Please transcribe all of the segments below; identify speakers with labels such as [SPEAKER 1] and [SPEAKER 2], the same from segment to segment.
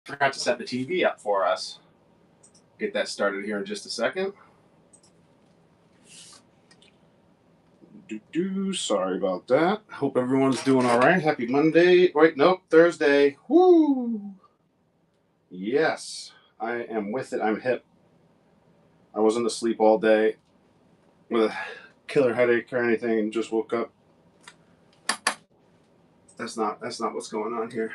[SPEAKER 1] Forgot to set the TV up for us. Get that started here in just a second. Sorry about that. Hope everyone's doing all right. Happy Monday. Wait, nope, Thursday. Woo! Yes, I am with it. I'm hip. I wasn't asleep all day with a killer headache or anything and just woke up. That's not what's going on here.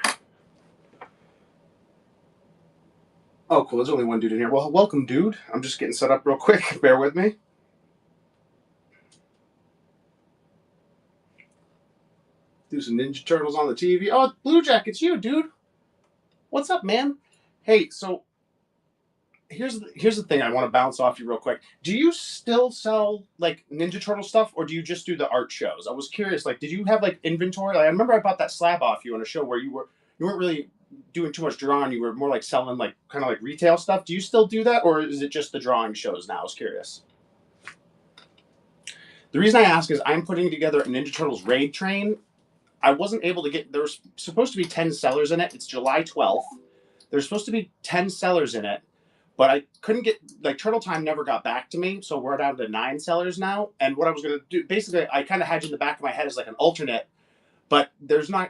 [SPEAKER 1] Oh, cool. There's only one dude in here. Well, welcome, dude. I'm just getting set up real quick. Bear with me. Do some Ninja Turtles on the TV. Oh, Blue Jack, it's you, dude. What's up, man? Hey, so here's the thing I want to bounce off you real quick. Do you still sell like Ninja Turtle stuff, or do you just do the art shows? I was curious. Like, did you have like inventory? Like, I remember I bought that slab off you on a show where you weren't really doing too much drawing. You were more like selling like kind of like retail stuff. Do you still do that, or is it just the drawing shows now? I was curious. The reason I ask is I'm putting together a Ninja Turtles raid train. I wasn't able to get. There was supposed to be 10 sellers in it. It's July 12th. There's supposed to be 10 sellers in it, but I couldn't get, like, Turtle Time never got back to me, so we're down to 9 sellers now. And what I was going to do, basically, I kind of had you in the back of my head as like an alternate, but there's not,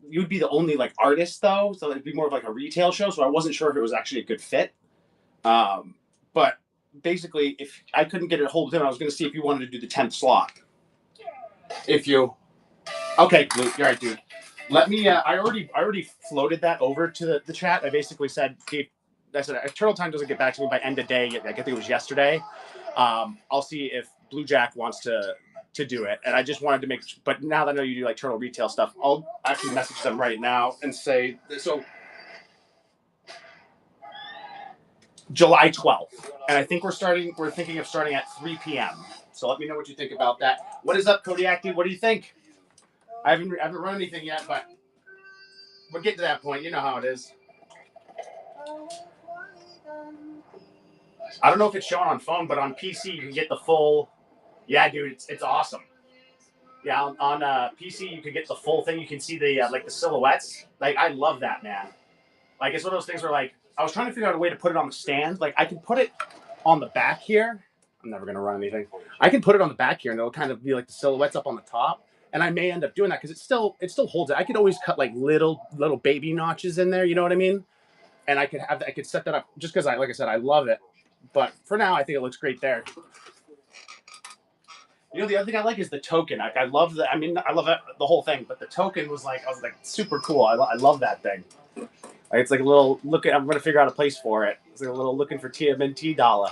[SPEAKER 1] you'd be the only like artist though, so it'd be more of like a retail show, so I wasn't sure if it was actually a good fit. But basically, if I couldn't get a hold of him, I was going to see if you wanted to do the 10th slot. If you, okay, Luke, you're right, dude. Let me. I already floated that over to the chat. I basically said, I said, if Turtle Time doesn't get back to me by end of day, I think it was yesterday, I'll see if Blue Jack wants to do it. And I just wanted to make. But now that I know you do like Turtle retail stuff, I'll actually message them right now and say so. July 12th, and I think we're thinking of starting at 3 p.m. So let me know what you think about that. What is up, Kodiak dude? What do you think? I haven't run anything yet, but we'll get to that point. You know how it is. I don't know if it's showing on phone, but on PC you can get the full. Yeah, dude, it's awesome. Yeah, on PC you can get the full thing. You can see the like the silhouettes. Like, I love that, man. Like, it's one of those things where, like, I was trying to figure out a way to put it on the stand. Like, I can put it on the back here. I'm never gonna run anything. I can put it on the back here, and it'll kind of be like the silhouettes up on the top. And I may end up doing that because it still holds it. I could always cut like little baby notches in there. You know what I mean? And I could set that up just because like I said, I love it. But for now, I think it looks great there. You know, the other thing I like is the token. I love the. I mean, I love the whole thing, but the token was like, I was like, super cool. I love that thing. Like, it's like a little look. I'm gonna figure out a place for it. It's like a little looking for TMNT dollar.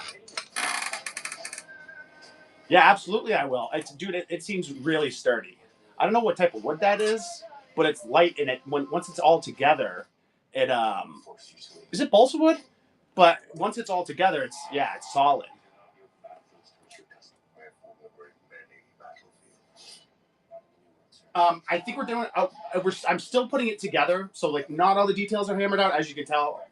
[SPEAKER 1] Yeah, absolutely, I will. Dude, it seems really sturdy. I don't know what type of wood that is, but it's light, and once it's all together, it is it balsa wood? But once it's all together, it's solid. I think we're doing. I'm still putting it together, so like not all the details are hammered out, as you can tell.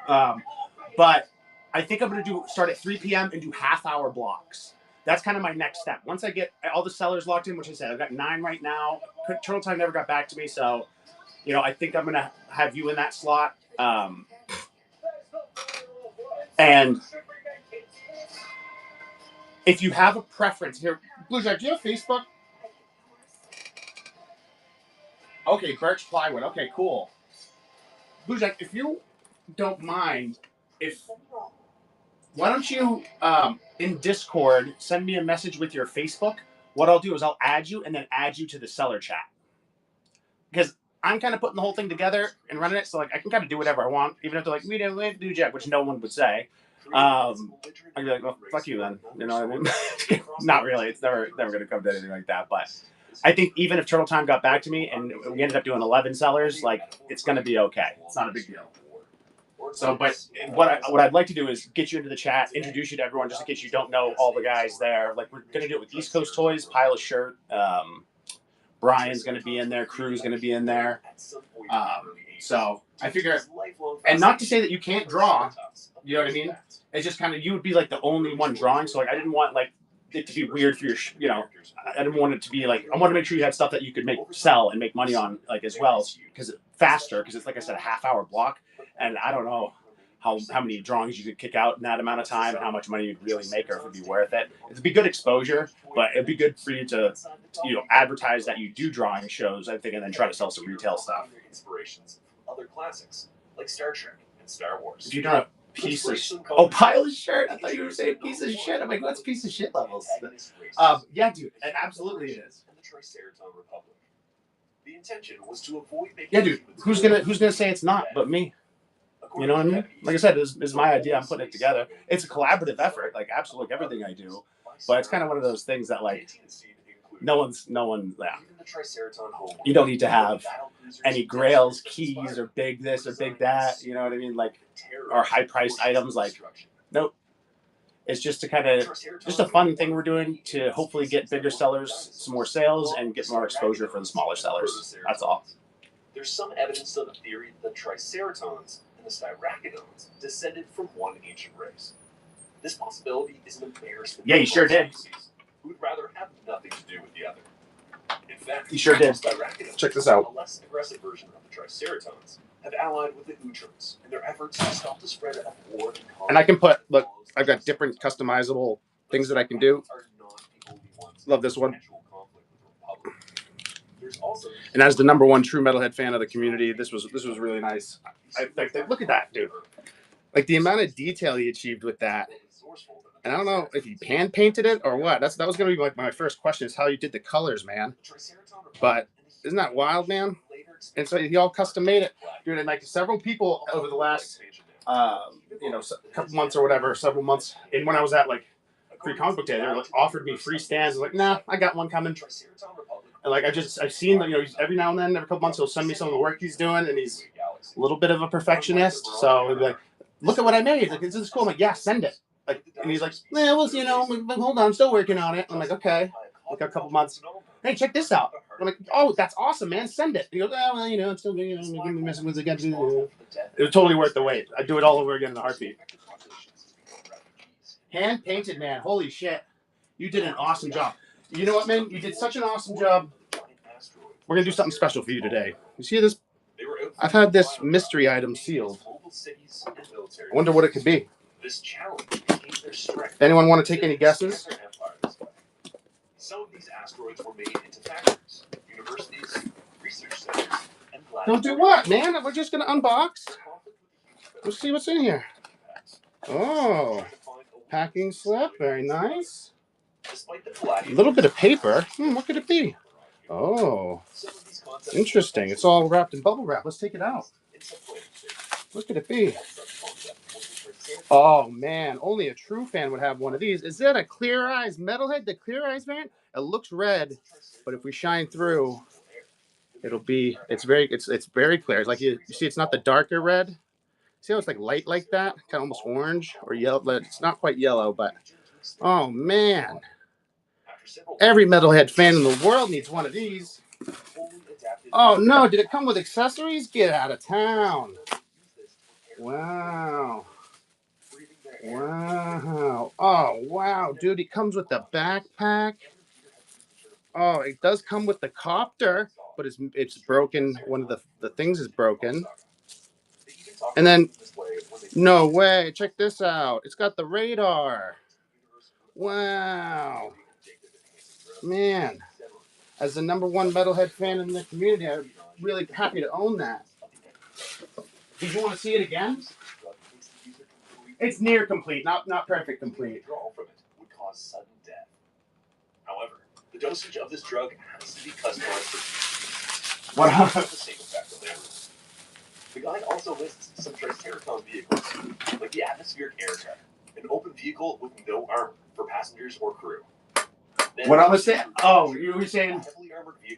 [SPEAKER 1] But I think I'm going to start at 3 p.m. and do half-hour blocks. That's kind of my next step. Once I get all the sellers locked in, which I said, I've got 9 right now. Turtle Time never got back to me, so I think I'm going to have you in that slot. And if you have a preference here, Blue Jack, do you have Facebook? Okay, birch plywood. Okay, cool. Blue Jack, if you don't mind, why don't you in Discord send me a message with your Facebook? What I'll do is I'll add you and then add you to the seller chat, because I'm kind of putting the whole thing together and running it, so like I can kind of do whatever I want, even if they're like, we didn't do jack, which no one would say. I'd be like, well, fuck you then. You know what I mean? Not really. It's never going to come to anything like that. But I think even if Turtle Time got back to me and we ended up doing 11 sellers, like, it's going to be okay. It's not a big deal. So, but what I'd like to do is get you into the chat, introduce you to everyone, just in case you don't know all the guys there. Like, we're going to do it with East Coast Toys, Pile of Shirt. Brian's going to be in there. Crew's going to be in there. So I figure, and not to say that you can't draw, you know what I mean? It's just kind of, you would be like the only one drawing. So like, I didn't want like it to be weird for your, I didn't want it to be like, I want to make sure you had stuff that you could sell and make money on, like, as well, because faster, because it's, like I said, a half-hour block. And I don't know how many drawings you could kick out in that amount of time and how much money you'd really make, or if it'd be worth it. It'd be good exposure, but it'd be good for you to, advertise that you do drawing shows, I think, and then try to sell some retail stuff.
[SPEAKER 2] Inspirations from other classics like Star Trek and Star Wars.
[SPEAKER 1] If you're not a piece of pile of shirt, I thought you were saying piece of shit. I'm like, what's piece of shit levels? Yeah, dude, absolutely it is.
[SPEAKER 2] And the Triceratops Republic. The intention was to avoid making.
[SPEAKER 1] Yeah, dude, who's gonna say it's not but me? You know what I mean? Like I said, this is my idea. I'm putting it together. It's a collaborative effort, like absolutely everything I do. But it's kind of one of those things that, like, no one. Yeah. You don't need to have any grails, keys, or big this or big that. You know what I mean? Like, or high priced items. Like, nope. It's just a kind of just a fun thing we're doing to hopefully get bigger sellers some more sales and get more exposure for the smaller sellers. That's all.
[SPEAKER 2] There's some evidence of the theory that the Triceratons and the Styracodones descended from one ancient race. This possibility is an embarrassment.
[SPEAKER 1] Yeah, you sure did.
[SPEAKER 2] Who'd rather have nothing to do with the other. In fact,
[SPEAKER 1] you sure did. Check this out.
[SPEAKER 2] A less aggressive version of the Triceratons have allied with the Utrons in their efforts to stop the spread of war
[SPEAKER 1] and I can put, look, I've got different customizable things that I can do. Love this one. And as the #1 true metalhead fan of the community, this was really nice. Look at that, dude. Like the amount of detail he achieved with that. And I don't know if he hand painted it or what. That was going to be like my first question, is how you did the colors, man. But isn't that wild, man? And so he all custom made it, dude. And like several people over the last, couple months or whatever, several months, and when I was at like Free Comic Book Day, they like offered me free stands. I was like, nah, I got one coming. And like I've seen that, every now and then, every couple months, he'll send me some of the work he's doing, and he's a little bit of a perfectionist. So he'll be like, look at what I made. Like, this is cool. I'm like, yeah, send it. Like, and he's like, well, hold on, I'm still working on it. I'm like, okay. Like a couple months. Hey, check this out. I'm like, oh, that's awesome, man. Send it. He goes, oh, well, I'm still messing with it again. It was totally worth the wait. I'd do it all over again in a heartbeat. Hand painted, man. Holy shit. You did an awesome job. You know what, man? You did such an awesome job. We're going to do something special for you today. You see this? I've had this mystery item sealed. I wonder what it could be. Anyone want to take any guesses?
[SPEAKER 2] Some of these asteroids were made into factories, universities, research centers, and
[SPEAKER 1] don't do what, man? We're just going to unbox. Let's see what's in here. Oh, packing slip. Very nice. A little bit of paper. What could it be? Oh, interesting. It's all wrapped in bubble wrap. Let's take it out. What could it be? Oh, man. Only a true fan would have one of these. Is that a Clear Eyes Metalhead? The Clear Eyes variant? It looks red, but if we shine through, it's very clear. It's like you see, it's not the darker red. See how it's like light like that? Kind of almost orange or yellow. It's not quite yellow, but oh, man. Every metalhead fan in the world needs one of these. Oh, no. Did it come with accessories? Get out of town. Wow. Wow. Oh, wow, dude. It comes with the backpack. Oh, it does come with the copter, but it's broken. One of the things is broken. And then, no way. Check this out. It's got the radar. Wow. Man. As the #1 metalhead fan in the community, I'm really happy to own that. Did you want to see it again? It's near complete, not perfect complete.
[SPEAKER 2] Would cause sudden death. However, the dosage of this drug has to be customized for the same effect of damage. The guide also lists some Triceratops vehicles, like the atmospheric air car, an open vehicle with no armor for passengers or crew. Then,
[SPEAKER 1] what on the stand? Oh, you were saying,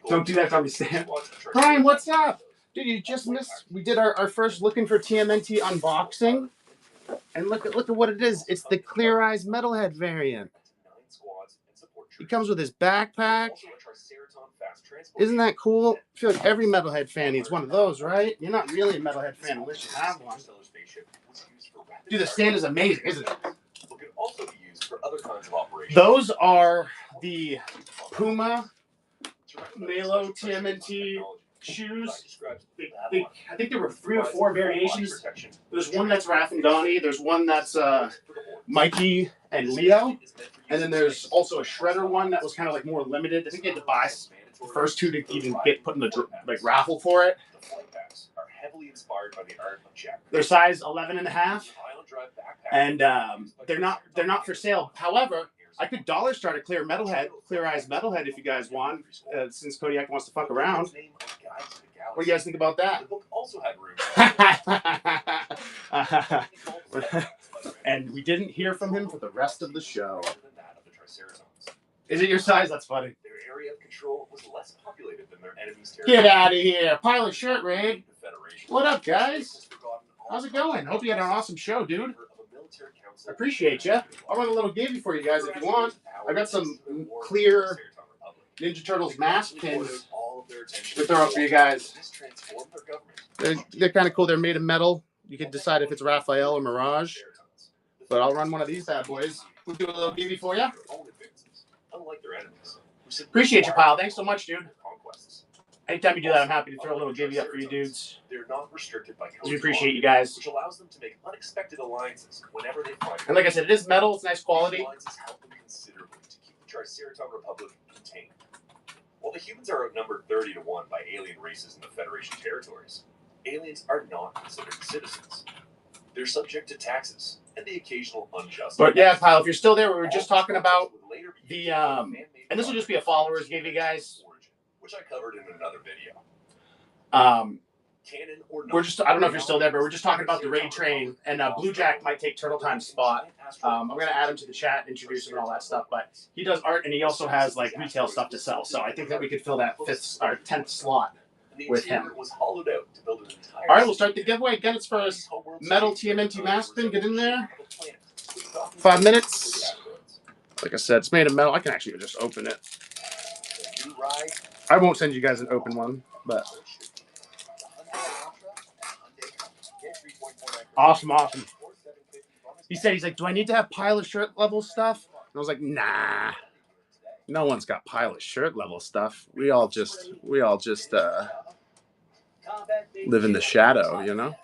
[SPEAKER 1] don't do that on the stand. Brian, what's up? Dude, you just missed, we did our first Looking for TMNT unboxing. And look at what it is. It's the Clear Eyes Metalhead variant. He comes with his backpack. Isn't that cool? I feel like every metalhead fan needs one of those, right? You're not really a metalhead fan unless you have one. Dude, the stand is amazing, isn't it? Those are the Puma Malo TMNT shoes. I think there were 3 or 4 variations. There's one that's Raph and Donnie. There's one that's Mikey and Leo. And then there's also a Shredder one that was kind of like more limited. I think you had to buy the first 2 to even get put in the raffle for it. They're size 11.5, and they're not for sale. However, I could dollar start a Clear Eyes Metalhead if you guys want, since Kodiak wants to fuck around. What do you guys think about that? And we didn't hear from him for the rest of the show. Is it your size? That's funny.
[SPEAKER 2] Their area of control was less populated than their enemies' territory.
[SPEAKER 1] Get out of here. Pilot Shirt Raid. What up, guys? How's it going? Hope you had an awesome show, dude. I appreciate you. I'll run a little givey for you guys if you want. I got some clear Ninja Turtles mask pins to throw up for you guys. They're kind of cool. They're made of metal. You can decide if it's Raphael or Mirage. But I'll run one of these bad boys. We'll do a little givey for you. Appreciate you, pal. Thanks so much, dude. Anytime you do that, I'm happy to throw a little givey up for you dudes.
[SPEAKER 2] They're not restricted by
[SPEAKER 1] we appreciate you guys.
[SPEAKER 2] Which allows them to make unexpected alliances whenever they find.
[SPEAKER 1] And like I said, it is metal. It's nice quality.
[SPEAKER 2] These alliances help them considerably to keep the Triceraton Republic contained. While the humans are outnumbered 30 to 1 by alien races in the Federation territories, aliens are not considered citizens. They're subject to taxes and the occasional unjust.
[SPEAKER 1] But yeah, pal, if you're still there, we were just talking about the and this will just be a followers givey, guys.
[SPEAKER 2] Which I covered in another video. Canon or not,
[SPEAKER 1] We're just, I don't know if you're still there, but we're just talking about the raid train, and Blue Jack might take Turtle Time's spot. I'm going to add him to the chat, introduce him and all that stuff, but he does art, and he also has like retail stuff to sell, so I think that we could fill that 10th slot with him. All right, we'll start the giveaway. Get its first metal TMNT mask pin. Get in there. 5 minutes. Like I said, it's made of metal. I can actually just open it. I won't send you guys an open one, but awesome. He said, he's like, do I need to have Pilot Shirt level stuff? And I was like, nah, no one's got Pilot Shirt level stuff. We all just live in the shadow, you know.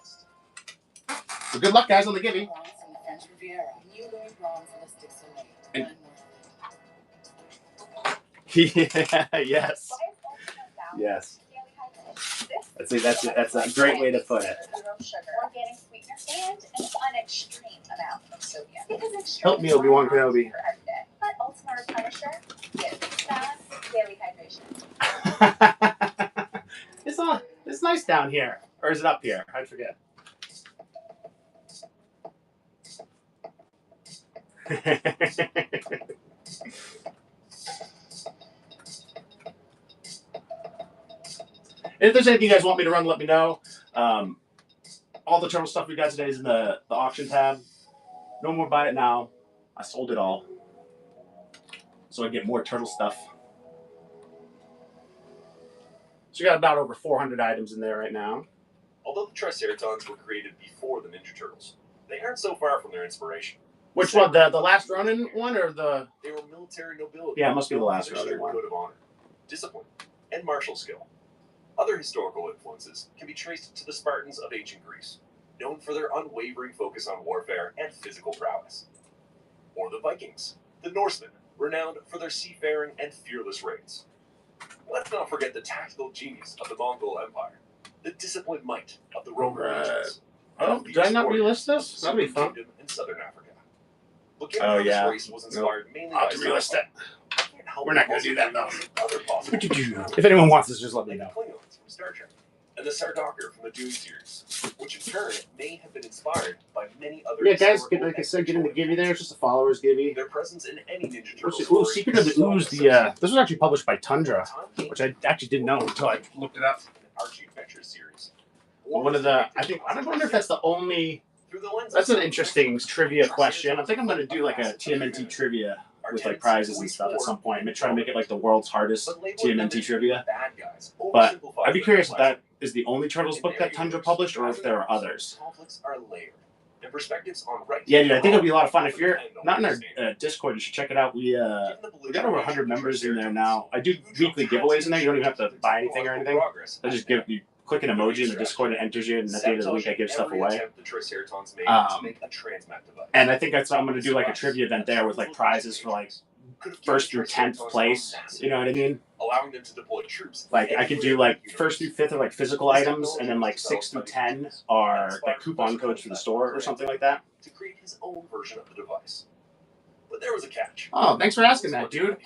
[SPEAKER 1] So good luck, guys, on the giving. And yeah, yes. That's a great way to put it.
[SPEAKER 3] Organic sweetener and an extreme amount of sodium.
[SPEAKER 1] Help me, Obi-Wan Kenobi.
[SPEAKER 3] But Ultimate Punisher gives balance, daily hydration.
[SPEAKER 1] It's nice down here, or is it up here? I forget. If there's anything you guys want me to run, let me know. All the turtle stuff we got today is in the auction tab. No more buy it now. I sold it all. So I get more turtle stuff. So we got about over 400 items in there right now.
[SPEAKER 2] Although the Triceratons were created before the Ninja Turtles, they aren't so far from their inspiration.
[SPEAKER 1] Which one? The last Ronin one or the...
[SPEAKER 2] They were military nobility.
[SPEAKER 1] Yeah, it must be the last Ronin one.
[SPEAKER 2] Code of honor, discipline, and martial skill. Other historical influences can be traced to the Spartans of ancient Greece, known for their unwavering focus on warfare and physical prowess. Or the Vikings, the Norsemen, renowned for their seafaring and fearless raids. Let's not forget the tactical genius of the Mongol Empire, the disciplined might of the Roman legions.
[SPEAKER 1] Oh, did I not relist this? That'd be fun.
[SPEAKER 2] In southern Africa. But given how this race was inspired mainly by
[SPEAKER 1] relist it. We're not going to do that, though.
[SPEAKER 2] If
[SPEAKER 1] If anyone wants this, just let me know.
[SPEAKER 2] Klingons from Star Trek, and the Sardaukar from the Dune series, which in turn may have been inspired by many other.
[SPEAKER 1] Yeah, guys, like I said, get in the givey there. It's just a followers givey.
[SPEAKER 2] Their presence in any Ninja Turtle
[SPEAKER 1] Ooh,
[SPEAKER 2] story
[SPEAKER 1] Secret of the Ooze. This was actually published by Tundra, which I actually didn't know until I looked it up.
[SPEAKER 2] Archie Adventure series.
[SPEAKER 1] One of the, I don't wonder if that's the only. That's an interesting trivia question. I think I'm going to do like a TMNT trivia with like prizes and stuff at some point. I'm going to try to make it like the world's hardest TMNT trivia. But I'd be curious if that is the only Turtles book that Tundra published or if there are others.
[SPEAKER 2] Conflicts are layered, and perspectives on right.
[SPEAKER 1] Yeah, dude, I think it'll be a lot of fun. If you're not in our Discord, you should check it out. We got over 100 members in there now. I do weekly giveaways in there. You don't even have to buy anything or anything. I just you click an emoji in the Discord, it enters you, and at the end of the week, I give stuff away. And I think I'm going to do like a trivia event there with like prizes for like 1st through 10th place. You know what I mean?
[SPEAKER 2] Allowing them to deploy troops.
[SPEAKER 1] Like I could do like 1st through 5th are like physical items, and then like 6 through 10 are like coupon codes for the store or something like that.
[SPEAKER 2] To create his own version of the device. But there was a catch.
[SPEAKER 1] Oh, thanks for asking that, dude.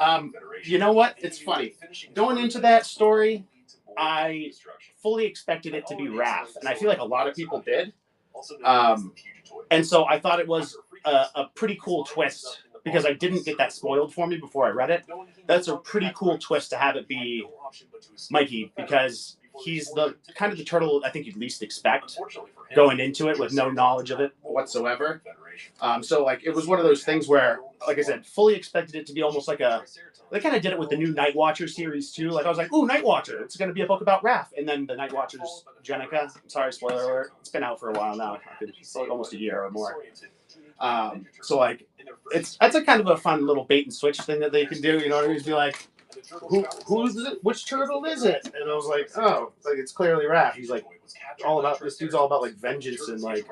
[SPEAKER 1] You know what? It's funny. Going into that story, I fully expected it to be Raph, and I feel like a lot of people did. And so I thought it was a pretty cool twist, because I didn't get that spoiled for me before I read it. That's a pretty cool twist to have it be Mikey, because he's the kind of the turtle I think you'd least expect going into it with no knowledge of it whatsoever. So like it was one of those things where, like I said, fully expected it to be almost like a. They kind of did it with the new Night Watcher series too. Like I was like, "Ooh, Night Watcher! It's going to be a book about Raph." And then the Night Watcher's Jenica. Sorry, spoiler alert. It's been out for a while now. It's like almost a year or more. So like, that's a kind of a fun little bait and switch thing that they can do. You know what I mean? Just be like, who's it? Which turtle is it? And I was like, oh, like it's clearly Raph. He's like all about this dude's all about like vengeance and like,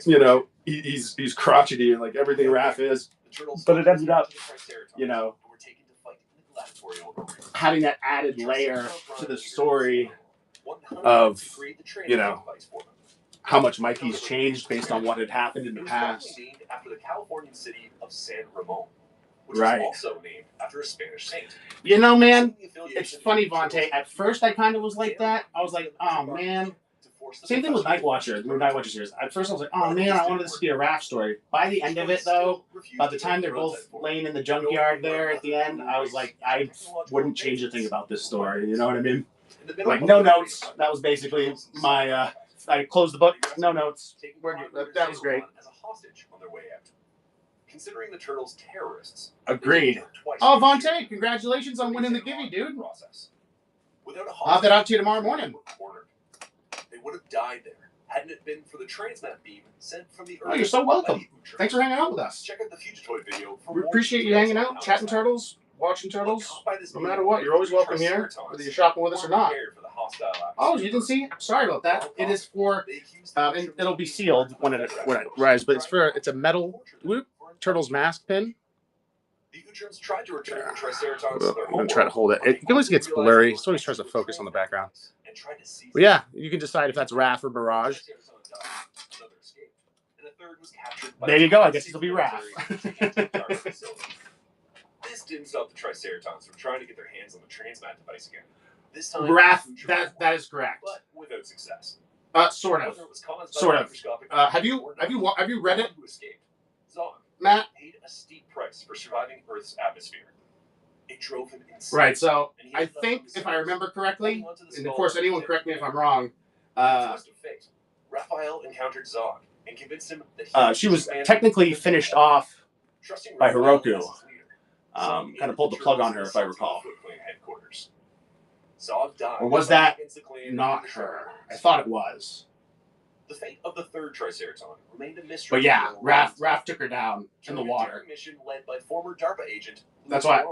[SPEAKER 1] you know, he's crotchety and like everything Raph is. But it ended up, you know, having that added layer to the story of, you know, how much Mikey's changed based on what had happened in the past.
[SPEAKER 2] After the Californian city of San Ramon, which
[SPEAKER 1] right.
[SPEAKER 2] was also named after a Spanish saint.
[SPEAKER 1] You know, man, it's funny, Vontae. At first, I kind of was like that. I was like, oh man. Same thing with Night Watcher, the Night Watcher series. At first, I was like, oh man, I wanted this to be a Raph story. By the end of it, though, by the time they're both laying in the junkyard there at the end, I was like, I wouldn't change a thing about this story. You know what I mean? Like, no notes. That was basically my. I closed the book. No notes. That was great.
[SPEAKER 2] As a hostage on their way out. Considering the turtles terrorists.
[SPEAKER 1] Agreed. Oh, Vontae, congratulations on winning the Givey, dude. I'll have that out to you tomorrow morning.
[SPEAKER 2] They would have died there hadn't it been for the transmat beam sent from the Earth.
[SPEAKER 1] Oh, you're so welcome. Thanks for hanging out with us.
[SPEAKER 2] Check out the Fugitoid video.
[SPEAKER 1] We appreciate you hanging out, chatting turtles, watching turtles. No matter what, you're always welcome here, whether you're shopping with us or not. Oh, you didn't see? Sorry about that. It is for, and it'll be sealed when it arrives, but it's a metal turtle's mask pin.
[SPEAKER 2] The Utrons tried to return the Triceratops.
[SPEAKER 1] I'm going to try to hold it. It always gets blurry. It always tries to focus on the background. But yeah, you can decide if that's Raph or Barrage. There you go. I guess it'll be Raph.
[SPEAKER 2] This didn't stop the Triceratops from trying to get their hands on the transmat device again. This time,
[SPEAKER 1] Raph, that is correct.
[SPEAKER 2] But without success.
[SPEAKER 1] Sort of. Have you read it?
[SPEAKER 2] Zog
[SPEAKER 1] Matt
[SPEAKER 2] paid a steep price for surviving Earth's atmosphere. It drove him insane.
[SPEAKER 1] Right. So I think, if I remember correctly, and of course anyone correct me if I'm wrong.
[SPEAKER 2] Raphael encountered Zog and convinced him that
[SPEAKER 1] she was technically finished off by Hiroku. Kind of pulled the plug on her, if I recall.
[SPEAKER 2] Zog died.
[SPEAKER 1] Or was that not her? I thought it was.
[SPEAKER 2] The fate of the third Triceratops remained a mystery.
[SPEAKER 1] But yeah, Raph took her down in the water.
[SPEAKER 2] Mission led by former DARPA agent.
[SPEAKER 1] That's why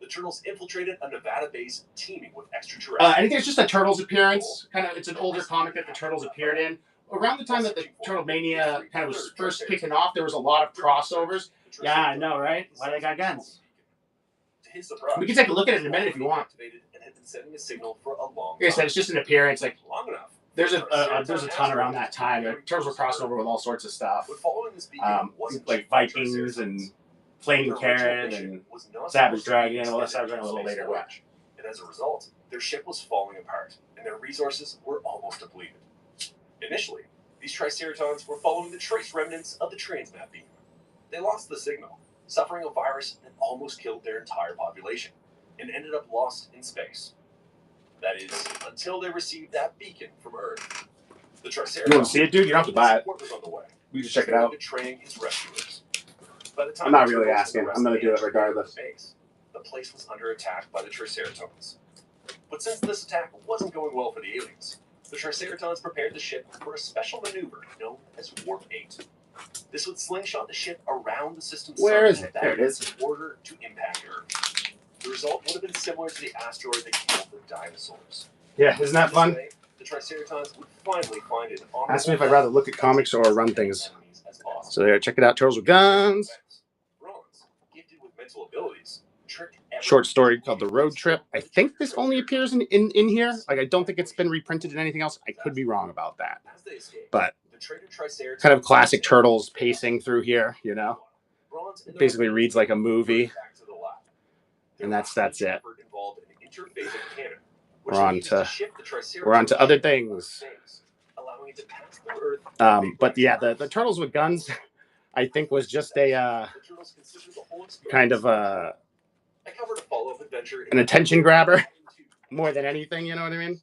[SPEAKER 2] the turtles infiltrated a Nevada base teeming with extraterrestrials.
[SPEAKER 1] I think it's just a Turtles appearance. It's an older comic that the Turtles appeared in. Around the time that the Turtle Mania kind of was first kicking off, there was a lot of crossovers. Yeah, I know, right? Why they got guns? We can take a look at it in a minute if you want. Like I said, it's just an appearance. Like there's a ton around that time. The Turtles were crossing over with all sorts of stuff, like Vikings and Flaming Carrot and Savage Dragon. Well, Savage Dragon a little later.
[SPEAKER 2] And as a result, their ship was falling apart, and their resources were almost depleted. Initially, these Triceratons were following the trace remnants of the transmat beam. They lost the signal, suffering a virus that almost killed their entire population, and ended up lost in space. That is, until they received that beacon from Earth. The Triceratops.
[SPEAKER 1] You want to see it, dude? You don't have to buy it. You just check it out.
[SPEAKER 2] Betraying his rescuers. By the time
[SPEAKER 1] I'm not really asking. I'm going to do it regardless.
[SPEAKER 2] The place was under attack by the Triceratops. But since this attack wasn't going well for the aliens, The Triceratons prepared the ship for a special maneuver known as Warp 8. This would slingshot the ship around the system's
[SPEAKER 1] Where
[SPEAKER 2] sun
[SPEAKER 1] is it? There it is.
[SPEAKER 2] in order to impact Earth. The result would have been similar to the asteroid that killed the dinosaurs.
[SPEAKER 1] Yeah, isn't that fun?
[SPEAKER 2] This way, the Triceratons would finally find it on
[SPEAKER 1] Ask me if I'd rather look at comics or run things.
[SPEAKER 2] Awesome.
[SPEAKER 1] So there, check it out. Turtles with Guns.
[SPEAKER 2] Bronze, gifted with mental abilities, tricked
[SPEAKER 1] Short story called The Road Trip. I think this only appears in here. Like, I don't think it's been reprinted in anything else. I could be wrong about that. But kind of classic Turtles pacing through here, you know. It basically reads like a movie. And that's it. We're on to other things. But yeah, the Turtles with Guns, I think, was just a kind of an attention grabber more than anything. You know what I mean?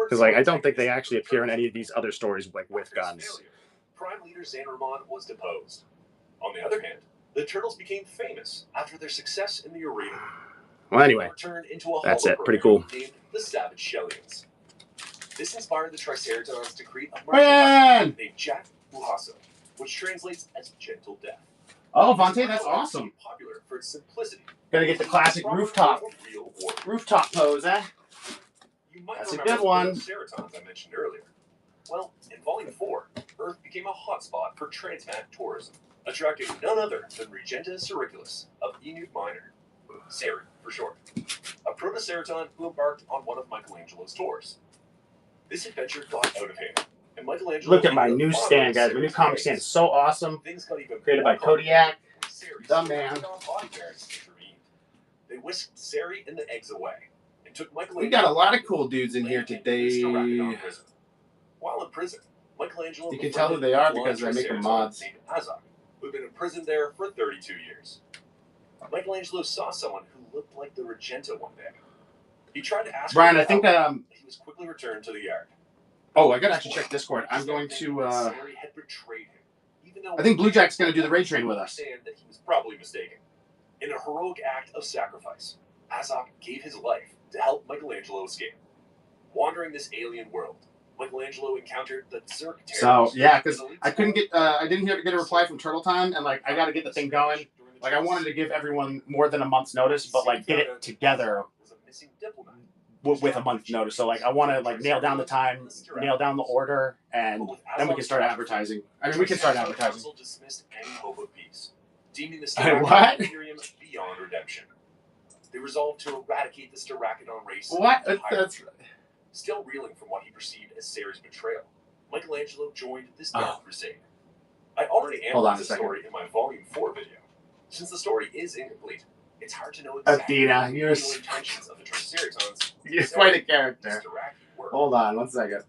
[SPEAKER 1] Because like I don't think they actually appear in any of these other stories like with guns.
[SPEAKER 2] Prime leader Xanramon was deposed. On the other hand, the Turtles became famous after their success in the arena.
[SPEAKER 1] Well, anyway, that's it. Pretty cool.
[SPEAKER 2] Named the Savage Shellians. This inspired the Triceratons to create a martial art named Jack Uhaso, which translates as gentle death.
[SPEAKER 1] Oh, Vontae, that's awesome.
[SPEAKER 2] Popular for its simplicity.
[SPEAKER 1] Gotta get the classic rooftop pose, eh? That's a good one.
[SPEAKER 2] Triceratons I mentioned earlier. Well, in Volume 4, Earth became a hotspot for transmat tourism, attracting none other than Regenta Sericulus of Enu Minor, Seri for short, a Protoceraton who embarked on one of Michelangelo's tours. This adventure got out of hand, and Michelangelo...
[SPEAKER 1] Look at my new stand, guys. My new comic stand is so awesome. Created by Kodiak. The man.
[SPEAKER 2] They whisked Seri and the eggs away, and took Michelangelo...
[SPEAKER 1] We got a lot of cool dudes in here today.
[SPEAKER 2] While in prison, Michelangelo...
[SPEAKER 1] You can tell who they are because I make them mods.
[SPEAKER 2] Azog, who'd been imprisoned there for 32 years. Michelangelo saw someone who looked like the Regenta one day. He tried to ask
[SPEAKER 1] Brian, I think
[SPEAKER 2] he was quickly returned to the yard.
[SPEAKER 1] Oh, I gotta actually check Discord. I'm going to
[SPEAKER 2] Seri had betrayed him, even though
[SPEAKER 1] I think Blue Jack's gonna do the raid train with us.
[SPEAKER 2] That he was probably mistaken. In a heroic act of sacrifice, Azog gave his life to help Michelangelo escape. Wandering this alien world, Michelangelo encountered the Zerk terrorists.
[SPEAKER 1] So yeah, because I couldn't get I didn't get a reply from Turtle Time, and like I gotta get the thing going. Like I wanted to give everyone more than a month's notice, but like get it together with a month's notice. So like I want to like nail down the time, nail down the order, and then we can start advertising. I mean, we can start advertising.
[SPEAKER 2] Dismissed any hope of peace, deeming the
[SPEAKER 1] What?
[SPEAKER 2] Imperium beyond redemption. They resolved to eradicate the Steracodon race.
[SPEAKER 1] What? That's
[SPEAKER 2] still reeling from what he perceived as Seri's betrayal. Michelangelo joined this death crusade. I already analyzed the story in my Volume 4 video. Since the story is incomplete, it's hard to know exactly
[SPEAKER 1] Athena,
[SPEAKER 2] the intentions of the Triceratons.
[SPEAKER 1] you're quite a character. Hold on, 1 second.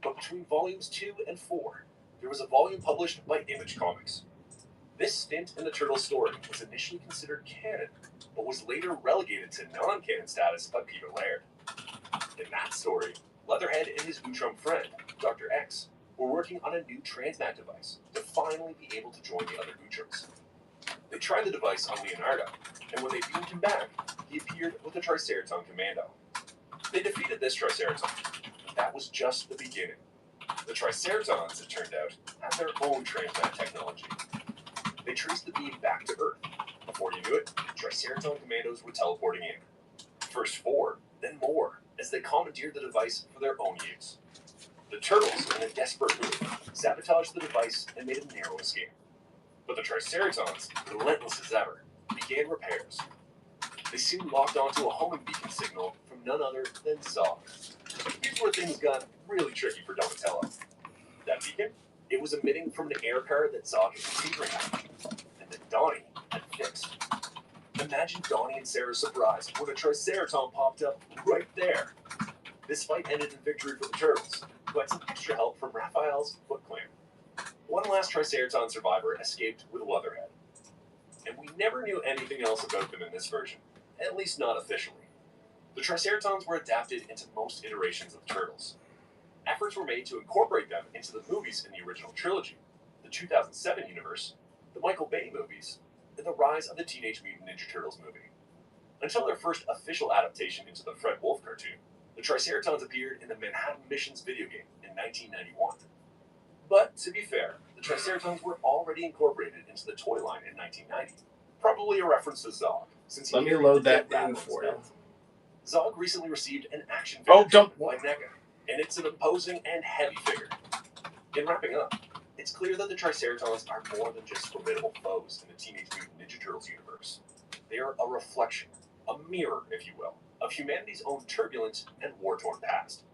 [SPEAKER 2] But between Volumes 2 and 4, there was a volume published by Image Comics. This stint in the Turtle story was initially considered canon, but was later relegated to non-canon status by Peter Laird. In that story, Leatherhead and his Utrum friend, Dr. X, were working on a new transmat device to finally be able to join the other Utrums. They tried the device on Leonardo, and when they beamed him back, he appeared with the Triceraton Commando. They defeated this Triceraton, but that was just the beginning. The Triceratons, it turned out, had their own transmat technology. They traced the beam back to Earth. Before you knew it, Triceraton Commandos were teleporting in. First 4, then more, as they commandeered the device for their own use. The Turtles, in a desperate move, sabotaged the device and made a narrow escape. But the Triceratons, relentless as ever, began repairs. They soon locked onto a homing beacon signal from none other than Zog. Here's where things got really tricky for Donatello. That beacon, it was emitting from an air car that Zog had been tinkering with, and that Donnie had fixed. Imagine Donnie and Sarah's surprise when a Triceraton popped up right there. This fight ended in victory for the Turtles, who had some extra help from Raphael's Foot Clan. One last Triceraton survivor escaped with Leatherhead. And we never knew anything else about them in this version, at least not officially. The Triceratons were adapted into most iterations of the Turtles. Efforts were made to incorporate them into the movies in the original trilogy, the 2007 universe, the Michael Bay movies, and the Rise of the Teenage Mutant Ninja Turtles movie. Until their first official adaptation into the Fred Wolf cartoon, The Triceratons appeared in the Manhattan Missions video game in 1991. But to be fair, the Triceratons were already incorporated into the toy line in 1990. Probably a reference to Zog, since
[SPEAKER 1] Let me load that in for you.
[SPEAKER 2] Zog recently received an action figure by NECA, and it's an imposing and heavy figure. In wrapping up, it's clear that the Triceratons are more than just formidable foes in the Teenage Mutant Ninja Turtles universe. They are a reflection, a mirror, if you will, of humanity's own turbulent and war-torn past.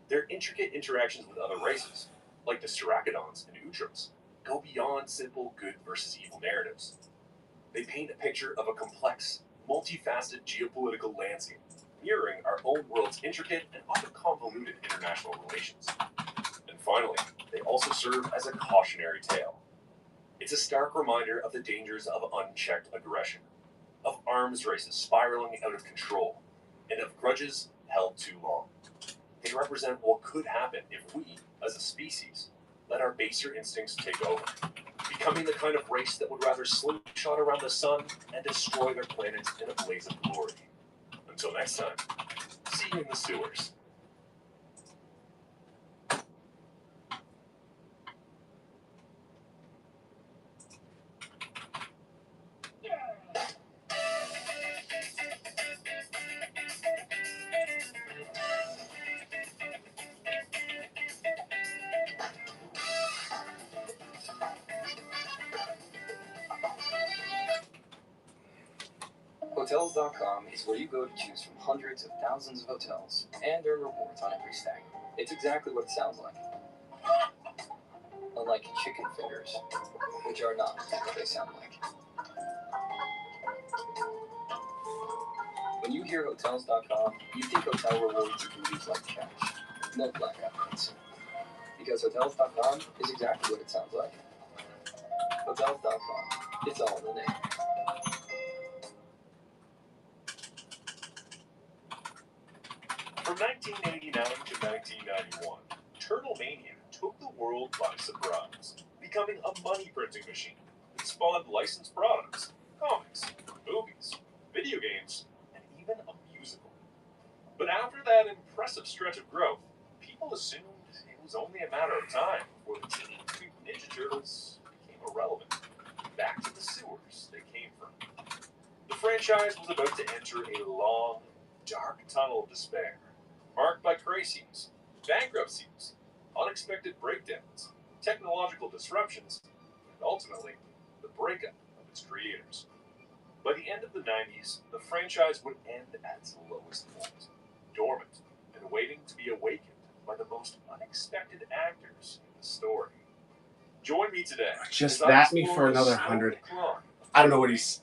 [SPEAKER 2] Their intricate interactions with other races, like the Siracidons and Utros, go beyond simple good versus evil narratives. They paint a picture of a complex, multifaceted geopolitical landscape, mirroring our own world's intricate and often convoluted international relations. And finally, they also serve as a cautionary tale. It's a stark reminder of the dangers of unchecked aggression, of arms races spiraling out of control, and of grudges held too long. They represent what could happen if we, as a species, let our baser instincts take over, becoming the kind of race that would rather slingshot around the sun and destroy their planet in a blaze of glory. Until next time, see you in the sewers.
[SPEAKER 4] Hotels.com is where you go to choose from hundreds of thousands of hotels and earn rewards on every stay. It's exactly what it sounds like. Unlike chicken fingers, which are not what they sound like. When you hear Hotels.com, you think hotel rewards you can use like cash. No blackout dates. Because Hotels.com is exactly what it sounds like. Hotels.com. It's all in the name.
[SPEAKER 2] From 1989 to 1991, Turtle Mania took the world by surprise, becoming a money-printing machine that spawned licensed products, comics, movies, video games, and even a musical. But after that impressive stretch of growth, people assumed it was only a matter of time before the Teenage Mutant Ninja Turtles became irrelevant, back to the sewers they came from. The franchise was about to enter a long, dark tunnel of despair, marked by crises, bankruptcies, unexpected breakdowns, technological disruptions, and ultimately, the breakup of its creators. By the end of the 90s, the franchise would end at its lowest point, dormant and waiting to be awakened by the most unexpected actors in the story. Join me today.
[SPEAKER 1] Just
[SPEAKER 2] as I
[SPEAKER 1] that me
[SPEAKER 2] explore
[SPEAKER 1] for
[SPEAKER 2] the
[SPEAKER 1] another
[SPEAKER 2] slow
[SPEAKER 1] 100.
[SPEAKER 2] decline
[SPEAKER 1] I don't know what he's.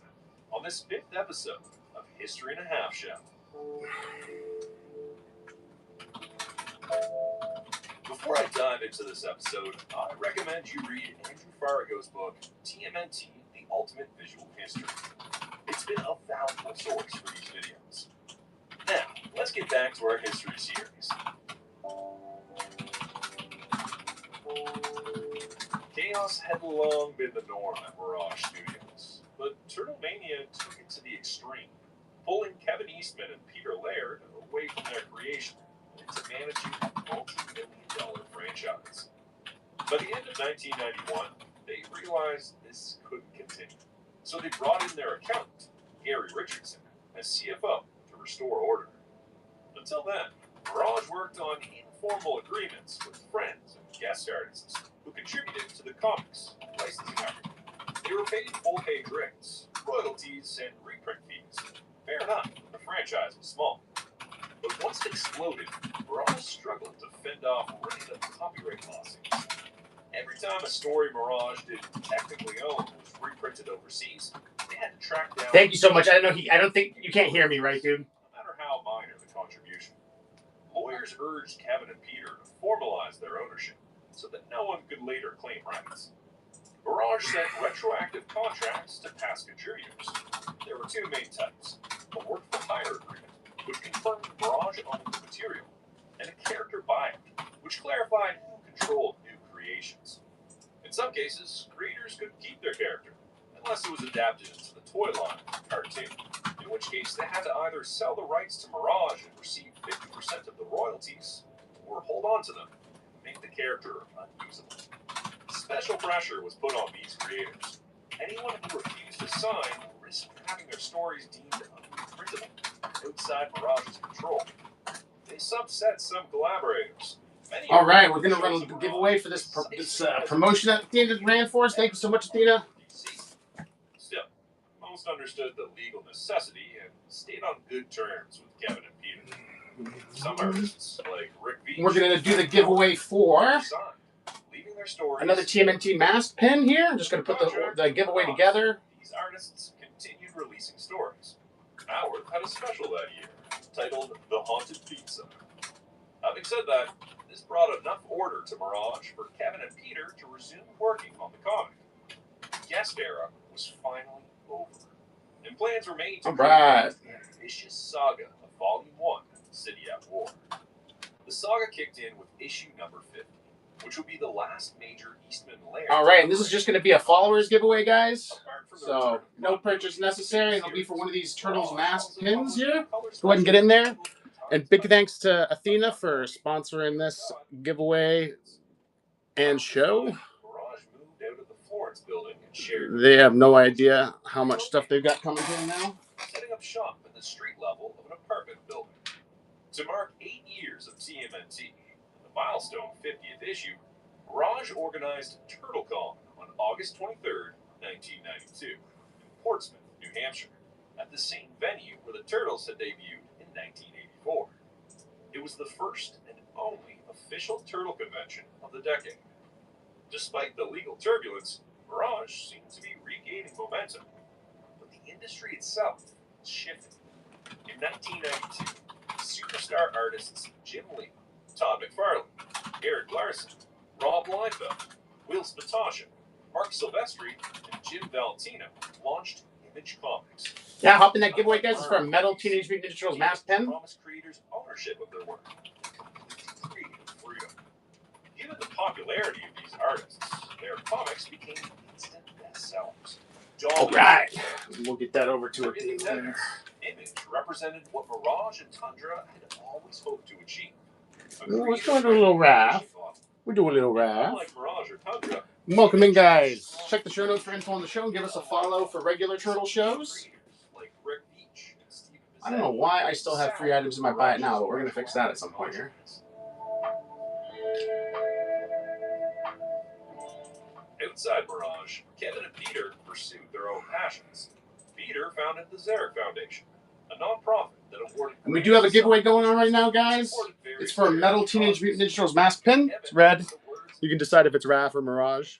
[SPEAKER 2] on this 5th episode of History and a Half Show. Before I dive into this episode, I recommend you read Andrew Farago's book, TMNT, The Ultimate Visual History. It's been a valuable source for these videos. Now, let's get back to our history series. Chaos had long been the norm at Mirage Studios, but Turtle Mania took it to the extreme, pulling Kevin Eastman and Peter Laird away from their creation into managing a multi-million-dollar franchise. By the end of 1991, they realized this couldn't continue, so they brought in their accountant, Gary Richardson, as CFO to restore order. Until then, Mirage worked on informal agreements with friends and guest artists who contributed to the comics licensing effort. They were paid full-page rates, royalties, and reprint fees. Fair enough, the franchise was small. But once it exploded, Mirage struggled to fend off random copyright lawsuits. Every time a story Mirage didn't technically own was reprinted overseas, they had to track down...
[SPEAKER 1] Thank you so much. I don't think you can't hear me, right, dude?
[SPEAKER 2] No matter how minor the contribution. Lawyers urged Kevin and Peter to formalize their ownership so that no one could later claim rights. Mirage sent retroactive contracts to past contributors. There were two main types: a work-for-hire agreement, which confirmed Mirage owned the material, and a character buyout, which clarified who controlled new creations. In some cases, creators could keep their character, unless it was adapted into the toy line cartoon, in which case they had to either sell the rights to Mirage and receive 50% of the royalties or hold on to them, make the character unusable. Special pressure was put on these creators. Anyone who refused to sign risked having their stories deemed unprintable, outside Mirage's control. They subset some collaborators.
[SPEAKER 1] All right, we're going to run a giveaway for this promotion that Athena ran for us. Thank you so much, Athena.
[SPEAKER 2] Still, most understood the legal necessity and stayed on good terms with Kevin and Peter. Some artists, like Rick Beach,
[SPEAKER 1] we're going to do the giveaway for
[SPEAKER 2] leaving their stories.
[SPEAKER 1] Another TMNT mask pin here. I'm just going to put the giveaway together.
[SPEAKER 2] These artists continued releasing stories. Howard had a special that year, titled The Haunted Pizza. Having said that, this brought enough order to Mirage for Kevin and Peter to resume working on the comic. The guest era was finally over, and plans were made to create an ambitious saga of Volume 1, City at War. The saga kicked in with issue number 50, which would be the last major Eastman layer.
[SPEAKER 1] All right, and this is just going to be a followers giveaway, guys. So no purchase necessary. It'll be for one of these Turtles mask pins here. Go ahead and get in there. And big thanks to Athena for sponsoring this giveaway and show. They have no idea how much stuff they've got coming here now.
[SPEAKER 2] Setting up shop at the street level of an apartment building. To mark 8 years of TMNT, the milestone 50th issue, Mirage organized TurtleCon on August 23rd, 1992, in Portsmouth, New Hampshire, at the same venue where the Turtles had debuted in 1984. It was the first and only official Turtle convention of the decade. Despite the legal turbulence, Mirage seemed to be regaining momentum, but the industry itself was shifting. In 1992, superstar artists Jim Lee, Todd McFarlane, Eric Larson, Rob Liefeld, Will Spatasha, Mark Silvestri, and Jim Valentino launched Image Comics.
[SPEAKER 1] Yeah, hop in that giveaway, guys. It's for a metal Teenage Mutant Ninja Turtles mask pen.
[SPEAKER 2] Promised creators ownership of their work, creative freedom. Given the popularity of these artists, their comics became instant bestsellers.
[SPEAKER 1] All right, we'll get that over to Athena.
[SPEAKER 2] Image represented what Mirage and Tundra had always hoped to achieve.
[SPEAKER 1] Let's do a little raft. We'll do a little raft.
[SPEAKER 2] Unlike Mirage or Tundra,
[SPEAKER 1] Welcome in, guys. Check the show notes for info on the show and give us a follow for regular Turtle shows.
[SPEAKER 2] like Rick Beach and Steve
[SPEAKER 1] I don't know why I still have free items in my buy it now, but we're going to fix that at some point here.
[SPEAKER 2] Outside Mirage, Kevin and Peter pursued their own passions. Peter founded the Zarek Foundation, a non-profit that awarded...
[SPEAKER 1] And we do have a giveaway going on right now, guys. It's for a metal Teenage Mutant Ninja Turtles mask pin. It's red. You can decide if it's Raph or Mirage.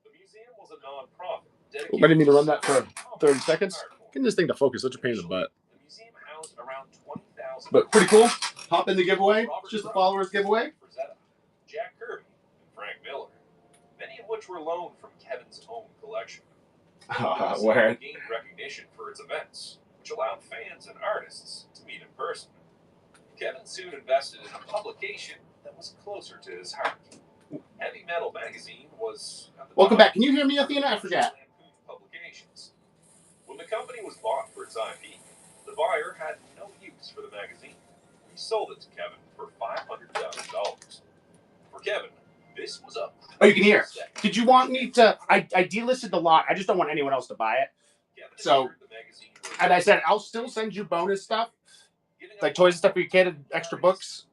[SPEAKER 2] The museum was a non-profit.
[SPEAKER 1] I didn't mean to run that for 30 seconds. Getting this thing to focus, such a pain in the butt.
[SPEAKER 2] The museum housed around 20,000...
[SPEAKER 1] But pretty cool. Hop in the giveaway. It's just a followers giveaway.
[SPEAKER 2] Jack Kirby and Frank Miller, many of which were loaned from Kevin's own collection.
[SPEAKER 1] Where?
[SPEAKER 2] Gained recognition for its events, which allowed fans and artists to meet in person. Kevin soon invested in a publication that was closer to his heart. Heavy Metal Magazine was...
[SPEAKER 1] Welcome back. Can you hear me, Athena? I forgot.
[SPEAKER 2] Publications. When the company was bought for its IP, the buyer had no use for the magazine. He sold it to Kevin for $500,000. For Kevin, this was a...
[SPEAKER 1] Oh, you can hear. Did you want me to... I delisted the lot. I just don't want anyone else to buy it. So, and I said, I'll still send you bonus stuff, like toys and stuff for your kid and extra books.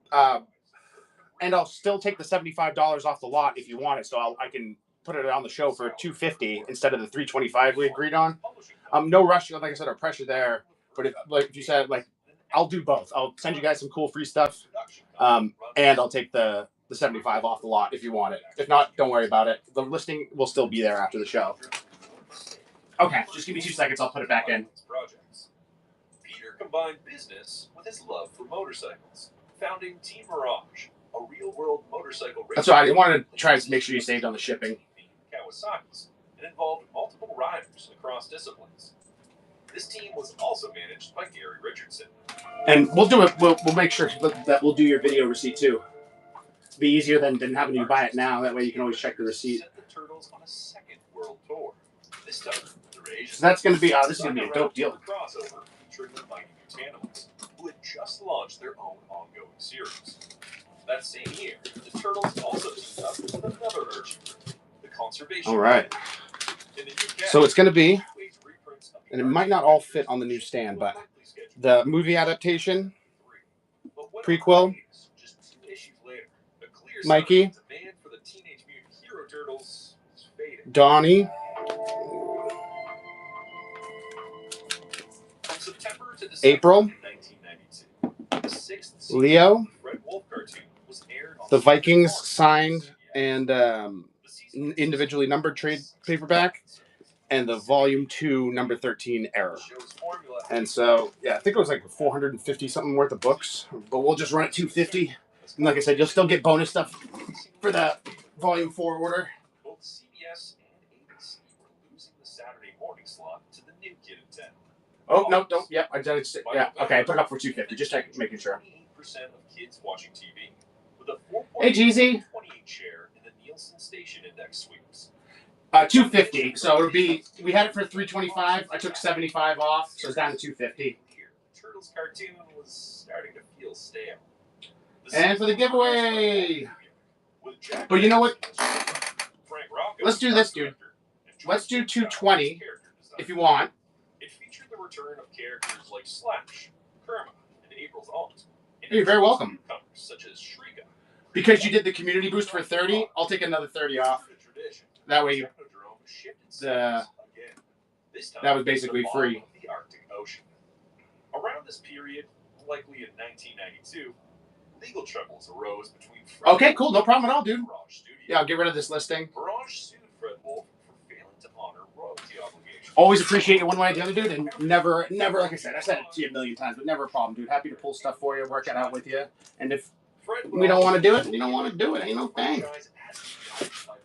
[SPEAKER 1] And I'll still take the $75 off the lot if you want it. So I can put it on the show for $250 instead of the $325 we agreed on. No rush, like I said, or pressure there. But if you said, like, I'll do both. I'll send you guys some cool free stuff. And I'll take the 75 off the lot if you want it. If not, don't worry about it. The listing will still be there after the show. Okay, just give me 2 seconds. I'll put it back in.
[SPEAKER 2] Peter combined business with his love for motorcycles, founding Team Mirage, a real-world motorcycle race.
[SPEAKER 1] That's why I wanted to try to make sure you saved on the shipping.
[SPEAKER 2] Kawasaki's, and involved multiple riders across disciplines. This team was also managed by Gary Richardson. And
[SPEAKER 1] we'll do it. We'll make sure that we'll do your video receipt too. It'll be easier than having you buy it now. That way you can always check the receipt.
[SPEAKER 2] Set the Turtles on a second world tour. This time,
[SPEAKER 1] so that's going to be. This is going to be a dope deal.
[SPEAKER 2] Crossover featuring the Mighty Mutanimals, who had just launched their own ongoing series. That same year, the Turtles also teamed up with another urgent group, the Conservation.
[SPEAKER 1] All right.
[SPEAKER 2] In the UK,
[SPEAKER 1] So it's going to be,
[SPEAKER 2] two-page reprints of the
[SPEAKER 1] and it might not all fit on the new stand, but the movie adaptation,
[SPEAKER 2] But when
[SPEAKER 1] prequel,
[SPEAKER 2] just 2 issues later, a clear
[SPEAKER 1] Mikey,
[SPEAKER 2] sign that demand for the Teenage Mutant Hero Turtles is fading.
[SPEAKER 1] Donnie,
[SPEAKER 2] From September to December
[SPEAKER 1] April,
[SPEAKER 2] 1992, the 6th season
[SPEAKER 1] Leo,
[SPEAKER 2] of the Fred Wolf cartoon was aired on
[SPEAKER 1] the Vikings
[SPEAKER 2] Farm.
[SPEAKER 1] signed and individually numbered trade paperback, and the volume 2 number 13 error. And so, yeah, I think it was like 450 something worth of books, but we'll just run it 250. And like I said, you'll still get bonus stuff for that volume 4 order.
[SPEAKER 2] Both CBS and ABC were losing the Saturday morning slot to the new kid in town.
[SPEAKER 1] Oh, no, don't. Yeah, I did it. Yeah, okay, I put it up for 250. Just making sure.
[SPEAKER 2] 28% of kids watching TV, with a 4.28
[SPEAKER 1] Hey, Jeezy.
[SPEAKER 2] share in the Nielsen Station Index sweeps.
[SPEAKER 1] 250. So it would be, we had it for 325. I took 75 off, so it's down to 250.
[SPEAKER 2] Turtles cartoon was starting to feel stale.
[SPEAKER 1] And for the giveaway. But you know what? Let's do this, dude. Let's do 220 if you want.
[SPEAKER 2] It featured the return of characters like Slash, Kerma, and April's aunt.
[SPEAKER 1] You're very welcome.
[SPEAKER 2] Such as Shriga.
[SPEAKER 1] Because you did the community boost for 30, I'll take another 30 off. That way, that was basically free.
[SPEAKER 2] The Arctic Ocean. Around this period, likely in 1992, legal troubles arose between Fred
[SPEAKER 1] Okay, cool. No problem at all, dude.
[SPEAKER 2] Mirage Studios.
[SPEAKER 1] Yeah, I'll get rid of this listing.
[SPEAKER 2] Mirage sued Fred Wolf for failing to honor royalty obligations.
[SPEAKER 1] Always appreciate you one way or the other, dude. And never, like I said it to you a million times, but never a problem, dude. Happy to pull stuff for you, work it out with you. And if we don't want to do it, we don't want to do it. Ain't no thing.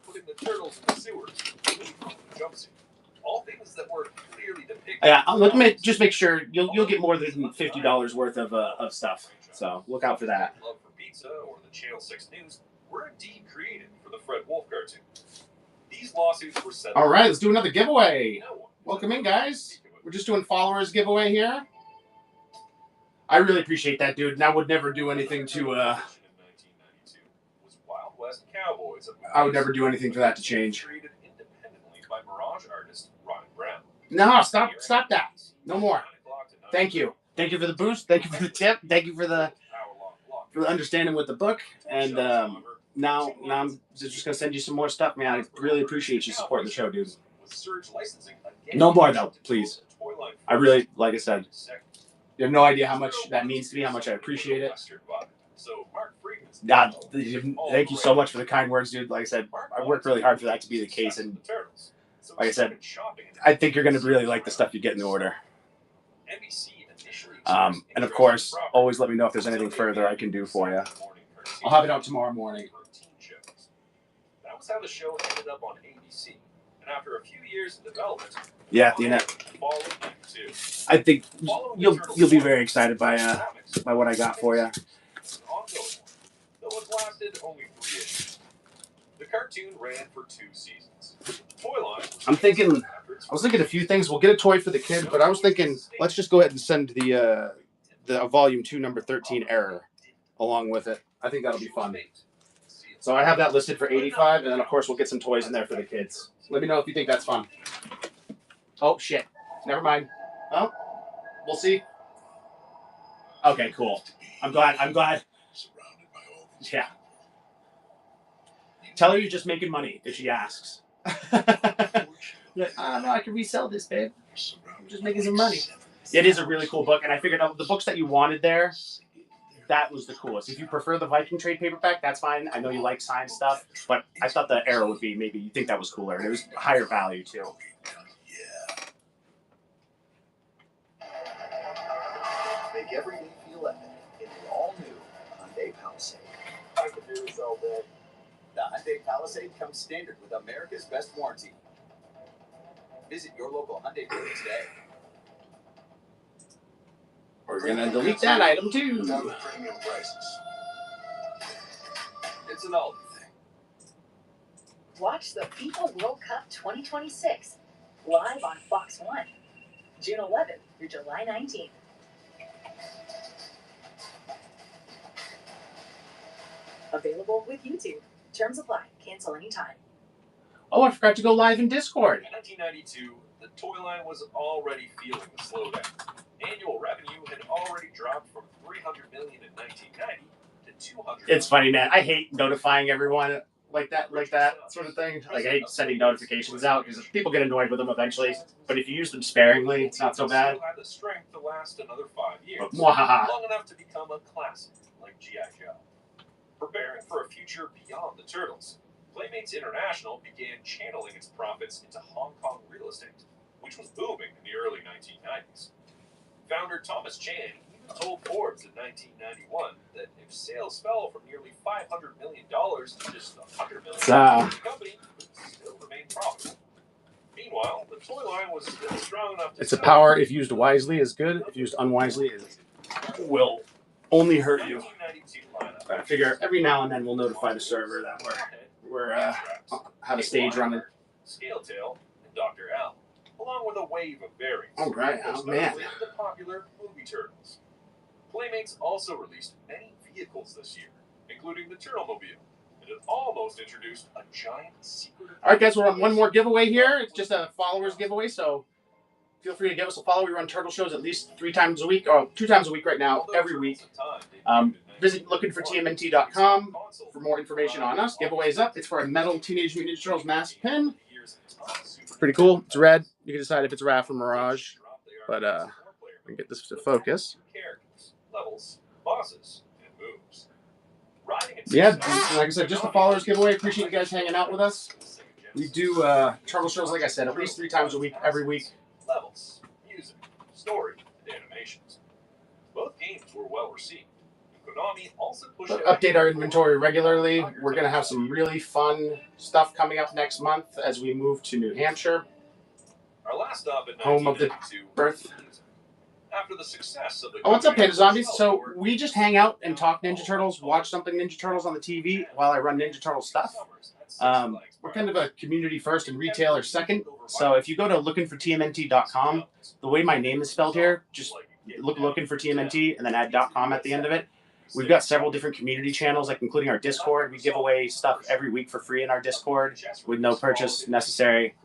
[SPEAKER 2] Putting the turtles in the sewers, jumpsuit. All things that were clearly depicted.
[SPEAKER 1] Yeah, let me just make sure you'll get more than $50 worth of stuff. So look out for that.
[SPEAKER 2] Love for Pizza or the Channel 6 News were indeed created for the Fred Wolf cartoon. These lawsuits were settled.
[SPEAKER 1] All right, let's do another giveaway. Welcome in, guys. We're just doing followers giveaway here. I really appreciate that, dude. And I would never do anything to. I would never do anything for that to change.
[SPEAKER 2] By Mirage artist Ron Brown.
[SPEAKER 1] No, stop that. No more. Thank you. Thank you for the boost. Thank you for the tip. Thank you for the understanding with the book. And now I'm just gonna send you some more stuff, man. I really appreciate you supporting the show, dude. No more though, please. I really, like I said, you have no idea how much that means to me, how much I appreciate it. God, thank you so much for the kind words, dude. Like I said, I worked really hard for that to be the case, and like I said, I think you're going to really like the stuff you get in the order. And of course, always let me know if there's anything further I can do for you. I'll have it out tomorrow morning.
[SPEAKER 2] That was how the show ended up on ABC. And after a few years of development,
[SPEAKER 1] yeah, I think you'll be very excited by what I got for you.
[SPEAKER 2] Though it lasted only 3 issues. The cartoon ran for 2 seasons. Toy line
[SPEAKER 1] I was thinking a few things. We'll get a toy for the kid, but I was thinking let's just go ahead and send the volume 2 number 13 error along with it. I think that'll be fun. So I have that listed for 85, and then of course we'll get some toys in there for the kids. Let me know if you think that's fun. Oh shit. Never mind. Oh, we'll see. Okay, cool. I'm glad. Yeah. Tell her you're just making money if she asks. Like, oh, no, I can resell this, babe. I'm just making some money. It is a really cool book, and I figured out the books that you wanted there, that was the coolest. If you prefer the Viking trade paperback, that's fine. I know you like signed stuff, but I thought the Arrow would be maybe you think that was cooler, and it was higher value too.
[SPEAKER 5] Make every day feel epic in the all-new Hyundai Palisade.
[SPEAKER 4] I could do this all day.
[SPEAKER 5] The Hyundai Palisade comes standard with America's best warranty. Visit your local Hyundai dealer today.
[SPEAKER 1] We're gonna delete that item too.
[SPEAKER 5] Premium prices. It's an all thing.
[SPEAKER 3] Watch the FIFA World Cup 2026 live on Fox 1, June 11th through July 19th.
[SPEAKER 6] Available with YouTube. Terms apply. Cancel anytime.
[SPEAKER 1] Oh, I forgot to go live in Discord.
[SPEAKER 2] In 1992, the toy line was already feeling the slowdown. Annual revenue had already dropped from $300 million in 1990 to $200 million.
[SPEAKER 1] It's funny, man. I hate notifying everyone like that sort of thing. Like, I hate sending notifications out because people get annoyed with them eventually. But if you use them sparingly, it's not so bad.
[SPEAKER 2] Still had the strength to last another 5 years,
[SPEAKER 1] Mwahaha.
[SPEAKER 2] long enough to become a classic like G.I. Joe. Preparing for a future beyond the Turtles, Playmates International began channeling its profits into Hong Kong real estate, which was booming in the early 1990s. Founder Thomas Chan even told Forbes in 1991 that if sales fell from nearly $500 million to just $100 million, the company would still remain profitable. Meanwhile, the toy line was still strong enough to...
[SPEAKER 1] It's a power, if used wisely, is good. If used unwisely, it will only hurt you. I figure every now and then we'll notify the server that we're have a stage running.
[SPEAKER 2] Scaletail and Dr. L, along with a wave of variants.
[SPEAKER 1] Oh, right. Oh, man.
[SPEAKER 2] The popular movie Turtles. Playmates also released many vehicles this year, including the Turtlemobile, and it almost introduced a giant secret...
[SPEAKER 1] All right, guys, we're on one more giveaway here. It's just a followers giveaway, so feel free to give us a follow. We run Turtle shows at least 3 times a week, or 2 times a week right now, every week. Visit lookingfortmnt.com for more information on us. Giveaway's up. It's for a metal Teenage Mutant Ninja Turtles mask pin. Pretty cool. It's red. You can decide if it's Raph or Mirage. But we can get this to focus.
[SPEAKER 2] Levels, bosses, and moves.
[SPEAKER 1] Yeah, like I said, just the followers giveaway. Appreciate you guys hanging out with us. We do Turtle shows, like I said, at least 3 times a week, every week.
[SPEAKER 2] Levels, music, story, and animations. Both games were well received. Konami also pushed
[SPEAKER 1] update our inventory regularly. We're going to have some really fun stuff coming up next month as we move to New Hampshire,
[SPEAKER 2] our last stop at
[SPEAKER 1] home of the birth.
[SPEAKER 2] After the success of the...
[SPEAKER 1] Oh, what's up, Panda Zombies? So we just hang out and talk Ninja Turtles, watch something Ninja Turtles on the TV while I run Ninja Turtle stuff. We're kind of a community first and retailer second. So if you go to lookingfortmnt.com, the way my name is spelled here, just looking for TMNT and then add .com at the end of it. We've got several different community channels, like including our Discord. We give away stuff every week for free in our Discord with no purchase necessary.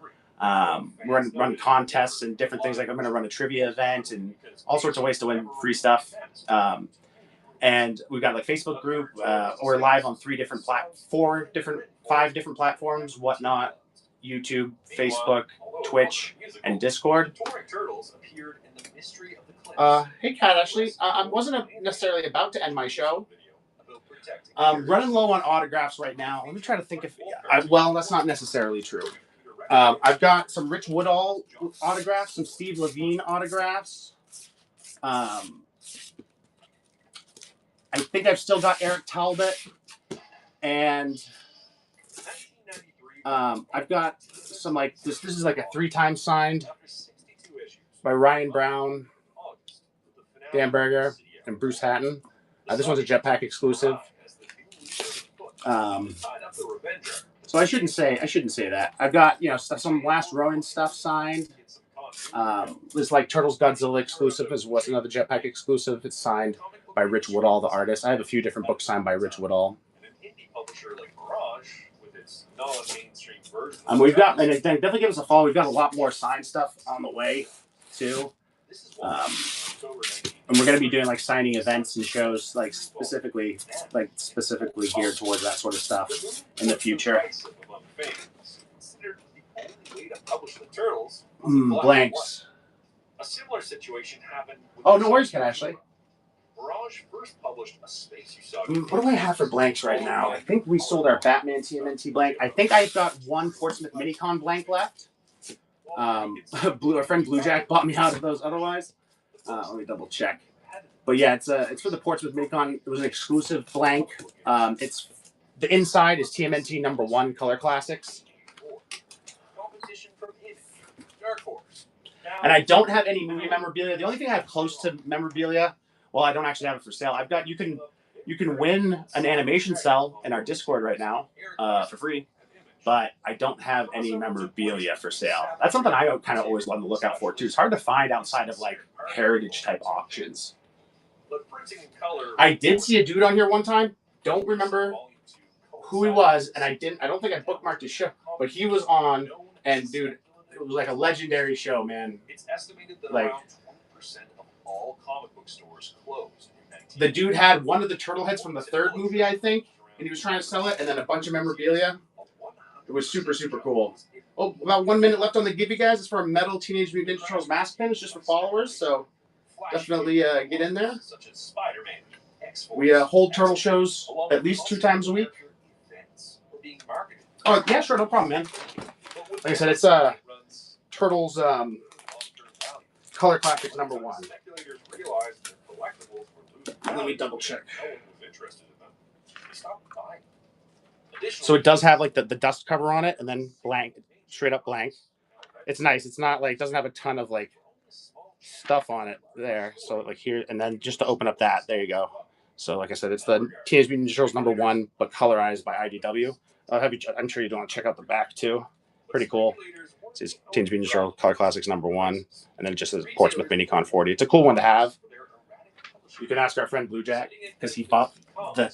[SPEAKER 1] We're run contests and different things. Like I'm going to run a trivia event and all sorts of ways to win free stuff. And we've got like Facebook group. We're live on 5 different platforms: Whatnot, YouTube, Facebook, Twitch, and Discord. Hey, Kat, Ashley. I wasn't necessarily about to end my show. Running low on autographs right now. Let me try to think if... well, that's not necessarily true. I've got some Rich Woodall autographs, some Steve Levine autographs. I think I've still got Eric Talbot. And I've got some like... This is like a 3-time signed by Ryan Brown, Dan Berger, and Bruce Hatton. This one's a Jetpack exclusive. So I shouldn't say that. I've got some Last Ronin stuff signed. This like Turtles Godzilla exclusive is what's another Jetpack exclusive. It's signed by Rich Woodall, the artist. I have a few different books signed by Rich Woodall. We've got, and definitely give us a follow. We've got a lot more signed stuff on the way too. And we're going to be doing like signing events and shows like specifically geared towards that sort of stuff in the future. Blanks.
[SPEAKER 2] A similar situation happened.
[SPEAKER 1] Oh, no worries, Ken Ashley.
[SPEAKER 2] Mirage first published a space
[SPEAKER 1] what do I have for blanks right now? I think we sold our Batman TMNT blank. I think I've got 1 Portsmouth Minicon blank left. Our friend Blue Jack bought me out of those otherwise. Let me double check. But yeah, it's for the Portsmouth Minicon. It was an exclusive blank. It's the inside is TMNT #1 Color Classics. And I don't have any movie memorabilia. The only thing I have close to memorabilia, well, I don't actually have it for sale. I've got you can win an animation cell in our Discord right now for free. But I don't have any memorabilia for sale. That's something I kind of always love to look out for too. It's hard to find outside of like heritage type auctions. I did see a dude on here one time. Don't remember who he was, and I don't think I bookmarked his show, but he was on, and dude, it was like a legendary show, man.
[SPEAKER 2] It's estimated that
[SPEAKER 1] Like,
[SPEAKER 2] around 20% of all comic book stores closed in 19.
[SPEAKER 1] the dude had one of the turtle heads from the third movie, I think, and he was trying to sell it, and then a bunch of memorabilia. It was super, super cool. Oh, about 1 minute left on the give you guys. It's for a metal Teenage Mutant Ninja Turtles mask pin. It's just for followers, so definitely get in there.
[SPEAKER 2] Such as Spider-Man, X-Force,
[SPEAKER 1] We hold turtle shows at least 2 times a week. Oh, yeah, sure, no problem, man. Like I said, it's Turtles Color Classics #1. Let me double check. So it does have like the dust cover on it, and then blank, straight up blank. It's nice. It's not like, it doesn't have a ton of like stuff on it there. So like here, and then just to open up that, there you go. So like I said, it's the Teenage Mutant Ninja Turtles #1, but colorized by IDW. I'm sure you want to check out the back too. Pretty cool. It says Teenage Mutant Ninja Turtles Color Classics #1, and then it just says Portsmouth Minicon 40. It's a cool one to have. You can ask our friend Blue Jack because he bought the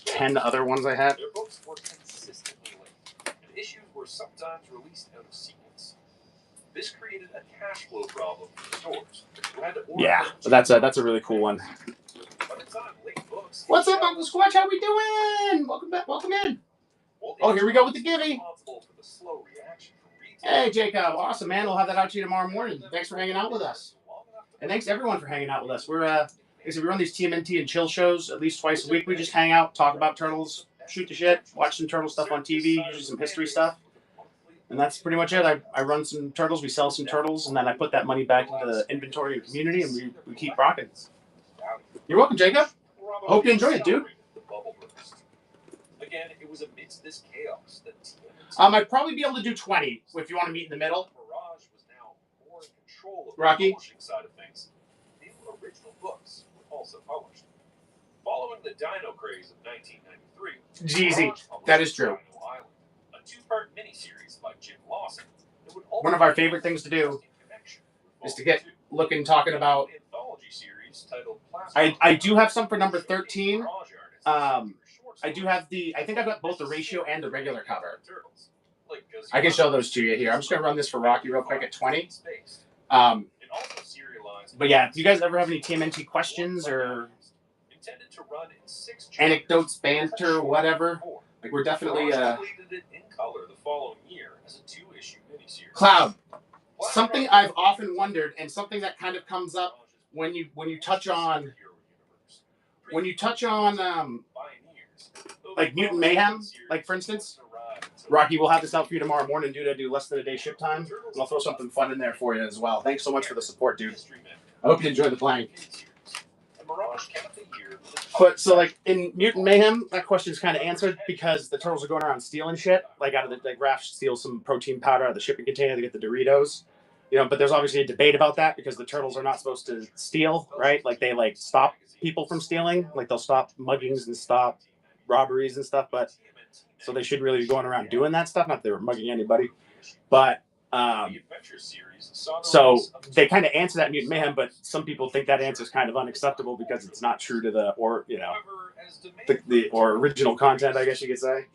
[SPEAKER 1] 10 other ones I had.
[SPEAKER 2] Their books were consistently late, and issues were sometimes released out of sequence. This created a cash flow problem for the stores, who had to order
[SPEAKER 1] Yeah,
[SPEAKER 2] them
[SPEAKER 1] but that's a really cool one.
[SPEAKER 2] By the time late books
[SPEAKER 1] What's up, Uncle Squatch? How we doing? Welcome back. Welcome in. Oh, here we go with the givey.
[SPEAKER 2] responsible for the slow reaction from retail.
[SPEAKER 1] Hey, Jacob. Awesome, man. We'll have that out to you tomorrow morning. Thanks for hanging out with us. And thanks everyone for hanging out with us. We run these TMNT and chill shows at least twice a week. We just hang out, talk about turtles, shoot the shit, watch some turtle stuff on TV, usually some history stuff. And that's pretty much it. I run some turtles, we sell some turtles, and then I put that money back into the inventory and community, and we keep rocking. You're welcome, Jacob. Hope you enjoy it, dude.
[SPEAKER 2] The bubble burst. Again, it was amidst this chaos that TMNT
[SPEAKER 1] I'd probably be able to do 20 if you want to meet in the middle.
[SPEAKER 2] Mirage was now more in control of
[SPEAKER 1] Rocky?
[SPEAKER 2] the publishing side of things. The original books were also published. Following the Dino craze of 1993,
[SPEAKER 1] Jeezy,
[SPEAKER 2] Mirage published
[SPEAKER 1] that is true.
[SPEAKER 2] Dino Island, a 2-part miniseries by Jim Lawson. That would
[SPEAKER 1] One of our favorite things to do is to get looking, talking about.
[SPEAKER 2] anthology series titled Plasma.
[SPEAKER 1] I do have some for number 13. I do have I think I've got both the ratio and the regular cover. I can show those to you here. I'm just going to run this for Rocky real quick at 20. But yeah, if you guys ever have any TMNT questions or anecdotes, banter, whatever, like we're definitely Cloud. Something I've often wondered, and something that kind of comes up when you touch on like Mutant Mayhem, like for instance, Rocky, we'll have this out for you tomorrow morning, dude. I do less than a day ship time, and I'll throw something fun in there for you as well. Thanks so much for the support, dude. I hope you enjoy the blank. But so like in Mutant Mayhem, that question's kind of answered because the turtles are going around stealing shit. Like out of the Raph steals some protein powder out of the shipping container to get the Doritos. You know, but there's obviously a debate about that because the turtles are not supposed to steal, right? Like they like stop people from stealing. Like they'll stop muggings and stop robberies and stuff. But so they should really be going around doing that stuff. Not that they were mugging anybody, but so they kind of answer that in Mutant Mayhem, but some people think that answer is kind of unacceptable because it's not true to the original content, I guess you could say.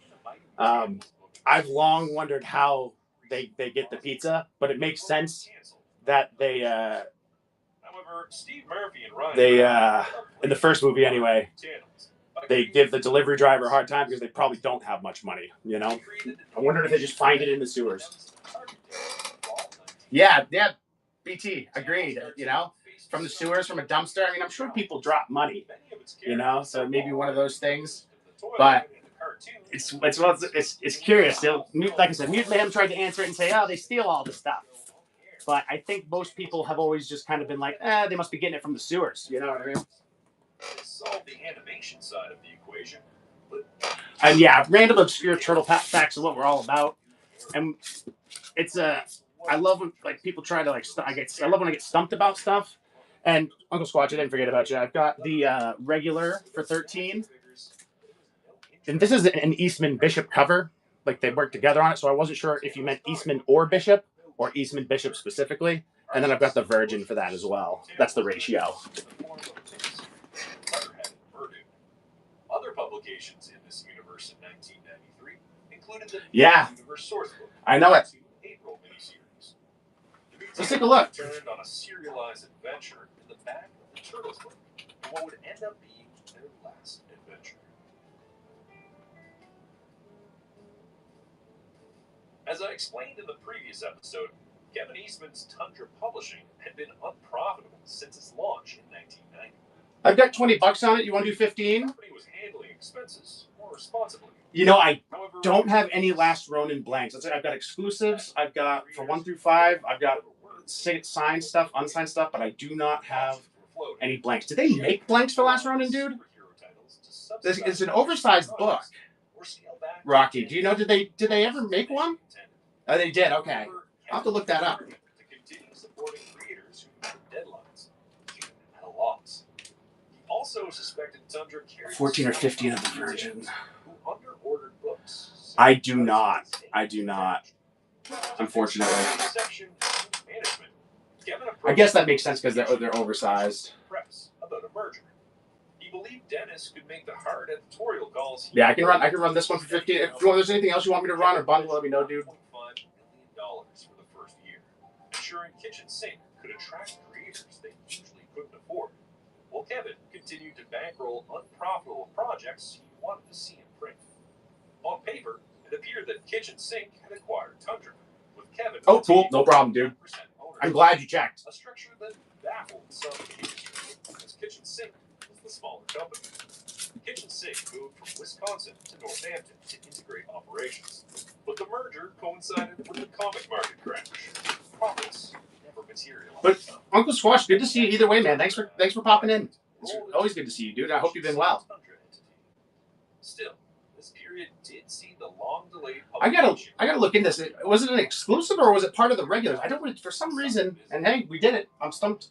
[SPEAKER 1] I've long wondered how they get the pizza, but it makes sense that they in the first movie anyway, they give the delivery driver a hard time because they probably don't have much money, you know? I wonder if they just find it in the sewers. Yeah, BT, agreed, you know? From the sewers, from a dumpster. I mean, I'm sure people drop money, you know? So maybe one of those things. But it's curious. Like I said, Mutant Mayhem tried to answer it and say, oh, they steal all the stuff. But I think most people have always just kind of been like, they must be getting it from the sewers. You know what I mean?
[SPEAKER 2] Solve the animation side of the equation.
[SPEAKER 1] And yeah, random obscure turtle facts are what we're all about. And it's I love when like people try to like I love when I get stumped about stuff. And Uncle Squatch, I didn't forget about you. I've got the regular for 13. And this is an Eastman Bishop cover. Like they work together on it, so I wasn't sure if you meant Eastman or Bishop or Eastman Bishop specifically. And then I've got the Virgin for that as well. That's the ratio.
[SPEAKER 2] Other publications in this universe Universe in 1993 included the
[SPEAKER 1] Yeah.
[SPEAKER 2] Universe source book.
[SPEAKER 1] I know it.
[SPEAKER 2] April miniseries. The
[SPEAKER 1] Let's take a look.
[SPEAKER 2] turned on a serialized adventure in the back of the Turtles book, for what would end up being their last adventure. As I explained in the previous episode, Kevin Eastman's Tundra Publishing had been unprofitable since its launch in 1990.
[SPEAKER 1] I've got $20 on it. You want to do 15?
[SPEAKER 2] The company was handling expenses more responsibly.
[SPEAKER 1] You know, I
[SPEAKER 2] However,
[SPEAKER 1] don't have any Last Ronin blanks. That's it. I've got exclusives. I've got for 1 through 5. I've got signed stuff, unsigned stuff, but I do not have any blanks. Did they make blanks for Last Ronin, dude? It's an oversized book. Rocky, do you know? Did they ever make one? Oh, they did. Okay, I'll have to look that up.
[SPEAKER 2] To continue supporting creators who met deadlines, even at a loss. He also suspected Tundra carried
[SPEAKER 1] 14 or 15 of the Virgin.
[SPEAKER 2] who underordered books.
[SPEAKER 1] I do not. Unfortunately. I guess that makes sense because they're oversized.
[SPEAKER 2] Press about a merger. He believed Dennis could make the hard editorial calls.
[SPEAKER 1] Yeah, I can run this one for 15. If there's anything else you want me to run or bundle, let me know, dude.
[SPEAKER 2] $1.5 million for the first year, ensuring Kitchen Sink could attract creators they usually couldn't afford. While Kevin continued to bankroll unprofitable projects he wanted to see in print. On paper, it appeared that Kitchen Sink had acquired Tundra, with Kevin.
[SPEAKER 1] Oh, cool. No problem, dude. I'm glad you checked.
[SPEAKER 2] A structure that baffled some in the industry, as Kitchen Sink was the smaller company. Kitchen Sink moved from Wisconsin to Northampton to integrate operations, but the merger coincided with the comic market crash. Profits never materialized.
[SPEAKER 1] But Uncle Squash, good to see you either way, man. Thanks for popping in. It's always good to see you, dude. I hope you've been well.
[SPEAKER 2] Still, this period did see the long-delayed.
[SPEAKER 1] I gotta look into this. Was it an exclusive or was it part of the regulars? I don't. For some reason, and hey, we did it. I'm stumped.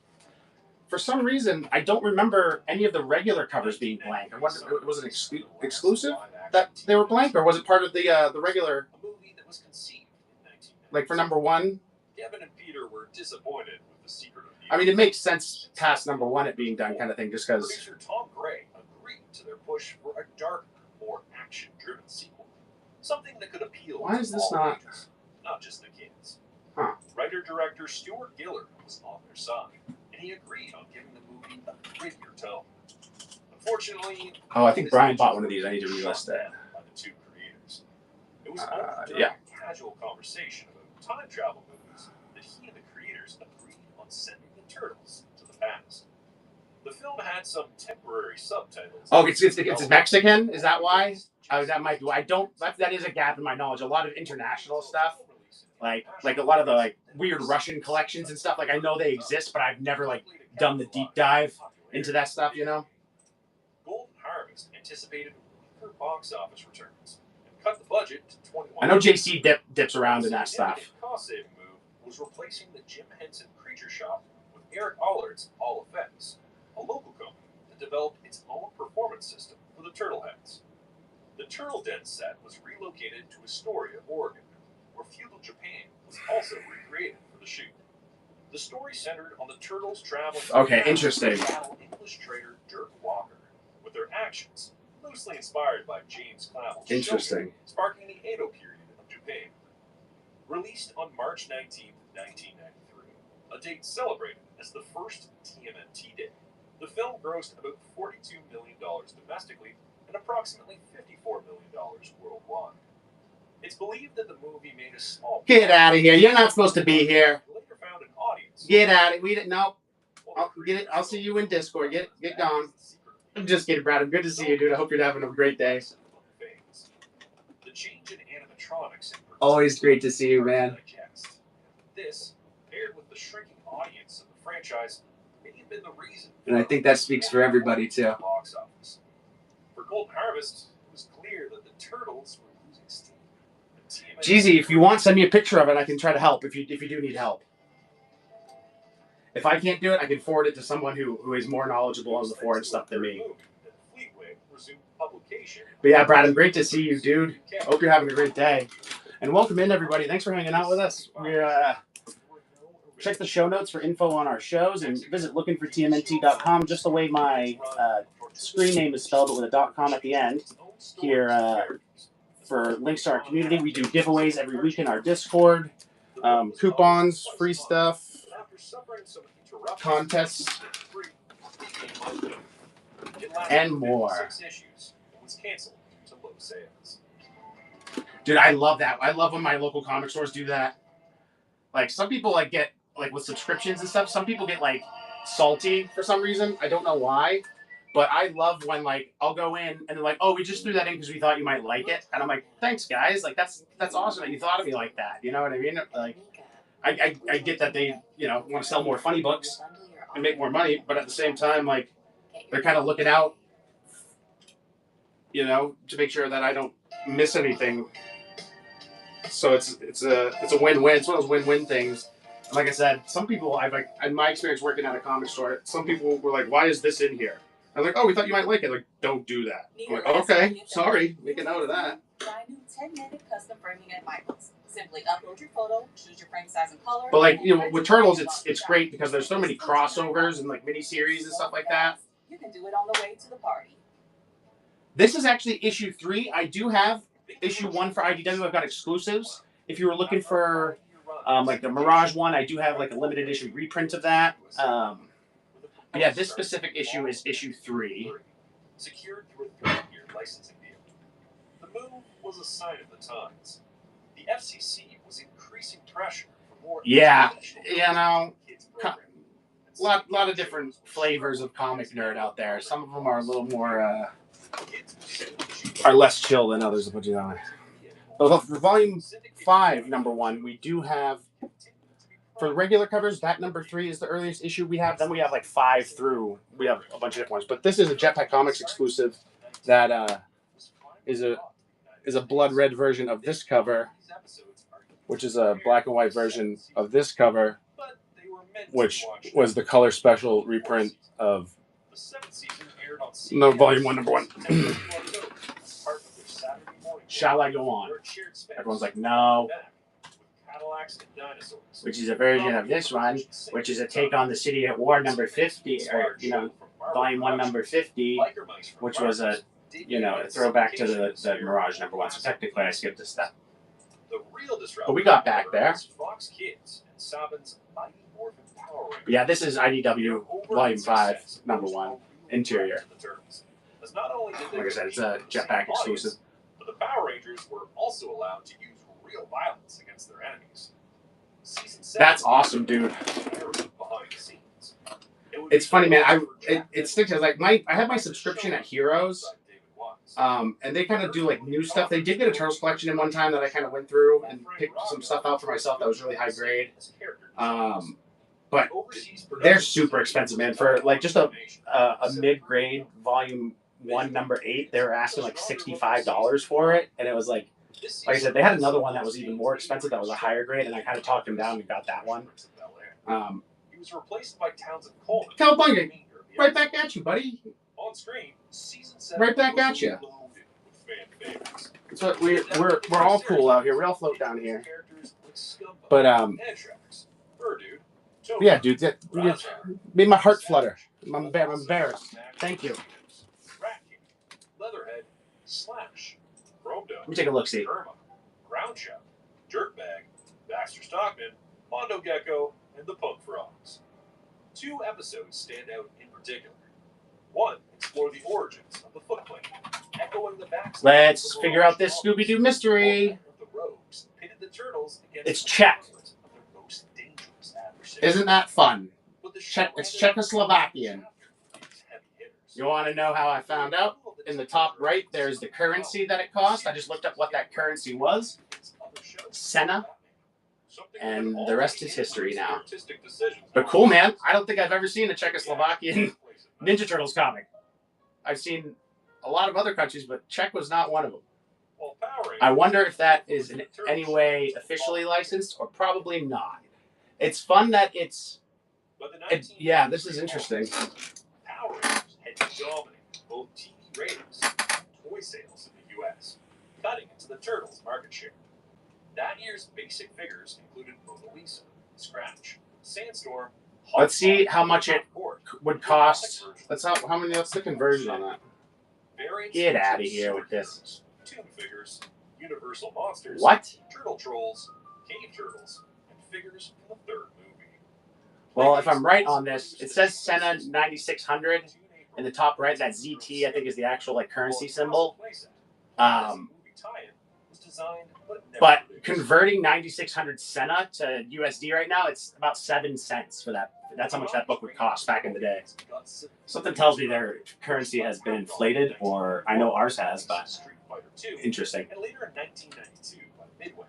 [SPEAKER 1] For some reason, I don't remember any of the regular covers being blank. I wonder, was it exclusive that they were blank, or was it part of the regular?
[SPEAKER 2] A movie that was conceived in 1990.
[SPEAKER 1] Like for number 1.
[SPEAKER 2] Kevin and Peter were disappointed with the secret of the.
[SPEAKER 1] I mean, it makes sense past number 1 it being done, kind of thing, just because.
[SPEAKER 2] Producer Tom Gray agreed to their push for a darker, more action-driven sequel, something that could appeal.
[SPEAKER 1] Why is this not?
[SPEAKER 2] Ages, not just the kids.
[SPEAKER 1] Huh.
[SPEAKER 2] Writer-director Stuart Gillard was on their side, and he agreed on giving the movie a grittier tone. Unfortunately,
[SPEAKER 1] Oh, I think Brian bought one of these. I need to relist that.
[SPEAKER 2] By the two creators. It was only during
[SPEAKER 1] yeah.
[SPEAKER 2] a casual conversation about time travel movies that he and the creators agreed on sending the Turtles to the past. The film had some temporary subtitles.
[SPEAKER 1] Oh, it's Mexican. Is that why? That might be. I don't. That is a gap in my knowledge. A lot of international stuff, like a lot of the weird Russian collections and stuff. Like I know they exist, but I've never done the deep dive into that stuff. You know.
[SPEAKER 2] Golden Harvest anticipated weaker box office returns and cut the budget to $21.
[SPEAKER 1] I know JC dips around in that stuff.
[SPEAKER 2] The cost-saving move was replacing the Jim Henson Creature Shop with Eric Allard's All Effects, a local company that developed its own performance system for the Turtleheads. The Turtle Den set was relocated to Astoria, Oregon, where feudal Japan was also recreated for the shoot. The story centered on the Turtles traveling
[SPEAKER 1] interesting.
[SPEAKER 2] to battle English trader Dirk Walker, with their actions loosely inspired by James Clavell's
[SPEAKER 1] Interesting.
[SPEAKER 2] Shogun, sparking the Edo period of Japan. Released on March 19, 1993, a date celebrated as the first TMNT Day, the film grossed about $42 million domestically and approximately $54 million worldwide. It's believed that the movie made a small.
[SPEAKER 1] Get out of here! You're not supposed to be here.
[SPEAKER 2] Later found an audience.
[SPEAKER 1] Get out of here! No. I'll see you in Discord. Get gone. I'm just kidding, Brad. I'm good to see you, dude. I hope you're having a great day.
[SPEAKER 2] The change in animatronics.
[SPEAKER 1] Always great to see you, man.
[SPEAKER 2] This, paired with the shrinking audience of the franchise, may have been the reason.
[SPEAKER 1] And I think that speaks for everybody too.
[SPEAKER 2] Box office. For Golden Harvest, it was clear that the Turtles were losing steam.
[SPEAKER 1] Jeezy, if you want, send me a picture of it. I can try to help if you do need help. If I can't do it, I can forward it to someone who is more knowledgeable on the forward stuff than me. But yeah, Brad, great to see you, dude. Hope you're having a great day. And welcome in, everybody. Thanks for hanging out with us. Check the show notes for info on our shows and visit lookingfortmnt.com, just the way my screen name is spelled, but with a .com at the end. here for links to our community. We do giveaways every week in our Discord, coupons, free stuff, contests, and more. Dude, I love that. I love when my local comic stores do that. Like, some people like get like with subscriptions and stuff. Some people get like salty for some reason. I don't know why, but I love when like I'll go in and they're like, "Oh, we just threw that in because we thought you might like it," and I'm like, "Thanks, guys. Like that's awesome that you thought of me like that." You know what I mean? Like, I get that they want to sell more funny books and make more money, but at the same time, like they're kind of looking out, to make sure that I don't miss anything. So it's a win-win. It's one of those win-win things. And like I said, some people in my experience working at a comic store, some people were like, "Why is this in here?" I'm like, "Oh, we thought you might like it." Like, don't do that. I'm like, "Okay, sorry, make a note of that."
[SPEAKER 7] Try new 10-minute custom framing at Michael's. Simply upload your photo, choose your frame size and color.
[SPEAKER 1] But like with Turtles, it's great because there's so many crossovers and like miniseries and stuff like that.
[SPEAKER 7] You can do it on the way to the party.
[SPEAKER 1] This is actually issue 3. I do have issue 1 for IDW. I've got exclusives. If you were looking for like the Mirage one, I do have like a limited edition reprint of that. But yeah, this specific issue is issue 3.
[SPEAKER 2] Secured through a 3-year licensing deal. The move was a sign of the times. The FCC was increasing pressure for more.
[SPEAKER 1] Yeah, lot of different flavors of comic nerd out there. Some of them are a little more are less chill than others. But for volume 5, number 1, we do have for the regular covers. That number 3 is the earliest issue we have. Then we have like 5 through. We have a bunch of different ones. But this is a Jetpack Comics exclusive that is a blood red version of this cover, which is a black and white version of this cover, which was the color special reprint of volume 1, number 1. Shall I go on? Everyone's like, no. Which is a version of this one, which is a take on the City at War number 50, or volume 1, number 50, which was a throwback to the Mirage number 1. So technically, I skipped a step. But we got back there. Yeah, this is IDW volume 5, number 1, interior. Like I said, it's a Jetpack exclusive.
[SPEAKER 2] But the Power Rangers were also allowed to use real violence against their enemies.
[SPEAKER 1] That's awesome, dude. It's funny, man. It sticks. I had my subscription at Heroes, and they kind of do like new stuff. They did get a Turtles collection in one time that I kind of went through and picked some stuff out for myself that was really high grade. But they're super expensive, man. For like just a mid grade volume 1, number 8, they were asking like $65 for it, and it was like I said, they had another one that was even more expensive that was a higher grade, and I kind of talked him down and got that one.
[SPEAKER 2] He was replaced by Townsend Coleman.
[SPEAKER 1] Cowabunga, right back at you, buddy.
[SPEAKER 2] On screen, season 7
[SPEAKER 1] right back at you. So we're all cool out here. We all float down here. But yeah, dude, that made my heart flutter. I'm embarrassed. Thank you.
[SPEAKER 2] Leatherhead, Slash, Chrome Dome,
[SPEAKER 1] Let me take a look. See.
[SPEAKER 2] Ground Shot, Jerkbag, Baxter Stockman, Mondo Gecko, and the Punk Frogs. 2 episodes stand out in particular. 1 explore the origins of the Foot Clan, echoing the backstory.
[SPEAKER 1] Let's figure out this Scooby-Doo mystery.
[SPEAKER 2] The Rogues pitted the Turtles against
[SPEAKER 1] It's Czech.
[SPEAKER 2] their most dangerous adversaries.
[SPEAKER 1] Isn't that fun? It's Czechoslovakian. You want to know how I found out? In the top right, there's the currency that it cost. I just looked up what that currency was. Senna. And the rest is history now. But cool, man. I don't think I've ever seen a Czechoslovakian Ninja Turtles comic. I've seen a lot of other countries, but Czech was not one of them. I wonder if that is in any way officially licensed, or probably not. It's fun that yeah, this is interesting.
[SPEAKER 2] Power Rangers had dominated both TV ratings and toy sales in the U.S., cutting into the Turtles' market share. That year's basic figures included Mona Lisa, Scratch, Sandstorm.
[SPEAKER 1] Let's see how much it would cost. What's the conversion on that?
[SPEAKER 2] Variants
[SPEAKER 1] Get out of
[SPEAKER 2] include
[SPEAKER 1] here with this.
[SPEAKER 2] superheroes, Toon figures, Universal monsters,
[SPEAKER 1] What?
[SPEAKER 2] Turtle Trolls, Cave Turtles, and figures from the third movie.
[SPEAKER 1] Well, if I'm right on this, it says Senna 9600 in the top right. That ZT, I think, is the actual like currency symbol. But converting 9600 Senna to USD right now, it's about 7 cents for that. That's how much that book would cost back in the day. Something tells me their currency has been inflated, or I know ours has, but interesting.
[SPEAKER 2] And later in 1992, by Midway.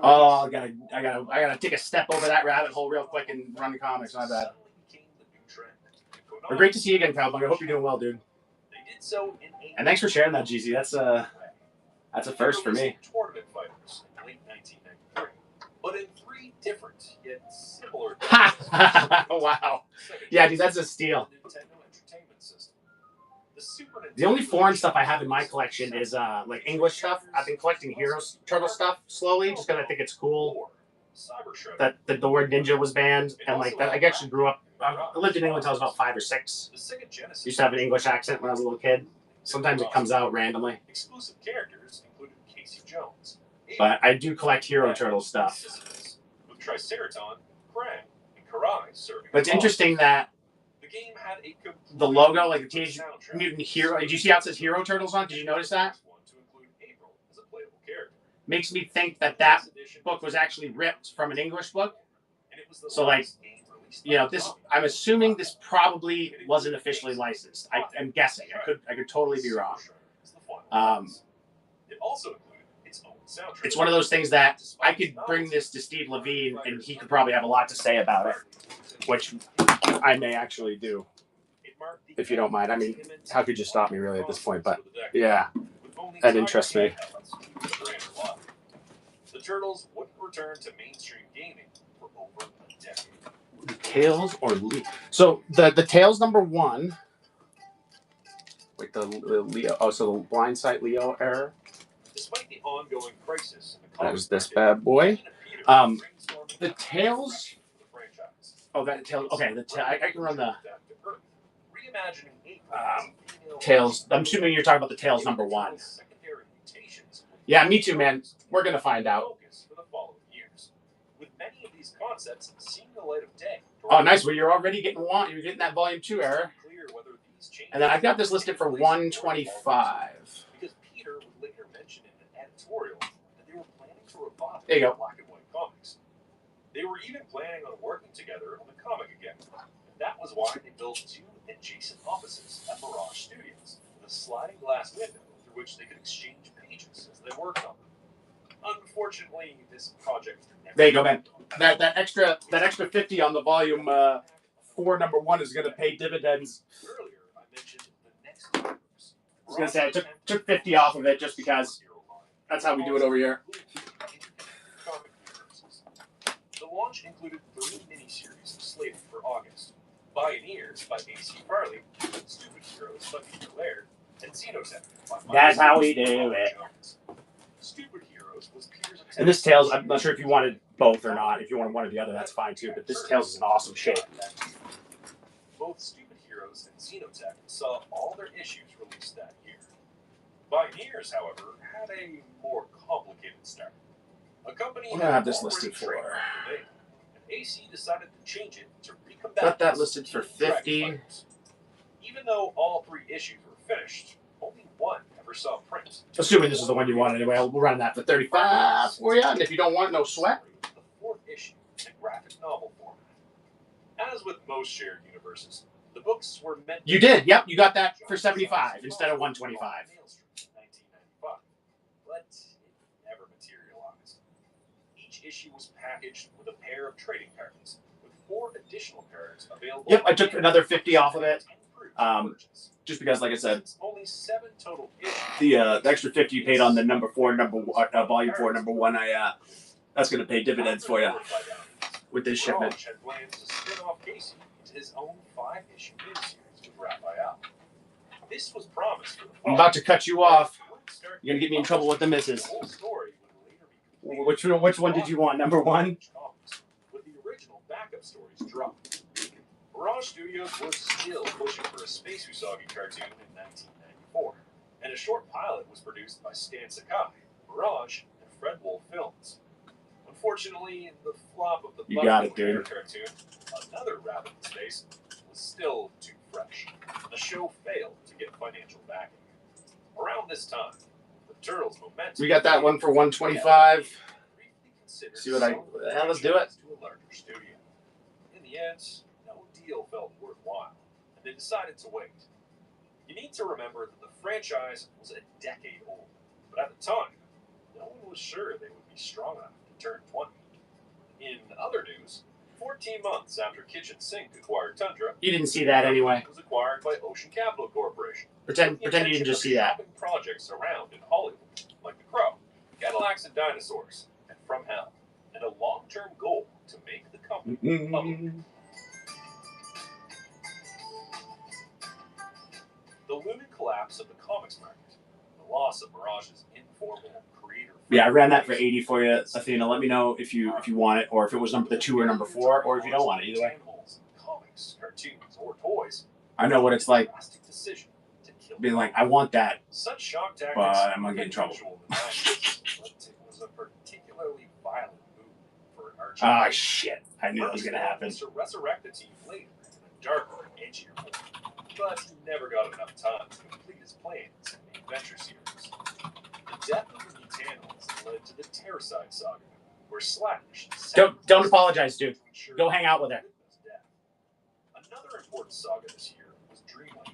[SPEAKER 1] Oh, I gotta take a step over that rabbit hole real quick and run the comics. My bad. But great to see you again, Cowbug. I hope you're doing well, dude. And thanks for sharing that, GZ. That's a first for me.
[SPEAKER 2] Tournament fighters in late 1993, but in 3 different yet similar.
[SPEAKER 1] Wow. Yeah, dude, that's a steal. The only foreign stuff I have in my collection is like English stuff. I've been collecting Heroes Turtle stuff slowly, just because I think it's cool that the word ninja was banned, and like that. I actually grew up. I lived in England until I was about 5 or 6. Used to have an English accent when I was a little kid. Sometimes it comes out randomly.
[SPEAKER 2] Exclusive characters included Casey Jones,
[SPEAKER 1] But I do collect Hero Turtle stuff.
[SPEAKER 2] with Triceraton, Krang, and Karai serving.
[SPEAKER 1] But it's interesting that
[SPEAKER 2] the game had a
[SPEAKER 1] the logo, like the Teenage Mutant Hero. Did you see how it says Hero Turtles on? Did you notice that? Makes me think that that book was actually ripped from an English book. So like, you know, this. I'm assuming this probably wasn't officially licensed. I'm guessing. I could totally be wrong.
[SPEAKER 2] It also included its own soundtrack.
[SPEAKER 1] It's one of those things that I could bring this to Steve Levine, and he could probably have a lot to say about it, which I may actually do, if you don't mind. I mean, how could you stop me really at this point? But yeah, that interests me.
[SPEAKER 2] The Turtles wouldn't return to mainstream gaming for over a decade.
[SPEAKER 1] Tails or Leo? So the Tails #1. Wait, the Leo. Oh, so the Blindsight Leo error.
[SPEAKER 2] Despite the ongoing crisis,
[SPEAKER 1] There's this bad boy. The Tails. Oh, that Tails. Okay, I can run the Tails. I'm assuming you're talking about the Tails #1. Yeah, me too, man. We're gonna find out.
[SPEAKER 2] With many of these concepts seeing the light of day.
[SPEAKER 1] Oh, nice. Well, you're already getting You're getting that Volume 2 error. And then I've got this listed for 125.
[SPEAKER 2] Because Peter would later mention in an editorial that they were planning to revive
[SPEAKER 1] There you go.
[SPEAKER 2] black and white comics. They were even planning on working together on the comic again. And that was why they built 2 adjacent offices at Mirage Studios with a sliding glass window through which they could exchange pages as they worked on them. Unfortunately, this project never.
[SPEAKER 1] There you go, man. That extra 50 on the Volume 4 #1 is gonna pay dividends.
[SPEAKER 2] Earlier, I mentioned the next universe.
[SPEAKER 1] I was gonna say I took 50 off of it just because that's how we do it over here.
[SPEAKER 2] The launch included 3 miniseries slated for August: Pioneers by A.C. Farley, Stupid Heroes by Peter Laird, and Xenotech by Michael.
[SPEAKER 1] That's how we do it.
[SPEAKER 2] Stupid Heroes was Peter's.
[SPEAKER 1] And this Tails, I'm not sure if you wanted both or not. If you wanted one or the other, that's fine too. But this Tails is an awesome shape.
[SPEAKER 2] Both Stupid Heroes and Xenotech saw all their issues released that year. Pioneers, however, had a more complicated start. A company
[SPEAKER 1] I'm gonna have this listed for.
[SPEAKER 2] and AC decided to change it to recombat.
[SPEAKER 1] Got that listed for 50.
[SPEAKER 2] Even though all 3 issues were finished, only 1 ever saw print.
[SPEAKER 1] Assuming this is the one you want anyway, we'll run that for 35 for you. And if you don't want, no sweat.
[SPEAKER 2] The 4th issue in a graphic novel format. As with most shared universes, the books were meant.
[SPEAKER 1] You did. Yep, you got that for 75 instead of 125.
[SPEAKER 2] 1995, but it never materialized. Each issue was packaged with a pair of trading cards, with 4 additional cards available.
[SPEAKER 1] Yep, I took another 50 off of it. Just because, like I said,
[SPEAKER 2] only 7 total issues.
[SPEAKER 1] The extra 50 you paid on the Volume 4 #1, that's gonna pay dividends for you with this shipment.
[SPEAKER 2] Mirage had plans to spin off Casey into his own 5-issue miniseries with Raphael. This was promised for the fall.
[SPEAKER 1] I'm about to cut you off. You're gonna get me in trouble with the missus.
[SPEAKER 2] The whole story would later be completed.
[SPEAKER 1] Which one did you want? #1?
[SPEAKER 2] With the original backup stories dropped. Mirage Studios was still pushing for a Space Usagi cartoon in 1994. and a short pilot was produced by Stan Sakai, Mirage, and Fred Wolf Films. Unfortunately, the flop of the
[SPEAKER 1] You got it, dude.
[SPEAKER 2] cartoon, Another Rabbit in Space, was still too fresh. The show failed to get financial backing. Around this time, the Turtles' momentum.
[SPEAKER 1] We got that one for 125. See what let's do it.
[SPEAKER 2] To a larger studio. In the end, no deal felt worthwhile, and they decided to wait. You need to remember that the franchise was a decade old, but at the time, no one was sure they would be strong enough to turn 20. In other news, 14 months after Kitchen Sink acquired Tundra,
[SPEAKER 1] You didn't see that anyway.
[SPEAKER 2] was acquired by Ocean Capital Corporation.
[SPEAKER 1] Pretend you didn't just see that.
[SPEAKER 2] Shopping projects around in Hollywood, like The Crow, Cadillacs and Dinosaurs, and From Hell, and a long-term goal to make the company public. The looming collapse of the comics market, the loss of Mirage's informal creator.
[SPEAKER 1] Yeah, I ran that for 80 for you, Athena. Let me know if you want it, or if it was number 2 or number 4, or if you don't want it. Either way.
[SPEAKER 2] Comics, cartoons, or toys.
[SPEAKER 1] I know what it's like
[SPEAKER 2] Drastic decision to kill
[SPEAKER 1] being like, I want that,
[SPEAKER 2] such shock tactics.
[SPEAKER 1] but I'm gonna get in trouble.
[SPEAKER 2] But it was a particularly violent move for Archie.
[SPEAKER 1] Ah, shit. I knew that was gonna happen.
[SPEAKER 2] To resurrect the team later in a darker and edgier form, but he never got enough time to complete his plans in the Adventure series. The death of the Mutanals led to the Terrorcide Saga, where Slash.
[SPEAKER 1] Don't apologize, dude. Go hang out with her.
[SPEAKER 2] Another important saga this year was Dreamland,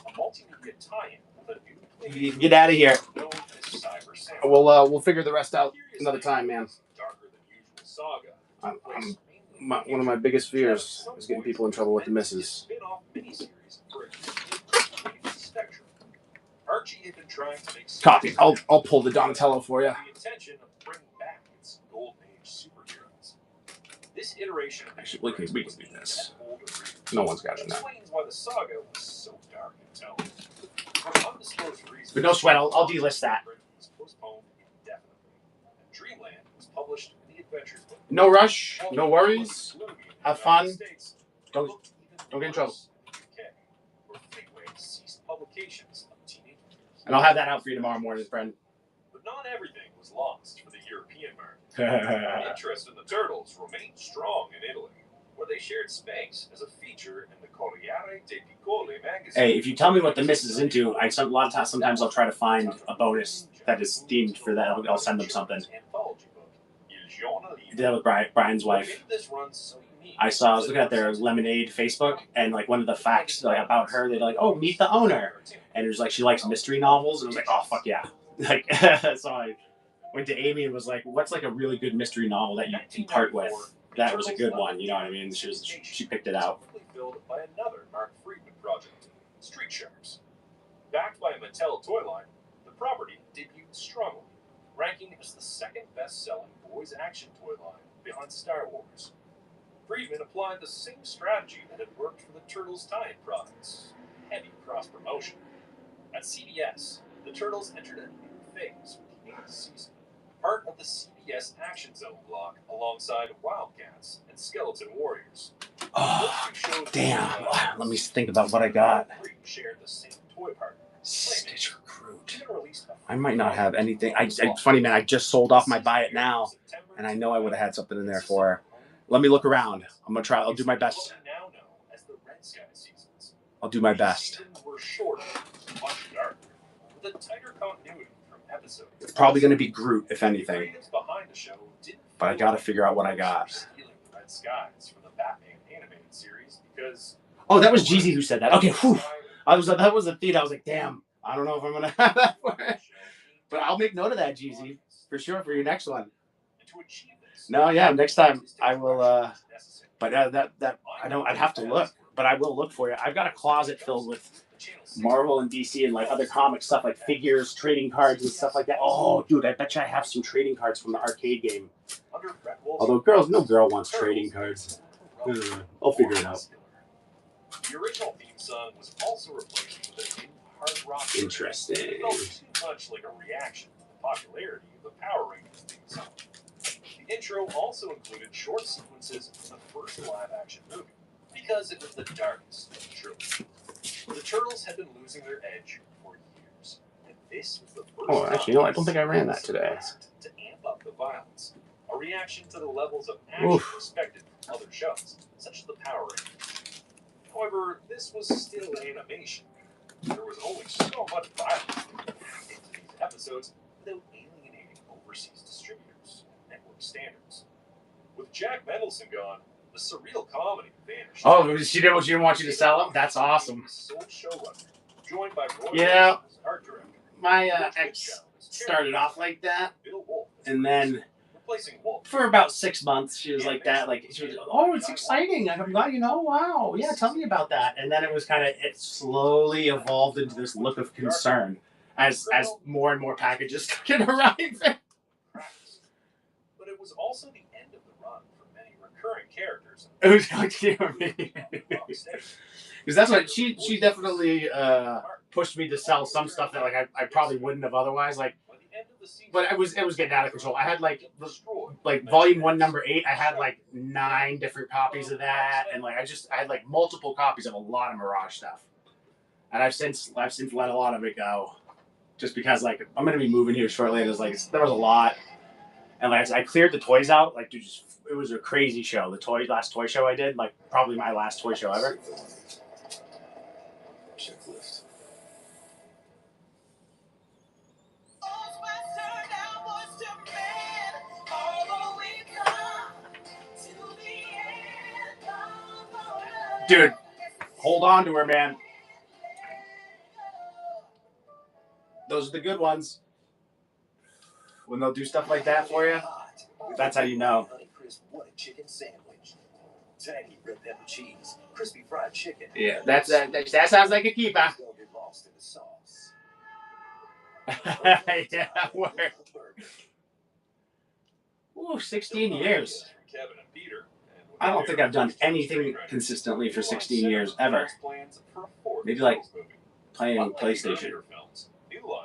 [SPEAKER 2] a multimedia tie-in with a new
[SPEAKER 1] You can get out of here.
[SPEAKER 2] known as Cyber Sam.
[SPEAKER 1] We'll figure the rest out another time, man.
[SPEAKER 2] Darker than usual saga.
[SPEAKER 1] One of my biggest fears is getting people in trouble with the missus.
[SPEAKER 2] Spin-off miniseries for a Spectrum. Archie had been trying to make
[SPEAKER 1] Copy. I'll pull the Donatello for you.
[SPEAKER 2] the intention of bringing back its golden age superheroes. This iteration of
[SPEAKER 1] Actually, we can do this.
[SPEAKER 2] older readers
[SPEAKER 1] No one's got it now.
[SPEAKER 2] explains why the saga was so dark in tone. For undisclosed reasons,
[SPEAKER 1] But no sweat, I'll delist that.
[SPEAKER 2] was postponed indefinitely, and Dreamland was published in the Adventures book.
[SPEAKER 1] No rush. No worries. Have fun. Don't get in trouble. And I'll have that out for you tomorrow morning, friend.
[SPEAKER 2] But not everything was lost for the European market. Interest in the Turtles remained strong in Italy, where they shared space as a feature in the Corriere dei Piccoli magazine.
[SPEAKER 1] Hey, if you tell me what the miss is into, sometimes I'll try to find a bonus that is themed for that. I'll send them something. I did that with Brian's wife. I was looking at their Lemonade Facebook, and like one of the facts about her, they're like, "Oh, meet the owner," and it was like she likes mystery novels, and I was like, "Oh, fuck yeah!" Like, so I went to Amy and was like, "What's like a really good mystery novel that you can part with?" That was a good one, you know what I mean? She picked it out.
[SPEAKER 2] Filled by another Mark Friedman project, Street Sharks. Backed by a Mattel toy line, the property debuted strongly, ranking as the second best-selling boys' action toy line behind Star Wars. Friedman applied the same strategy that had worked for the Turtles tie-in products: heavy cross-promotion. At CBS, the Turtles entered a new phase with the 8th season, part of the CBS Action Zone block alongside Wildcats and Skeleton Warriors.
[SPEAKER 1] Oh, damn. Let me think about what I got.
[SPEAKER 2] Shared the same toy partner.
[SPEAKER 1] Stitch Recruit. I might not have anything. It's funny, man. I just sold off my Buy It Now, and I know I would have had something in there for her. Let me look around. I'm gonna try. I'll do my best. I'll do my best. It's probably gonna be Groot, if anything. But I gotta figure out what I got. Oh, that was Jeezy who said that. Okay, whew. That was a thing. I was like, damn. I don't know if I'm gonna have that for it. But I'll make note of that, Jeezy, for sure, for your next one. No, yeah, next time I will. But I'd have to look, but I will look for you. I've got a closet filled with Marvel and DC and like other comic stuff, like figures, trading cards, and stuff like that. Oh, dude, I bet you I have some trading cards from the arcade game. Although no girl wants trading cards. I'll figure it out.
[SPEAKER 2] The original theme song was also replaced with a new hard rock.
[SPEAKER 1] Interesting.
[SPEAKER 2] It felt too much like a reaction to the popularity of the Power Rangers theme song. The intro also included short sequences from the first live-action movie, because it was the darkest of the trilogy. The Turtles had been losing their edge for years, and This was the first
[SPEAKER 1] Oh, actually, you know, I don't think I ran that today.
[SPEAKER 2] To amp up the violence, a reaction to the levels of action expected from other shows, such as the Power Rangers. However, this was still animation. There was only so much violence into these episodes without alienating overseas distributors and network standards. With Jack Mendelson gone, the surreal comedy vanished.
[SPEAKER 1] Oh, she didn't want you to sell them? That's awesome.
[SPEAKER 2] Sole showrunner, joined by Roy
[SPEAKER 1] Yeah.
[SPEAKER 2] Wilson as art director.
[SPEAKER 1] My ex started off like that,
[SPEAKER 2] Bill Wolf as
[SPEAKER 1] and then
[SPEAKER 2] replacing Wolf.
[SPEAKER 1] for about 6 months she was like that. Like she was, oh, it's exciting. I'm glad, you know, wow, yeah, tell me about that. And then it slowly evolved into this look of concern as more and more packages started arriving.
[SPEAKER 2] But it was also the end of the run for many recurring characters.
[SPEAKER 1] It was going to me. Because that's what she definitely pushed me to sell some stuff that like I probably wouldn't have otherwise. Like, but it was getting out of control. I had like volume 1, number 8. I had like 9 different copies of that, and like I had like multiple copies of a lot of Mirage stuff. And I've since let a lot of it go, just because like I'm gonna be moving here shortly. And there was a lot, and like I cleared the toys out. Like, dude, it was a crazy show. The last toy show I did, like probably my last toy show ever.
[SPEAKER 5] Checklist.
[SPEAKER 1] Dude, hold on to her, man. Those are the good ones. When they'll do stuff like that for you, that's how you know.
[SPEAKER 5] Honeycrisp chicken sandwich, tangy red pepper cheese, crispy fried chicken.
[SPEAKER 1] Yeah, that sounds like a keeper.
[SPEAKER 5] Don't get lost in the sauce.
[SPEAKER 1] Yeah, word. Ooh, 16 years. I don't think I've done anything consistently for 16 years ever. Maybe like playing PlayStation,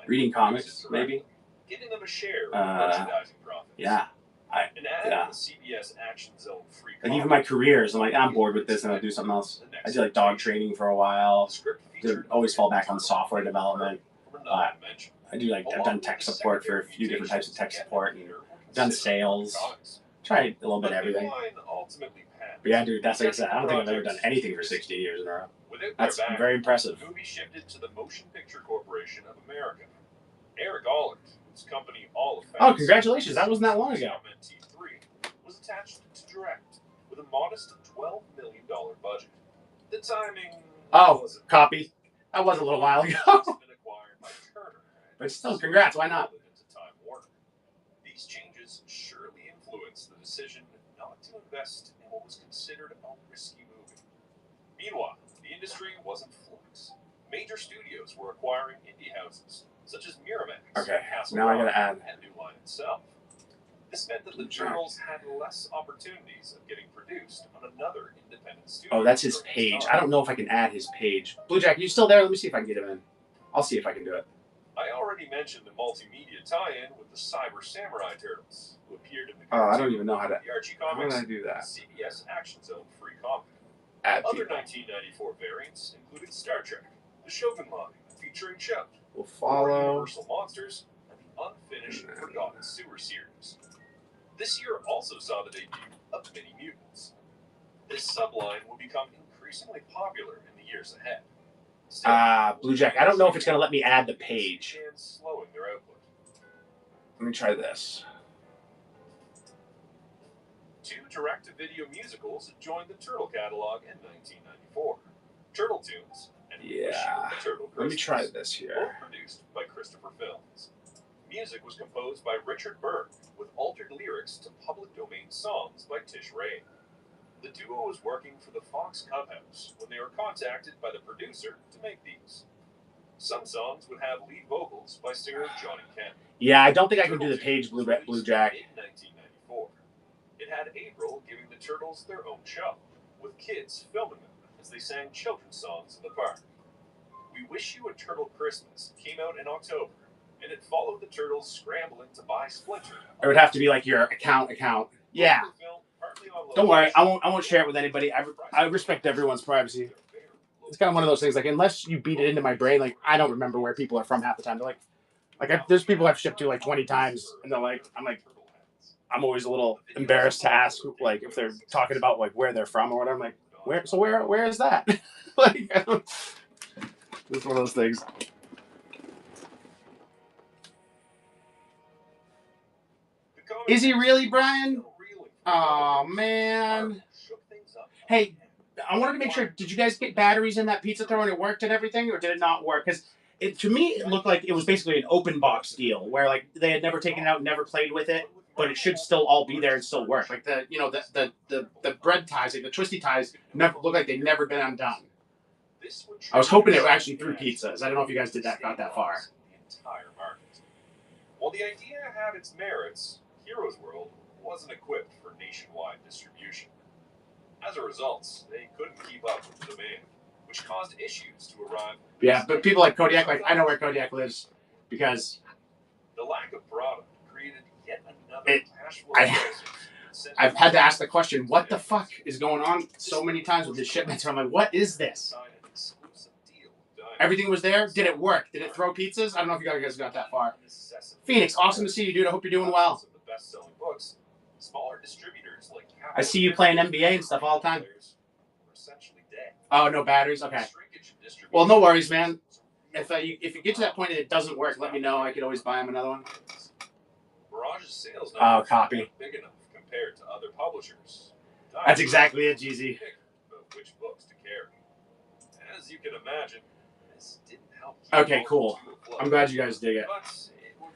[SPEAKER 1] reading comics, maybe.
[SPEAKER 2] Giving them a share of merchandising profits.
[SPEAKER 1] Yeah.
[SPEAKER 2] The CBS Action Zone free
[SPEAKER 1] Like even my careers, I'm like, I'm bored with this and I'll do something else. I did like dog training for a while. Always fall back on software development. I do like, I've done tech support for a few different types of tech support, and done sales. Tried a little bit of everything. But yeah, dude, that's like I said, I don't think I've ever done anything for 16 years in a row. That's very impressive.
[SPEAKER 2] The movie shifted to the Motion Picture Corporation of America. Eric Allert, whose company All Effects.
[SPEAKER 1] Oh, congratulations! That wasn't that long ago.
[SPEAKER 2] TMNT was attached to direct with a modest $12 million budget. The timing.
[SPEAKER 1] Oh, copy. That was a little while ago. But still, congrats. Why not?
[SPEAKER 2] These changes surely influenced the decision not to invest in what was considered a risky movie. Meanwhile, the industry was in flux. Major studios were acquiring indie houses, such as Miramax,
[SPEAKER 1] Okay,
[SPEAKER 2] Castle
[SPEAKER 1] now I
[SPEAKER 2] Rock,
[SPEAKER 1] gotta add.
[SPEAKER 2] and New Line itself. This meant that the Turtles had less opportunities of getting produced on another independent studio.
[SPEAKER 1] Oh, that's his page. I don't know if I can add his page. Blue Jack, are you still there? Let me see if I can get him in. I'll see if I can do it.
[SPEAKER 2] I already mentioned the multimedia tie-in with the Cyber Samurai Turtles, who appeared in the
[SPEAKER 1] Oh, I don't even know how to.
[SPEAKER 2] the Archie
[SPEAKER 1] How
[SPEAKER 2] Comics,
[SPEAKER 1] do I do that?
[SPEAKER 2] CBS Action Zone free comic.
[SPEAKER 1] Add
[SPEAKER 2] Other
[SPEAKER 1] people.
[SPEAKER 2] 1994 variants included Star Trek, the Shogun line, featuring Chuck,
[SPEAKER 1] We'll
[SPEAKER 2] or
[SPEAKER 1] follow.
[SPEAKER 2] Universal Monsters, and the unfinished Forgotten Sewer series. This year also saw the debut of Mini Mutants. This subline will become increasingly popular in the years ahead. Still,
[SPEAKER 1] Blue Jack, I don't know if it's going to let me add the page.
[SPEAKER 2] and slowing their output.
[SPEAKER 1] Let me try this.
[SPEAKER 2] 2 direct-to-video musicals joined the Turtle catalog in 1994. Turtle Tunes and
[SPEAKER 1] Yeah.
[SPEAKER 2] Wish You a Turtle
[SPEAKER 1] Let me
[SPEAKER 2] Christmas,
[SPEAKER 1] try this
[SPEAKER 2] both
[SPEAKER 1] here.
[SPEAKER 2] produced by Christopher Films. Music was composed by Richard Berg, with altered lyrics to public domain songs by Tish Ray. The duo was working for the Fox Clubhouse when they were contacted by the producer to make these. Some songs would have lead vocals by singer Johnny Kemp.
[SPEAKER 1] Yeah, I don't think I can do the page, Blue Jack.
[SPEAKER 2] In 1994, it had April giving the Turtles their own show, with kids filming them as they sang children's songs in the park. We Wish You a Turtle Christmas came out in October, and it followed the Turtles scrambling to buy Splinter.
[SPEAKER 1] It would have to be like your account. Yeah. Don't worry, I won't share it with anybody. I respect everyone's privacy. It's kind of one of those things, like, unless you beat it into my brain, like, I don't remember where people are from half the time. They're like, Like, there's people I've shipped to like 20 times, and they're like, I'm always a little embarrassed to ask, like, if they're talking about like where they're from or whatever. I'm like, where? So where is that? Like, it's one of those things. Is he really, Brian? Oh man. Hey, I wanted to make sure. Did you guys get batteries in that pizza thrower and it worked and everything, or did it not work? Because to me, it looked like it was basically an open box deal where like they had never taken it out, never played with it, but it should still all be there and still work. Like the bread ties, like the twisty ties, never look like they'd never been undone. I was hoping it actually threw pizzas. I don't know if you guys got that far.
[SPEAKER 2] While the idea had its merits, Heroes World wasn't equipped for nationwide distribution. As a result, they couldn't keep up with the demand, which caused issues to arrive.
[SPEAKER 1] Yeah, but people like Kodiak, like I know where Kodiak lives because
[SPEAKER 2] the lack of product created yet another cash flow crisis.
[SPEAKER 1] I've had to ask the question, what the fuck is going on so many times with this shipment? I'm like, what is this? Everything was there. Did it work? Did it throw pizzas? I don't know if you guys got that far. Phoenix, awesome to see you, dude. I hope you're doing well.
[SPEAKER 2] Smaller distributors like
[SPEAKER 1] I see you playing NBA and stuff all the time. Oh, no batteries? Okay. Well, no worries, man. If you get to that point and it doesn't work, let me know. I could always buy him another one.
[SPEAKER 2] Mirage's sales
[SPEAKER 1] numbers copy.
[SPEAKER 2] Big enough compared to other publishers.
[SPEAKER 1] That's exactly it, GZ.
[SPEAKER 2] Which books to carry. As you can imagine, this didn't help.
[SPEAKER 1] Okay, cool. I'm glad you guys dig it.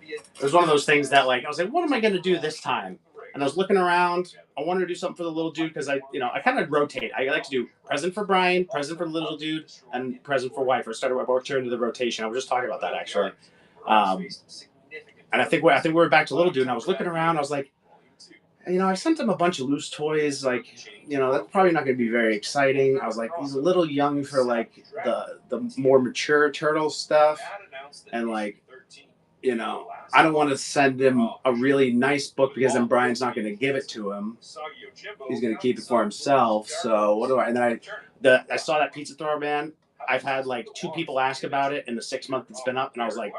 [SPEAKER 1] It was one of those things that, like, I was like, what am I going to do this time? And I was looking around. I wanted to do something for the little dude because I kind of rotate. I like to do present for Brian, present for the little dude, and present for wife. I started into the rotation. I was just talking about that actually. And I think we're back to little dude. And I was looking around. I was like, I sent him a bunch of loose toys. Like, that's probably not going to be very exciting. I was like, he's a little young for like the more mature turtle stuff, and like. I don't want to send him a really nice book because then Brian's not going to give it to him. He's going to keep it for himself. So what do I? And then I saw that pizza thrower, man. I've had like 2 people ask about it in the 6 months it's been up, and I was like,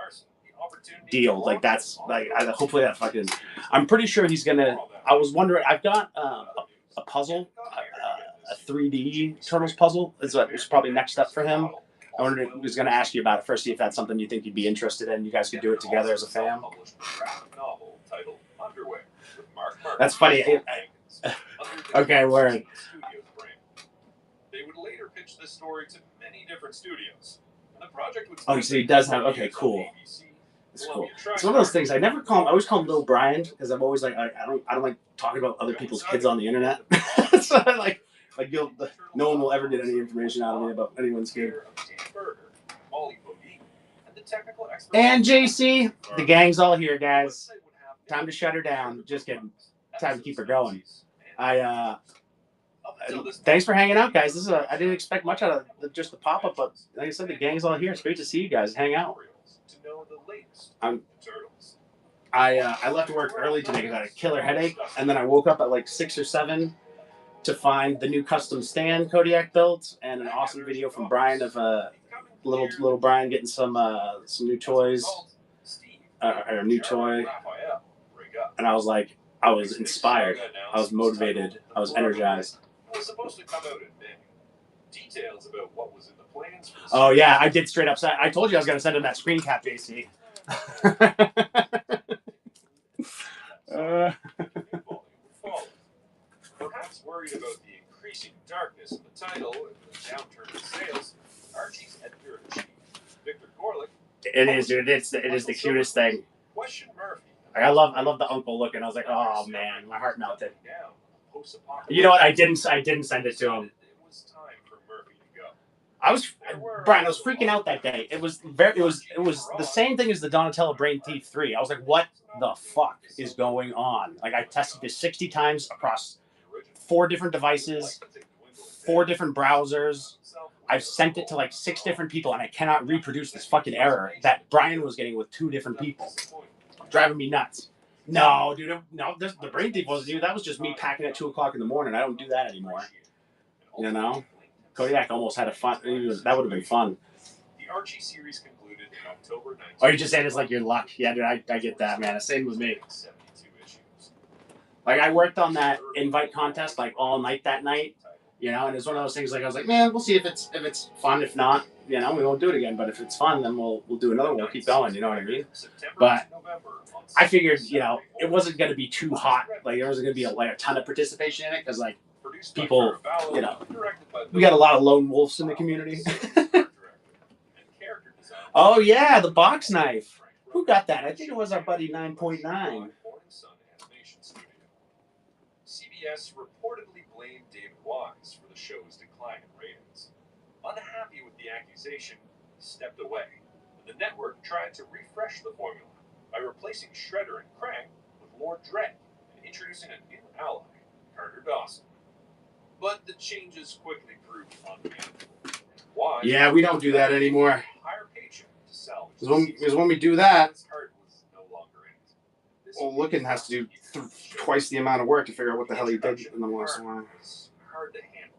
[SPEAKER 1] deal. Like that's like hopefully that fucking. I'm pretty sure he's gonna. I was wondering. I've got a puzzle, a 3D Turtles puzzle. Is what was probably next up for him. I was going to ask you about it first, see if that's something you think you'd be interested in. You guys could do it together as a fam. That's funny. Okay, word.
[SPEAKER 2] They would later pitch this story to many different studios. And the project would
[SPEAKER 1] so he does have. Okay, cool. It's cool. It's one of those things. I always call him Little Brian because I'm always like I don't like talking about other people's kids on the internet. So like no one will ever get any information out of me about anyone's kid. And JC, the gang's all here, guys. Time to shut her down. Just kidding. Time to keep her going. Thanks for hanging out, guys. I didn't expect much out of just the pop-up, but like I said, the gang's all here. It's great to see you guys hang out. I left work early today because I had a killer headache, and then I woke up at like 6 or 7 to find the new custom stand Kodiak built and an awesome video from Brian of little Brian getting some new toys, or a new toy, and I was like, I was inspired, I was motivated, I was energized. Oh yeah, I did straight up. I told you I was gonna send him that screen cap, JC.
[SPEAKER 2] Perhaps worried about the increasing darkness of the title and the downturn in sales, Archie's editor-in-chief, Victor Gorlick.
[SPEAKER 1] It is, dude. It is the cutest thing.
[SPEAKER 2] Question Murphy.
[SPEAKER 1] I love the uncle look, and I was like, oh man, my heart melted. You know what? I didn't send it to him.
[SPEAKER 2] It was time for Murphy to go.
[SPEAKER 1] Brian, I was freaking out that day. It was the same thing as the Donatello Brain Thief 3. I was like, what the fuck is going on? Like, I tested this 60 times across 4 different devices, 4 different browsers. I've sent it to like 6 different people, and I cannot reproduce this fucking error that Brian was getting with 2 different people. Driving me nuts. No, dude. No, the Brain Thief wasn't you. That was just me packing at 2 o'clock in the morning. I don't do that anymore. Kodiak almost had a fun. That would have been fun.
[SPEAKER 2] The Archie series concluded in October 19.
[SPEAKER 1] Oh, you're just saying it's like your luck. Yeah, dude, I get that, man. Same with me.
[SPEAKER 2] 72 issues.
[SPEAKER 1] Like, I worked on that invite contest like all night that night, you know, and it's one of those things like I was like, man, we'll see if it's fun. If not, you know, we won't do it again. But if it's fun, then we'll do another one. We'll keep going. You know what I mean? But I figured, you know, it wasn't going to be too hot. Like, there wasn't going to be a ton of participation in it because, like, people, you know, we got a lot of lone wolves in the community. Oh yeah, the box knife. Who got that? I think it was our buddy 9.9.
[SPEAKER 2] CBS reportedly blamed David Wise for the show's decline in ratings. Unhappy with the accusation, he stepped away, and the network tried to refresh the formula by replacing Shredder and Krang with Lord Dredd and introducing a new ally, Carter Dawson. But the changes quickly proved unmanageable. Wise,
[SPEAKER 1] Yeah, we don't do that anymore.
[SPEAKER 2] Higher paycheck to salvage
[SPEAKER 1] Because when we do that,
[SPEAKER 2] his heart was no longer in it. This
[SPEAKER 1] well, Looking has to do twice the amount of work to figure out what the hell he did in the last one.
[SPEAKER 2] was hard to handle.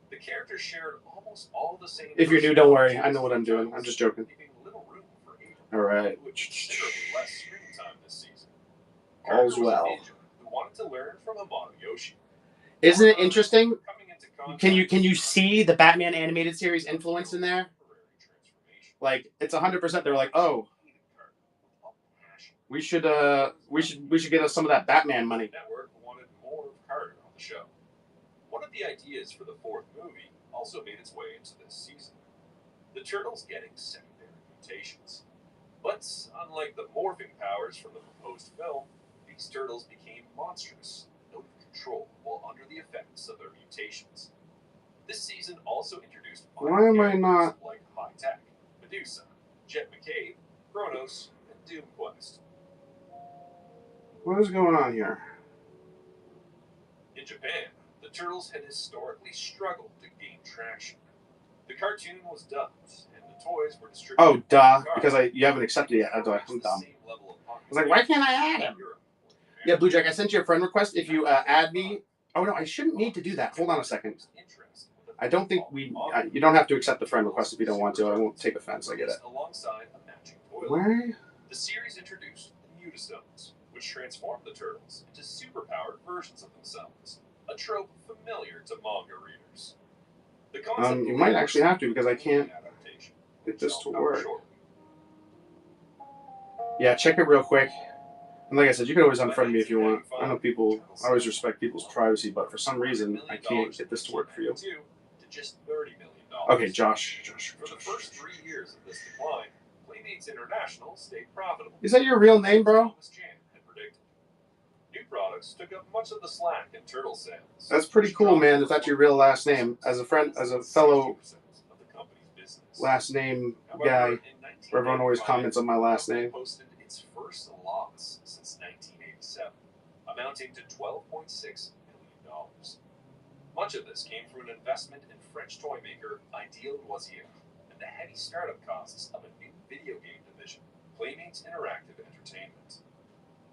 [SPEAKER 2] The characters shared almost all the same.
[SPEAKER 1] If you're new, don't worry. I know what I'm doing. I'm just joking.
[SPEAKER 2] leaving little room for April,
[SPEAKER 1] All right.
[SPEAKER 2] with considerably less screen time this season.
[SPEAKER 1] All's
[SPEAKER 2] Carter was a
[SPEAKER 1] well.
[SPEAKER 2] ninja who wanted to learn from Amano Yoshi.
[SPEAKER 1] Isn't it interesting?
[SPEAKER 2] Coming into contact
[SPEAKER 1] Can you see the Batman animated series influence in there?
[SPEAKER 2] temporary transformation.
[SPEAKER 1] Like, it's 100%. They're like, oh, we should get us some of that Batman money.
[SPEAKER 2] Network wanted more of Carter on the show. One of the ideas for the fourth movie also made its way into this season. The Turtles getting secondary mutations. But unlike the morphing powers from the proposed film, these turtles became monstrous, out of control, while under the effects of their mutations. This season also introduced
[SPEAKER 1] Why am I
[SPEAKER 2] characters
[SPEAKER 1] not-
[SPEAKER 2] like High Tech, Medusa, Jet McCabe, Kronos, and Doom Quest.
[SPEAKER 1] What is going on here?
[SPEAKER 2] In Japan, the Turtles had historically struggled to gain traction. The cartoon was dubbed, and the toys were distributed.
[SPEAKER 1] Oh, duh. Because you haven't accepted it yet. I'm dumb. I was like, why can't I add him? Yeah, Blue Jack, I sent you a friend request. If you add me... Oh, no, I shouldn't need to do that. Hold on a second. I don't think you don't have to accept the friend request if you don't want to. I won't take offense. I get it.
[SPEAKER 2] Alongside a matching toilet.
[SPEAKER 1] Where?
[SPEAKER 2] The series introduced the Mutastones, which transformed the Turtles into superpowered versions of themselves, a trope familiar to manga readers. The concept
[SPEAKER 1] You might actually have to because I can't
[SPEAKER 2] adaptation,
[SPEAKER 1] get
[SPEAKER 2] which
[SPEAKER 1] this
[SPEAKER 2] I'll
[SPEAKER 1] to
[SPEAKER 2] cover
[SPEAKER 1] work.
[SPEAKER 2] shortly.
[SPEAKER 1] Yeah, check it real quick. And like I said, you can always unfriend me if you want. I know people, I always respect people's privacy, but for some reason, I can't get this to work for you.
[SPEAKER 2] To just $30 million.
[SPEAKER 1] Okay, Josh.
[SPEAKER 2] For the first 3 years of this decline, Playmates International stayed profitable.
[SPEAKER 1] Is that your real name, bro?
[SPEAKER 2] Thomas Jan had predicted. New products took up much of the slack in turtle sales.
[SPEAKER 1] That's pretty cool, man. If that's your real last name, as a friend, as a fellow
[SPEAKER 2] 60% of the company's business.
[SPEAKER 1] last name
[SPEAKER 2] However,
[SPEAKER 1] guy,
[SPEAKER 2] in
[SPEAKER 1] where everyone always
[SPEAKER 2] 1985,
[SPEAKER 1] comments on my last name.
[SPEAKER 2] posted its first loss since 1987, amounting to $12.6 million. Much of this came from an investment in French toy maker Ideal Loisirs and the heavy startup costs of a new video game division, Playmates Interactive Entertainment.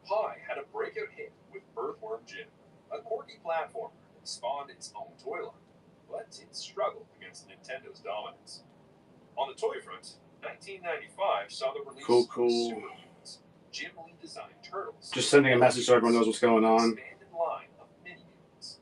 [SPEAKER 2] Pi had a breakout hit with Earthworm Jim, a quirky platformer that spawned its own toy line, but it struggled against Nintendo's dominance. On the toy front, 1995 saw the release
[SPEAKER 1] Cool.
[SPEAKER 2] of Super Mutants, Jim Lee designed turtles.
[SPEAKER 1] Just sending a message so everyone knows what's going on.
[SPEAKER 2] Expanded line of mini mutants.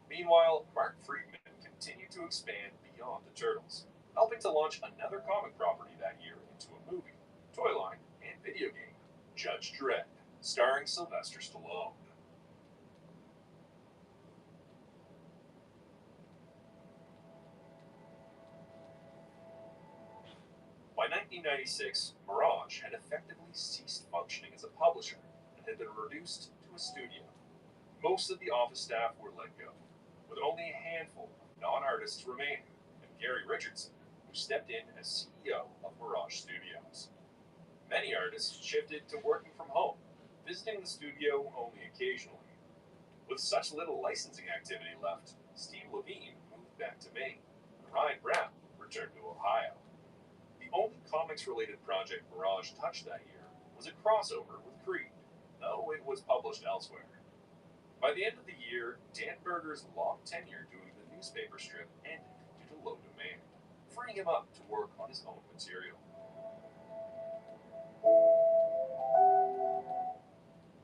[SPEAKER 2] Meanwhile, Mark Friedman continued to expand beyond the turtles, helping to launch another comic property that year into a movie, toy line, and video game, Judge Dredd, starring Sylvester Stallone. By 1996, Mirage had effectively ceased functioning as a publisher and had been reduced to a studio. Most of the office staff were let go, with only a handful of non-artists remaining, and Gary Richardson, who stepped in as CEO of Mirage Studios. Many artists shifted to working from home, visiting the studio only occasionally. With such little licensing activity left, Steve Levine moved back to Maine, and Ryan Brown returned to Ohio. The only comics-related project Mirage touched that year was a crossover with Creed, though it was published elsewhere. By the end of the year, Dan Berger's long tenure doing the newspaper strip ended due to low demand. freeing him up to work on his own material.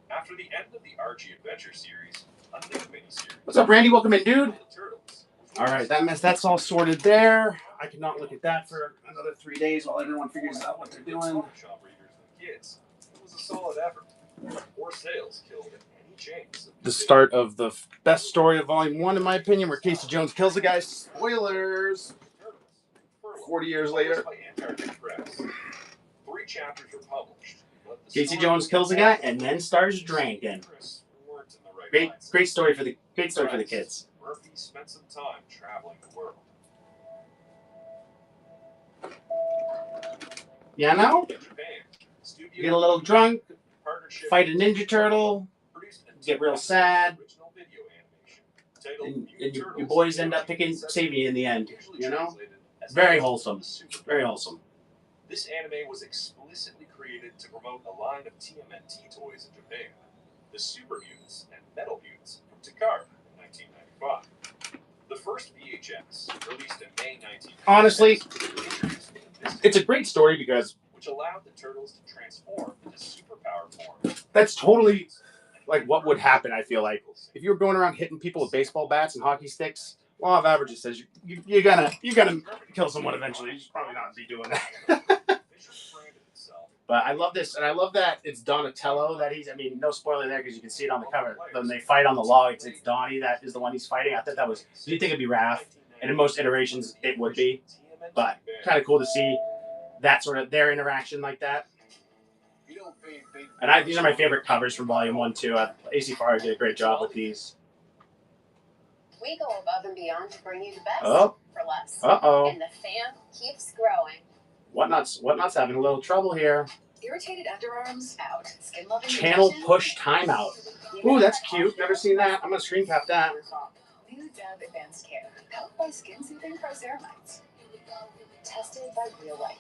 [SPEAKER 2] After the end of the Archie Adventure series, a new miniseries.
[SPEAKER 1] What's up, Randy? Welcome in, dude.
[SPEAKER 2] The Turtles.
[SPEAKER 1] All right, that's all sorted there. I cannot look at that for another 3 days while everyone figures out what they're doing.
[SPEAKER 2] Shop readers and kids. It was a solid effort. More sales killed any chance.
[SPEAKER 1] The start of the best story of Volume 1, in my opinion, where Casey Jones kills the guy. Spoilers. 40 years later.
[SPEAKER 2] By Antarctic Press. 3 chapters were published.
[SPEAKER 1] Casey Jones kills the guy and then starts drinking. Great story for the kids.
[SPEAKER 2] Murphy spent some time traveling the world.
[SPEAKER 1] You know?
[SPEAKER 2] In Japan, studio
[SPEAKER 1] Get a little drunk,
[SPEAKER 2] partnership
[SPEAKER 1] fight a Ninja Turtle,
[SPEAKER 2] produced a
[SPEAKER 1] get real sad,
[SPEAKER 2] original video animation titled
[SPEAKER 1] and
[SPEAKER 2] Turtles
[SPEAKER 1] your boys end up picking Savy in the end.
[SPEAKER 2] usually
[SPEAKER 1] You know?
[SPEAKER 2] translated as
[SPEAKER 1] Very
[SPEAKER 2] the
[SPEAKER 1] wholesome.
[SPEAKER 2] Super
[SPEAKER 1] Very
[SPEAKER 2] Turtles.
[SPEAKER 1] wholesome.
[SPEAKER 2] This anime was explicitly created to promote a line of TMNT toys in Japan, the Super Mutants and Metal Mutants from Takara in 1995. The first VHS, released in May 1996,
[SPEAKER 1] Honestly,
[SPEAKER 2] introduced the Invisible,
[SPEAKER 1] it's a great story because
[SPEAKER 2] which allowed the turtles to transform into superpower form.
[SPEAKER 1] that's totally like what would happen, I feel like. If you were going around hitting people with baseball bats and hockey sticks, law of averages says you're gonna kill someone eventually. You should probably not be doing that. But I love this, and I love that it's Donatello that he's. I mean, no spoiler there because you can see it on the cover. When they fight on the log, it's Donnie that is the one he's fighting. I thought that was. Did you think it'd be Raph? And in most iterations, it would be. But kind of cool to see that sort of their interaction like that. And these are my favorite covers from Volume 1 too. AC Farr did a great job with these.
[SPEAKER 3] We go above and beyond to bring you the best
[SPEAKER 1] Oh.
[SPEAKER 3] for less.
[SPEAKER 1] Uh-oh.
[SPEAKER 3] And the fam keeps growing.
[SPEAKER 1] Whatnot's having a little trouble here.
[SPEAKER 6] Irritated underarms?
[SPEAKER 3] Out. Skin loving
[SPEAKER 1] Channel
[SPEAKER 3] connection?
[SPEAKER 1] push timeout. Ooh, that's cute. Never seen that. I'm gonna screen cap that.
[SPEAKER 3] New Dove Advanced Care. Powered by skin soothing proceramides. Tested by real life.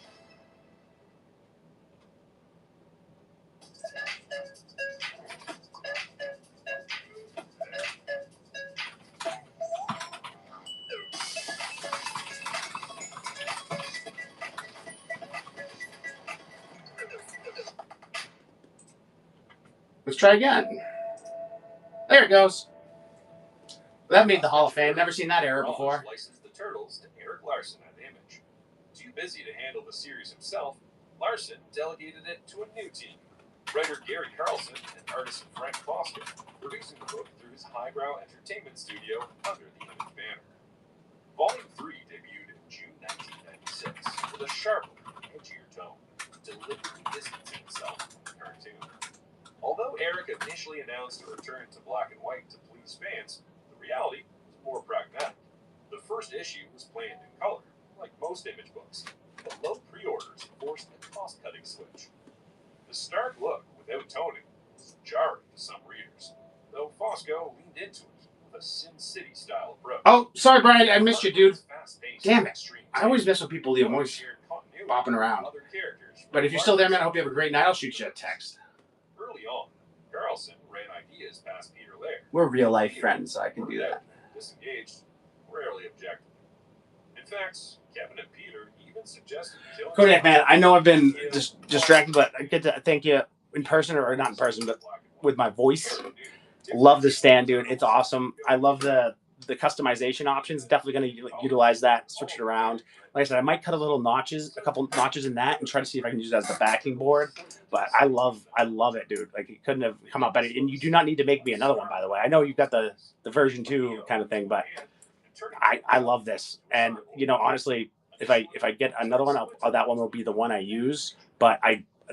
[SPEAKER 1] Let's try again. There it goes. That made the Hall of Fame. Never seen that error before.
[SPEAKER 2] Licensed the Turtles to Eric Larson at Image. Too busy to handle the series himself, Larson delegated it to a new team. Writer Gary Carlson and artist Frank Foster, producing the book through his highbrow entertainment studio under the Image banner. Volume 3 debuted in June 1996 with a sharper, edgier tone, deliberately distancing itself from the cartoon. Although Eric initially announced a return to black and white to please fans, the reality was more pragmatic. The first issue was planned in color, like most Image books, but low pre-orders forced a cost-cutting switch. The stark look without toning was jarring to some readers, though Fosco leaned into it with a Sin City style approach.
[SPEAKER 1] Oh, sorry, Brian. I missed you, dude.
[SPEAKER 2] Fast-paced
[SPEAKER 1] Damn it.
[SPEAKER 2] extreme
[SPEAKER 1] I always mess with people leave voice
[SPEAKER 2] shared continuity
[SPEAKER 1] bopping around.
[SPEAKER 2] with other characters.
[SPEAKER 1] But if you're still there, man, I hope you have a great night. I'll shoot you a text.
[SPEAKER 2] Early on, Carlson ran ideas past Peter Laird.
[SPEAKER 1] We're real life friends, so I can do that.
[SPEAKER 2] Disengaged, rarely objected. In fact, Kevin and Peter even suggested killing
[SPEAKER 1] Kodiak, man, I know I've been distracted, but I get to thank you in person, or not in person, but with my voice. Love the stand, dude. It's awesome. I love the customization options. Definitely going to utilize that, switch it around. Like I said, I might cut a couple notches in that and try to see if I can use it as the backing board. But I love it, dude. Like, it couldn't have come out better. And you do not need to make me another one, by the way. I know you've got the version 2 kind of thing, but I love this. And, you know, honestly, if I get another one, that one will be the one I use. But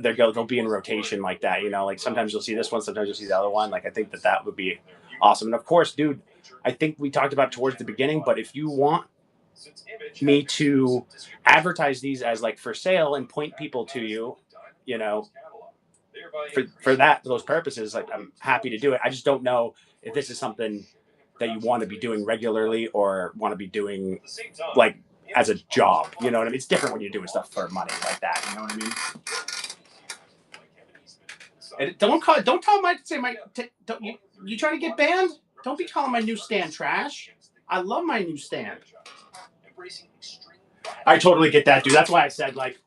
[SPEAKER 1] they'll be in rotation like that. You know, like sometimes you'll see this one, sometimes you'll see the other one. Like, I think that would be awesome. And of course, dude, I think we talked about it towards the beginning, but if you want me to advertise these as like for sale and point people to you, you know, for those purposes, like, I'm happy to do it. I just don't know if this is something that you want to be doing regularly or want to be doing like as a job. You know what I mean? It's different when you're doing stuff for money like that. You know what I mean? And don't tell Mike to say don't you trying to get banned? Don't be calling my new stand trash. I love my new stand. I totally get that, dude. That's why I said, like,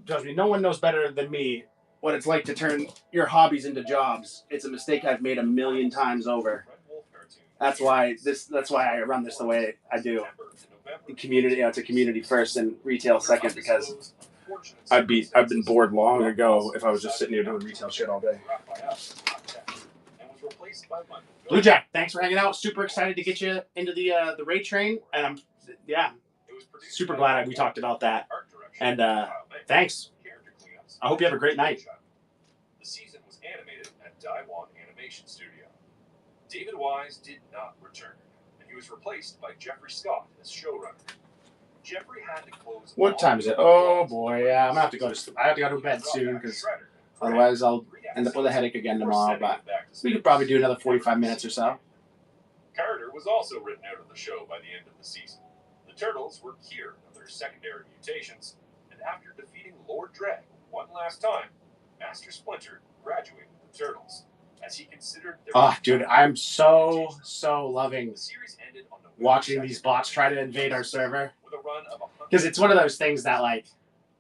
[SPEAKER 1] trust me, no one knows better than me what it's like to turn your hobbies into jobs. It's a mistake I've made a million times over. That's why I run this the way I do. Community, it's a community first and retail second, because I've been bored long ago if I was just sitting here doing retail shit all day. Blue Jack, thanks for hanging out. Super excited to get you into the raid train, and I'm super glad we talked about that. And thanks. I hope you have a great night.
[SPEAKER 2] The season was animated at Daiwan Animation Studio. David Wise did not return, and he was replaced by Jeffrey Scott as showrunner. Jeffrey had to close.
[SPEAKER 1] What time is it? Oh boy, yeah, I'm gonna have to go to. I have to go to bed soon, because otherwise I'll end up with a headache again tomorrow. But we could probably do another 45 minutes or so.
[SPEAKER 2] Carter was also written out of the show by the end of the season. The Turtles were cured of their secondary mutations, and after defeating Lord Dreg one last time, Master Splinter graduated the Turtles, as he considered their...
[SPEAKER 1] Oh, dude, I'm so loving
[SPEAKER 2] The series ended on November
[SPEAKER 1] watching these
[SPEAKER 2] 2nd,
[SPEAKER 1] bots try to invade our server,
[SPEAKER 2] with a run of 100.
[SPEAKER 1] because it's one of those things that, like,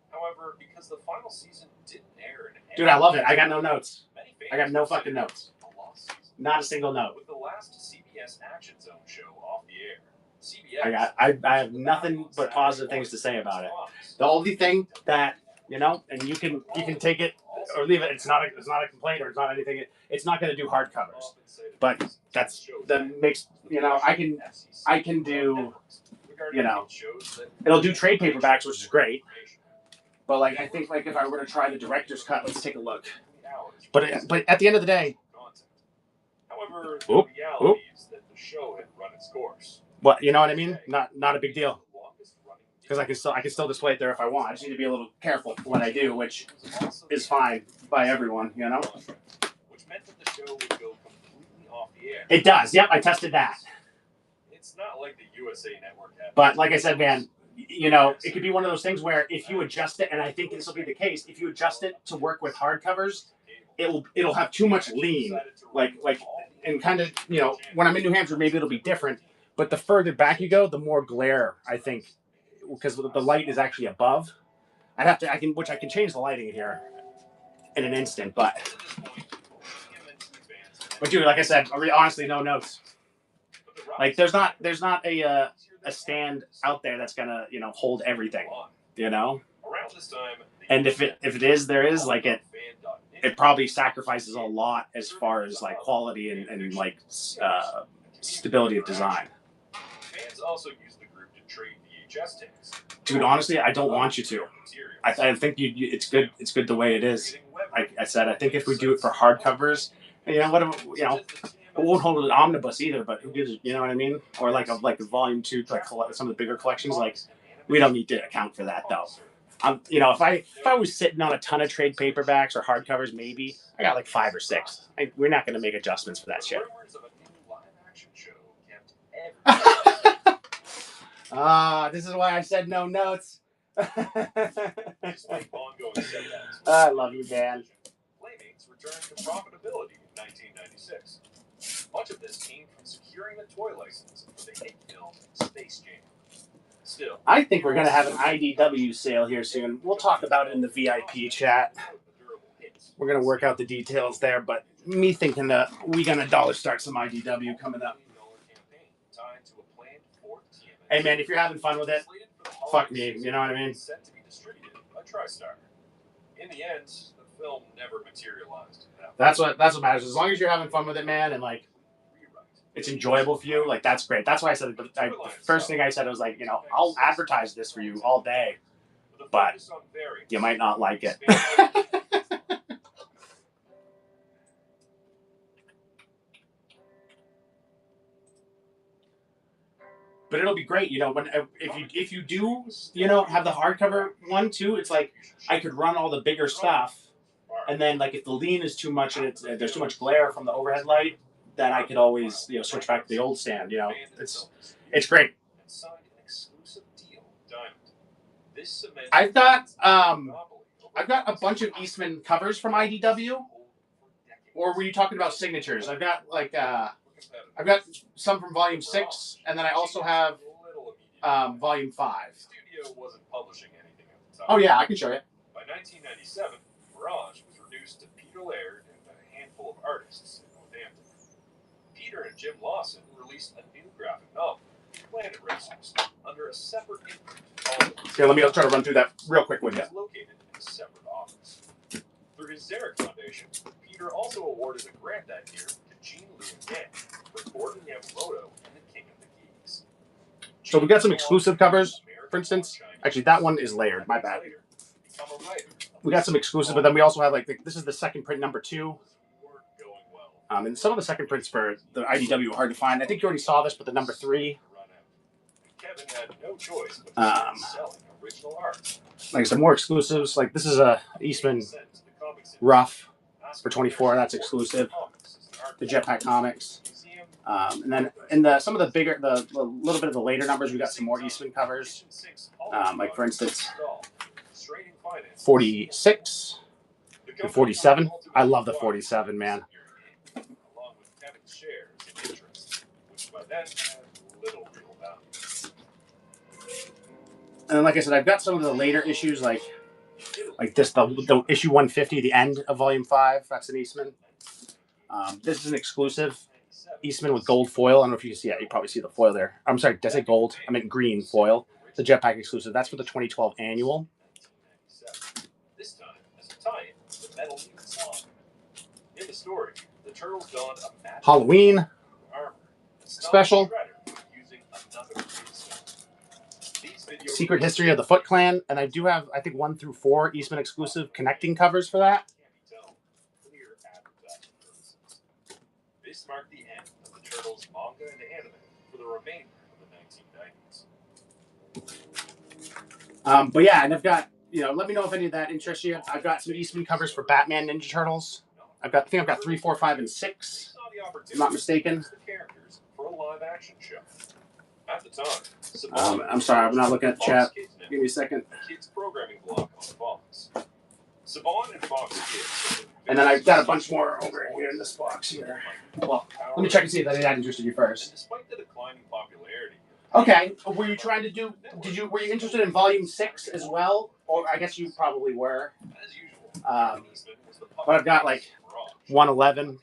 [SPEAKER 2] However, because the final season didn't air in
[SPEAKER 1] dude, I love it. I got no notes.
[SPEAKER 2] many fans
[SPEAKER 1] I got no fucking
[SPEAKER 2] considered
[SPEAKER 1] notes.
[SPEAKER 2] it a lost season.
[SPEAKER 1] Not a single note.
[SPEAKER 2] With the last CBS Action Zone show off the air, CBS...
[SPEAKER 1] I have nothing but positive things to say about it. The only thing that, you know, and you can take it or leave it. It's not a complaint, or it's not anything. It's not going to do hardcovers, but that makes, you know, I can do, you know, it'll do trade paperbacks, which is great. But like, I think, like, if I were to try the director's cut, let's take a look. But at the end of the day,
[SPEAKER 2] However, the reality is that the show had run its course.
[SPEAKER 1] what, you know what I mean? Not a big deal, because I can still display it there if I want. I just need to be a little careful when I do, which is fine by everyone, you know.
[SPEAKER 2] Which meant that the show would go completely off the air.
[SPEAKER 1] It does. Yep, I tested that.
[SPEAKER 2] It's not like the USA Network had.
[SPEAKER 1] But like I said, man, you know, it could be one of those things where if you adjust it, and I think this will be the case, if you adjust it to work with hardcovers, it'll have too much lean, like, and kind of, you know, when I'm in New Hampshire, maybe it'll be different. But the further back you go, the more glare, I think, because the light is actually above. I can change the lighting here in an instant, but dude, like I said, honestly, no notes. Like, there's not a stand out there that's gonna, you know, hold everything, you know. And if it is, there is, like, it probably sacrifices a lot as far as like quality and like stability of design.
[SPEAKER 2] Fans also use the group to trade VHS tapes.
[SPEAKER 1] Dude, honestly, I don't want you to. I think it's good. It's good the way it is. I said, I think if we do it for hardcovers, you know, you know, it won't hold an omnibus either. But who gives, you know what I mean? Or like a volume 2, like some of the bigger collections. Like, we don't need to account for that though. You know, if I was sitting on a ton of trade paperbacks or hardcovers, maybe I got like 5 or 6. We're not going to make adjustments for that shit. This is why I said no notes. I love you, man.
[SPEAKER 2] Playmates returned to profitability in 1996. Much of this came from securing the toy license for the hit film Space Jam. Still,
[SPEAKER 1] I think we're going to have an IDW sale here soon. We'll talk about it in the VIP chat. We're going to work out the details there, but me thinking that we're going to dollar start some IDW coming up. Hey, man, if you're having fun with it, fuck me, you know what I mean?
[SPEAKER 2] Set to be distributed by TriStar. In the end, the film never materialized.
[SPEAKER 1] That's what matters. As long as you're having fun with it, man, and like it's enjoyable for you, like that's great. That's why I said the first thing I said was like, you know, I'll advertise this for you all day, but you might not like it. But it'll be great, you know. When if you do, you know, have the hardcover one too, it's like I could run all the bigger stuff, and then like if the lean is too much and there's too much glare from the overhead light, then I could always, you know, switch back to the old stand. You know, it's great. I've got a bunch of Eastman covers from IDW. Or were you talking about signatures? I've got like I've got some from Volume 6, and then I also have Volume 5.
[SPEAKER 2] The studio wasn't publishing anything at the time.
[SPEAKER 1] Oh yeah, I can show you.
[SPEAKER 2] By 1997, Mirage was reduced to Peter Laird and a handful of artists in Northampton. Peter and Jim Lawson released a new graphic novel, Planet Racers, under a separate imprint called...
[SPEAKER 1] Here, let me try to run through that real quick with you.
[SPEAKER 2] It was located in a separate office. Through his Zarek Foundation, Peter also awarded a grant that year to Jean Lou Yang for Gordon Yamamoto and the King of the Geeks.
[SPEAKER 1] So we got some exclusive covers. For instance, actually that one is layered. My bad. We got some exclusive, but then we also have like this is the second print, number 2. And some of the second prints for the IDW are hard to find. I think you already saw this, but the number 3.
[SPEAKER 2] Kevin had no choice but to start selling original art.
[SPEAKER 1] Like some more exclusives. Like this is a Eastman rough for 24. That's exclusive. The Jetpack Comics. And then in some of the bigger, the little bit of the later numbers, we got some more Eastman covers. Like for instance, 46 and 47. I love the 47, man.
[SPEAKER 2] Along with Kevin's shares and interests, which by then had little real value.
[SPEAKER 1] And then, like I said, I've got some of the later issues, like this, the issue 150, the end of Volume 5. That's an Eastman. This is an exclusive Eastman with gold foil. I don't know if you can see it. You probably see the foil there. I'm sorry, did I say gold? I meant green foil. The Jetpack exclusive. That's for the 2012 annual.
[SPEAKER 2] This time, as a tie-in, the Metal Mutants line. In the story, the Turtles donned a magic
[SPEAKER 1] Halloween
[SPEAKER 2] armor
[SPEAKER 1] special.
[SPEAKER 2] Using another
[SPEAKER 1] Secret History of the Foot Clan, and I do have, I think, 1 through 4 Eastman exclusive connecting covers for that.
[SPEAKER 2] This marked the end of the Turtles manga and anime for the remainder of the 1990s.
[SPEAKER 1] But yeah, and I've got, let me know if any of that interests you. I've got some Eastman covers for Batman Ninja Turtles. I think I've got 3, 4, 5, and 6. If I'm not mistaken.
[SPEAKER 2] The characters for a live-action show. At the time,
[SPEAKER 1] I'm sorry, I'm not looking at the chat. Give me a second.
[SPEAKER 2] Kids programming block on Fox. Saban and Fox Kids.
[SPEAKER 1] And then I've got a bunch more over here in this box here. Well, let me check and see if that interested you first.
[SPEAKER 2] Despite the declining popularity.
[SPEAKER 1] Okay, were you trying to do? Were you interested in Volume 6 as well? Or I guess you probably were.
[SPEAKER 2] As usual.
[SPEAKER 1] But I've got like 111.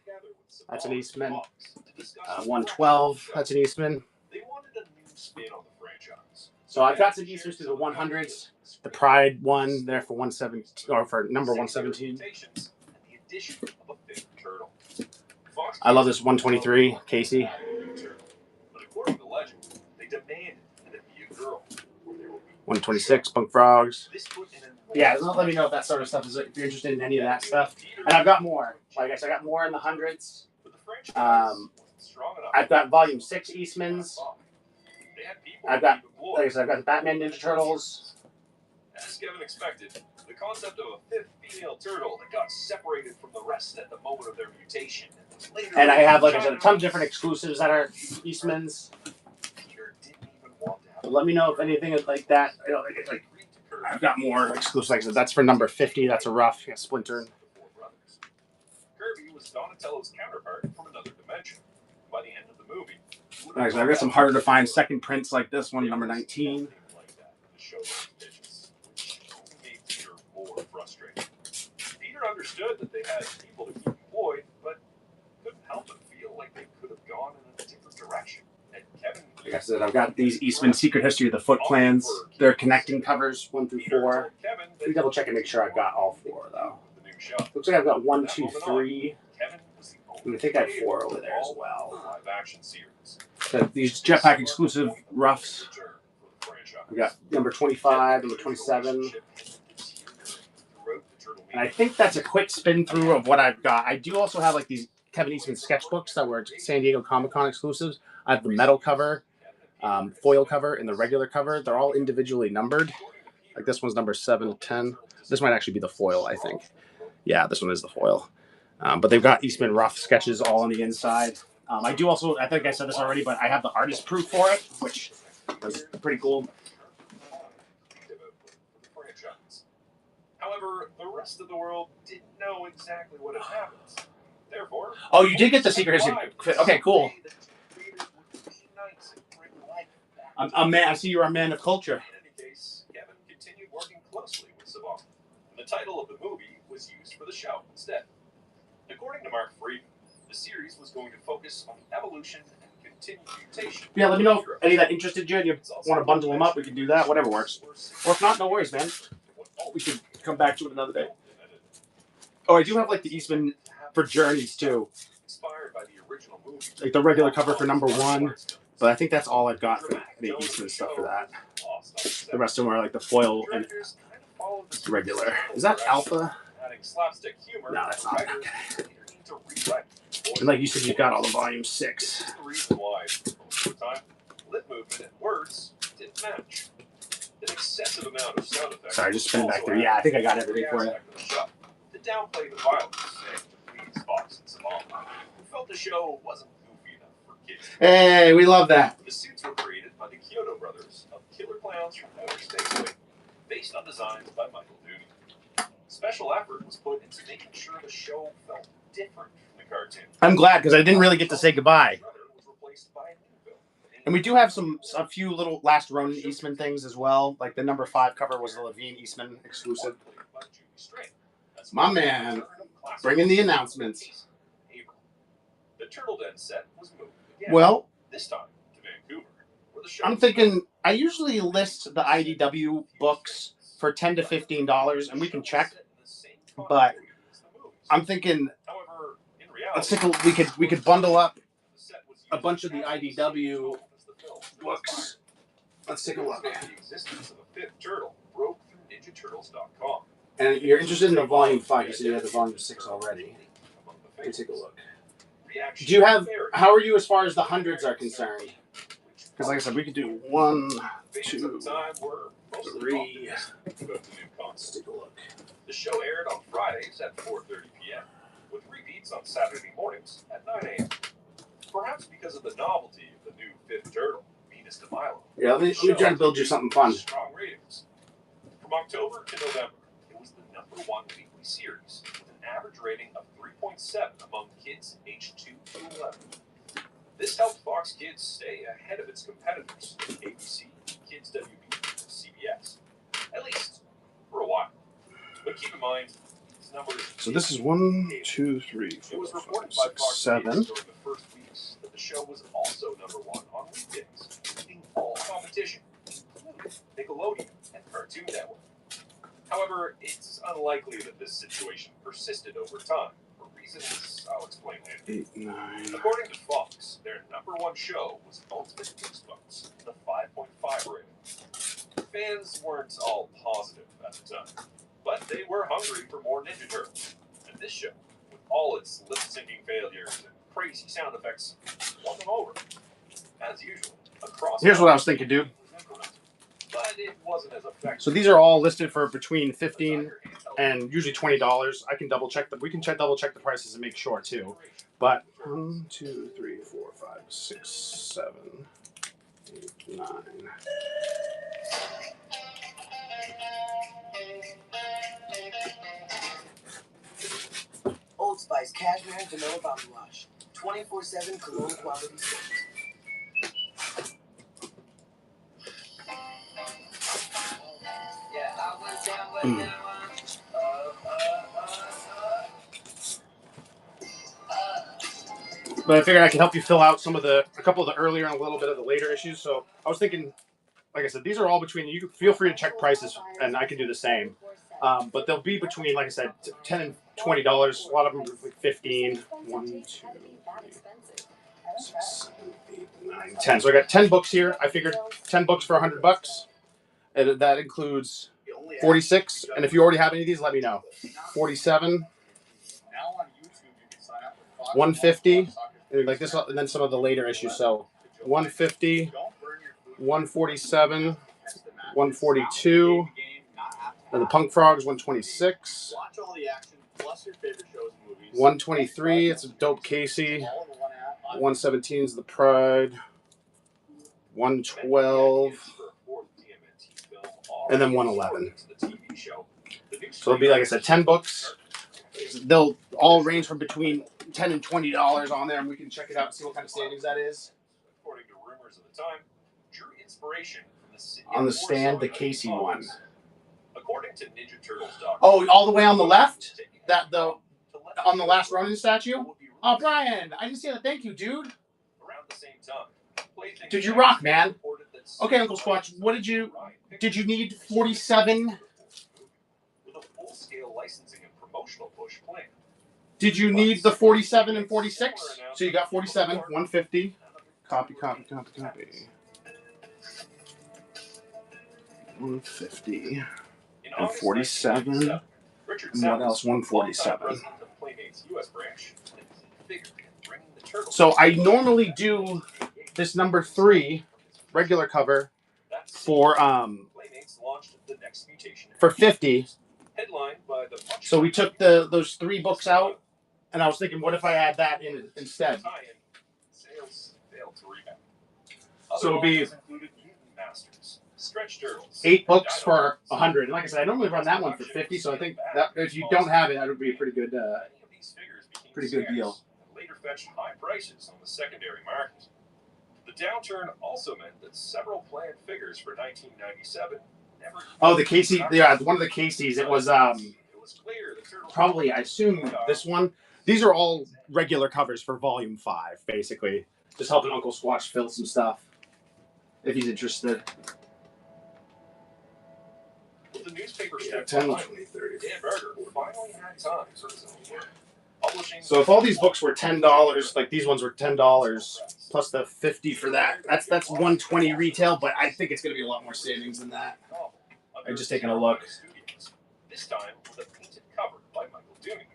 [SPEAKER 1] That's an Eastman. 112. That's an Eastman.
[SPEAKER 2] They wanted a new spin on the franchise.
[SPEAKER 1] So I've got some Eastmans through the 100s. The Pride one there for 117, or for number 117. I love this 123, Casey.
[SPEAKER 2] But according to legend, they demanded that it be a girl.
[SPEAKER 1] 126, Punk Frogs. Yeah, let me know if that sort of stuff is, if you're interested in any of that stuff. And I've got more. Like I said, I got more in the hundreds. I've got Volume 6 Eastmans. I've got, like I said, I've got the Batman Ninja Turtles.
[SPEAKER 2] As Kevin expected, the concept of a fifth female turtle that got separated from the rest at the moment of their mutation.
[SPEAKER 1] And I have, like I said, a ton of different exclusives that are Eastmans. So let me know if anything is like that. Like I've got more exclusives. Like I said, that's for number 50. That's a rough Splinter.
[SPEAKER 2] Kirby was Donatello's counterpart from another dimension. By the end of the movie,
[SPEAKER 1] I've got some harder to find second prints like this one, number 19.
[SPEAKER 2] Peter understood that they had people to keep employed, but couldn't help but feel like they could have gone in a different direction. And Kevin,
[SPEAKER 1] like I said, I've got these Eastman Secret History of the Foot Clans. They're connecting covers 1 through 4. Let me double check and make sure I've got all 4 though. Looks like I've got 1, 2, 3. And I think I have 4 over there as well. So these Jetpack exclusive roughs. I've got number 25, number 27. And I think that's a quick spin through of what I've got. I do also have like these Kevin Eastman sketchbooks that were San Diego Comic-Con exclusives. I have the metal cover, foil cover, and the regular cover. They're all individually numbered. Like this one's number 7 to 10. This might actually be the foil, I think. Yeah, this one is the foil. But they've got Eastman rough sketches all on the inside. I do also, I think I said this already, but I have the artist proof for it, which was pretty cool.
[SPEAKER 2] However, the rest of the world didn't know exactly what had happened. Therefore,
[SPEAKER 1] oh, you did get the secret history. Okay, cool. A man. I see you're a man of culture.
[SPEAKER 2] In any case, Kevin continued working closely with Saban, and the title of the movie was used for the show instead. According to Mark Friedman, the series was going to focus on the evolution and continued mutation.
[SPEAKER 1] Yeah, let me know if any of that interested you and you want to bundle them up. We can do that. Whatever works. Or if not, no worries, man. We should come back to it another day. Oh, I do have like the Eastman for Journeys too.
[SPEAKER 2] Inspired by the original movie.
[SPEAKER 1] Like the regular cover for #1. But I think that's all I've got for the Eastman stuff for that. The rest of them are like the foil and regular. Is that Alpha? No, that's not. And like you said, you've got all the volume 6.
[SPEAKER 2] The reason why, over time, lip movement and words didn't match. An excessive amount of sound effects.
[SPEAKER 1] Sorry, just spin back through. Yeah, I think I got everything for you.
[SPEAKER 2] To downplay the violence, please Fox and Saban, who felt the show wasn't goofy enough for kids.
[SPEAKER 1] Hey, we love that.
[SPEAKER 2] The suits were created by the Kyoto brothers of Killer Clowns from Outer Space, based on designs by Michael Dooney. Special effort was put into making sure the show felt different from the cartoon.
[SPEAKER 1] I'm glad because I didn't really get to say goodbye. And we do have a few little Last Ronin Eastman things as well. Like the #5 cover was the Levine Eastman exclusive. My man, bringing the announcements.
[SPEAKER 2] The Turtle Den set was moved again.
[SPEAKER 1] Well,
[SPEAKER 2] this time to Vancouver, where the show
[SPEAKER 1] I'm thinking I usually list the IDW books for $10 to $15, and we can check. But I'm thinking,
[SPEAKER 2] However, in reality,
[SPEAKER 1] let's take we could bundle up a bunch of the IDW books. Let's take a look.
[SPEAKER 2] The existence of a fifth turtle broke through NinjaTurtles.com.
[SPEAKER 1] And you're interested in the volume 5? You said you had the volume 6 already. Let me take a look. Do you have? How are you as far as the hundreds are concerned? Because like I said, we could do 1, 2, 3. Let's take a look.
[SPEAKER 2] The show aired on Fridays at 4:30 p.m. with repeats on Saturday mornings at 9 a.m. Perhaps because of the novelty of the new fifth turtle, Venus de Milo.
[SPEAKER 1] Yeah, let me try to build you something fun.
[SPEAKER 2] Strong ratings. From October to November, it was the #1 weekly series with an average rating of 3.7 among kids aged 2 to 11. This helped Fox Kids stay ahead of its competitors, ABC, Kids WB, and CBS. At least for a while. But keep in mind, these numbers.
[SPEAKER 1] So this is 1, 2, 3, 4, 5, 6, 7.
[SPEAKER 2] During the first weeks that the show was also #1 on weekdays, beating all competition, including Nickelodeon and Cartoon Network. However, it's unlikely that this situation persisted over time, for reasons I'll explain later.
[SPEAKER 1] 8, 9.
[SPEAKER 2] According to Fox, their #1 show was Ultimate Goosebumps, the 5.5 rating. Fans weren't all positive at the time, but they were hungry for more Ninja Turtles. And this show, with all its lip-syncing failures and crazy sound effects, won them over. As usual, across.
[SPEAKER 1] Here's what I was thinking, dude.
[SPEAKER 2] But it wasn't as effective.
[SPEAKER 1] So these are all listed for between $15 and usually $20. I can double check them. We can double check the prices and make sure too. But 1, 2, 3, 4, 5, 6, 7, 8, 9.
[SPEAKER 8] Old Spice Cashmere and Vanilla Body Wash. 24/7 cologne quality scent. Yeah, I went down, but now
[SPEAKER 1] But I figured I could help you fill out a couple of the earlier and a little bit of the later issues. So I was thinking, like I said, these are all between. You feel free to check prices, and I can do the same. But they'll be between, like I said, $10 and $20. A lot of them are like 15. 1, 2, 3, 6, 7, 8, 9, 10. So I got 10 books here. I figured 10 books for $100, and that includes 46. And if you already have any of these, let me know. 47, 150, and like this, and then some of the later issues. So 150, 147, 142. And the Punk Frogs 126. 123, it's a Dope Casey. 117 is the Pride. 112. And then 111. So it'll be, like I said, 10 books. They'll all range from between $10 and $20 on there, and we can check it out and see what kind of savings that is.
[SPEAKER 2] According to rumors of the time, drew inspiration from the city
[SPEAKER 1] On the
[SPEAKER 2] of
[SPEAKER 1] stand, the
[SPEAKER 2] Warsaw
[SPEAKER 1] Casey
[SPEAKER 2] comics.
[SPEAKER 1] one.
[SPEAKER 2] According to NinjaTurtles.com,
[SPEAKER 1] Oh, all the way on the left?
[SPEAKER 2] taking
[SPEAKER 1] That the
[SPEAKER 2] to let
[SPEAKER 1] on the last
[SPEAKER 2] show
[SPEAKER 1] Ronin statue?
[SPEAKER 2] would be
[SPEAKER 1] Oh,
[SPEAKER 2] released
[SPEAKER 1] Brian, I didn't see that. Thank you, dude.
[SPEAKER 2] around the same time. Plaything
[SPEAKER 1] Dude, you
[SPEAKER 2] Magazine
[SPEAKER 1] rock, man.
[SPEAKER 2] reported that
[SPEAKER 1] Okay, Uncle
[SPEAKER 2] several
[SPEAKER 1] Squatch, what did you need?
[SPEAKER 2] Pictures
[SPEAKER 1] 47?
[SPEAKER 2] with a full-scale licensing and promotional push plan.
[SPEAKER 1] Did you need the 47 and 46? So you got 47, 150. Copy. 150 and 47. And what else? 147. So I normally do this number 3 regular cover for 50. So we took those 3 books out, and I was thinking, what if I add that in instead? So it'll be 8 books for 100. And like I said, I normally run that one for 50. So I think that if you don't have it, that would be a pretty good deal.
[SPEAKER 2] Later fetched high prices on the secondary market. The downturn also meant that several planned figures for 1997 never.
[SPEAKER 1] Oh, the Casey, yeah, one of the Caseys. It was probably, I assume, this one. These are all regular covers for Volume 5, basically. Just helping Uncle Squatch fill some stuff, if he's interested.
[SPEAKER 2] With the newspaper
[SPEAKER 1] 10, 20, 30.
[SPEAKER 2] Dan Berger finally had time for his own work.
[SPEAKER 1] So if all these books were $10, like these ones were $10 plus the 50 for that, that's 120 retail. But I think it's going to be a lot more savings than that. I'm just taking a look.
[SPEAKER 2] This time with a painted cover by Michael Dooney.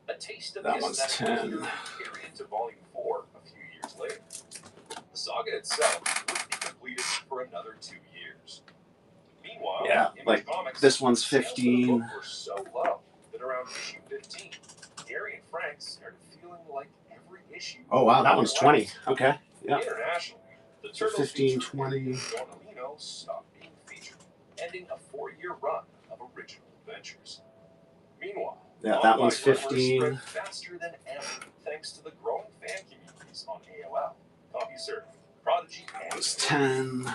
[SPEAKER 2] A taste of
[SPEAKER 1] That one's 10.
[SPEAKER 2] Carry into Volume 4 a few years later. The saga itself would be completed for another 2 years. Meanwhile,
[SPEAKER 1] yeah, like
[SPEAKER 2] Comics,
[SPEAKER 1] this one's
[SPEAKER 2] sales for the
[SPEAKER 1] 15.
[SPEAKER 2] book were so low that around issue 15, Gary and Frank started feeling like every issue.
[SPEAKER 1] Oh wow, that one's 20. Okay, yeah.
[SPEAKER 2] Internationally, the
[SPEAKER 1] So
[SPEAKER 2] Turtles
[SPEAKER 1] 15,
[SPEAKER 2] feature
[SPEAKER 1] 20.
[SPEAKER 2] Donalino stopped being featured, ending a 4-year run of original adventures. Meanwhile,
[SPEAKER 1] Yeah, that one's
[SPEAKER 2] online rumors
[SPEAKER 1] 15.
[SPEAKER 2] spread faster than ever thanks to the growing fan communities on AOL, CompuServe, Prodigy,
[SPEAKER 1] That
[SPEAKER 2] and
[SPEAKER 1] one's 10.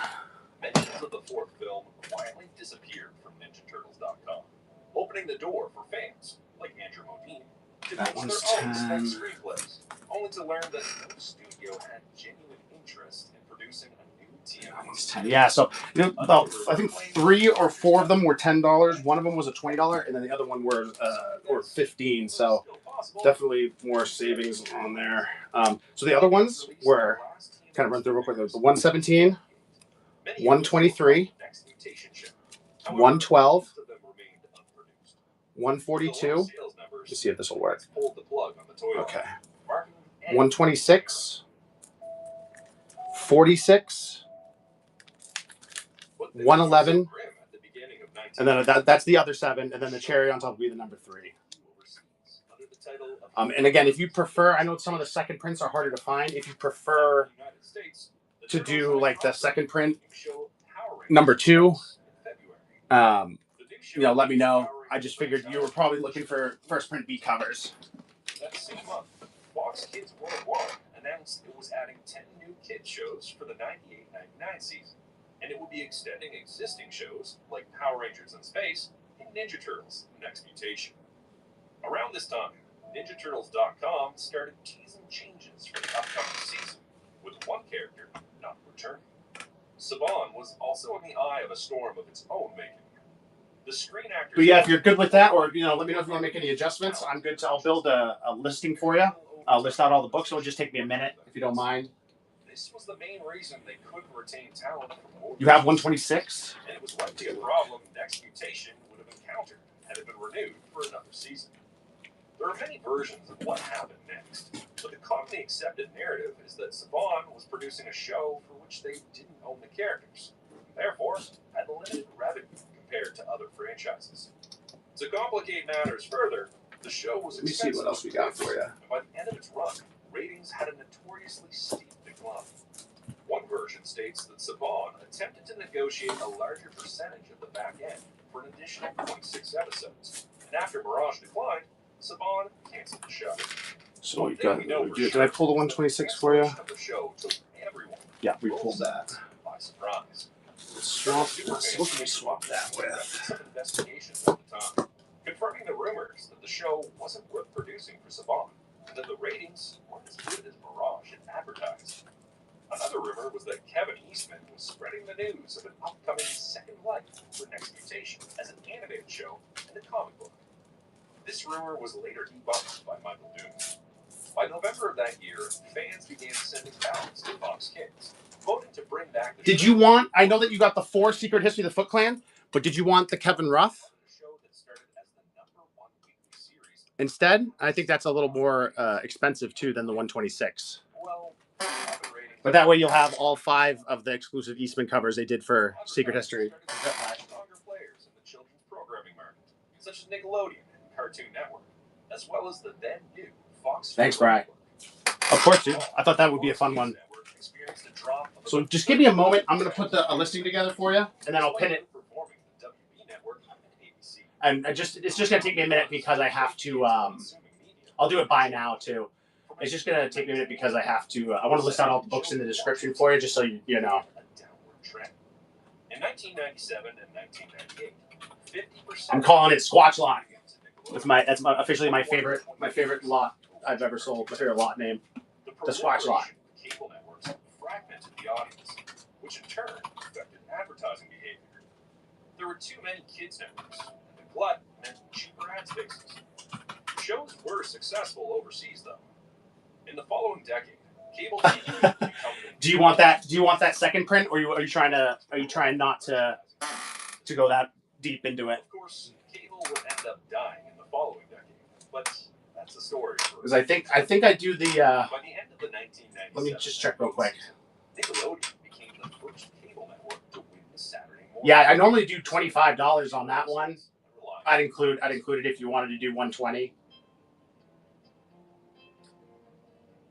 [SPEAKER 2] mentions of the 4th film quietly disappeared from NinjaTurtles.com, opening the door for fans like Andrew Modine to
[SPEAKER 1] That
[SPEAKER 2] pitch
[SPEAKER 1] one's
[SPEAKER 2] their own
[SPEAKER 1] 10.
[SPEAKER 2] screenplays, only to learn that no studio had genuine interest in producing a new
[SPEAKER 1] That one's
[SPEAKER 2] TMNT.
[SPEAKER 1] 10. Yeah, so about I think 3 or 4 of them were $10. One of them was a $20, and then the other one were 15. So definitely more savings on there. So the other ones were kind of run through real quick. There was the 117, 123, 112, 142. Let's see if this will work. Okay. 126, 46, 111, and then that's the other 7, and then the cherry on top will be the number 3. And again, if you prefer, I know some of the second prints are harder to find. If you prefer to do like the second print, number 2, let me know. I just figured you were probably looking for first print B covers.
[SPEAKER 2] That same month, Fox Kids Worldwide announced it was adding 10 new kids shows for the 98-99 season, and it would be extending existing shows like Power Rangers in Space and Ninja Turtles: Next Mutation. Around this time, NinjaTurtles.com started teasing changes for the upcoming season, with one character not returning. Saban was also in the eye of a storm of its own making. The screen actors.
[SPEAKER 1] But yeah, if you're good with that, or let me know if you want to make any adjustments. I'm good. I'll build a listing for you. I'll list out all the books. It'll just take me a minute if you don't mind.
[SPEAKER 2] This was the main reason they couldn't retain talent from more.
[SPEAKER 1] You have 126.
[SPEAKER 2] And it was likely a problem Next Mutation would have encountered had it been renewed for another season. There are many versions of what happened next, but the commonly accepted narrative is that Saban was producing a show for which they didn't own the characters, therefore had limited revenue compared to other franchises. To complicate matters further, the show was
[SPEAKER 1] Let me see what else we got for you.
[SPEAKER 2] and by the end of its run, ratings had a notoriously steep decline. One version states that Saban attempted to negotiate a larger percentage of the back end for an additional 26 episodes, and after Mirage declined, Saban canceled the show.
[SPEAKER 1] So we got. Did I pull the 126 for you?
[SPEAKER 2] The show took everyone.
[SPEAKER 1] Yeah, we pulled that.
[SPEAKER 2] By by surprise.
[SPEAKER 1] Swap. What can we swap that with?
[SPEAKER 2] Some investigations at the time, confirming the rumors that the show wasn't worth producing for Saban, and that the ratings weren't as good as Mirage had advertised. Another rumor was that Kevin Eastman was spreading the news of an upcoming second life for Next Mutation as an animated show and a comic book. This rumor was later debunked by Michael Doom. By November of that year, fans began sending ballots to Fox Kids, voting to bring back the
[SPEAKER 1] Did
[SPEAKER 2] show.
[SPEAKER 1] you want? I know that you got the 4 Secret History of the Foot Clan, but did you want the Kevin Ruff
[SPEAKER 2] The show that started as the #1 weekly series.
[SPEAKER 1] instead? I think that's a little more expensive too than the 126.
[SPEAKER 2] Well, profit ratings.
[SPEAKER 1] But that way you'll have all 5 of the exclusive Eastman covers they did for Secret History.
[SPEAKER 2] Stronger players in the children's programming market, such as Nickelodeon and Cartoon Network, as well as the then new Fox.
[SPEAKER 1] Thanks, Bri. Of course, dude. I thought that would be a fun one. So just give me a moment. I'm going to put a listing together for you, and then I'll pin it. And it's just going to take me a minute because I have to. I'll do it by now too. It's just going to take me a minute because I have to. I want to list out all the books in the description for you, just so you know.
[SPEAKER 2] In 1997 and 1998, 50%.
[SPEAKER 1] I'm calling it Squatch Lot. That's officially my favorite lot I've ever sold. My favorite lot name. The Squatch Lot.
[SPEAKER 2] Cable networks fragmented the audience, which in turn affected advertising behavior. There were too many kids networks, and the glut meant cheaper ad spaces. Shows were successful overseas, though. In the following decade, cable TV became
[SPEAKER 1] Do you want that second print, or are you trying not to go that deep into it?
[SPEAKER 2] Of course, cable would end up dying in the following decade, but that's a story.
[SPEAKER 1] Because I think I do the.
[SPEAKER 2] By the end of the 1990s,
[SPEAKER 1] Let me just check real quick.
[SPEAKER 2] Nickelodeon became the first cable network to win the Saturday morning.
[SPEAKER 1] Yeah, I normally do $25 on that one. I'd include it if you wanted to do 120.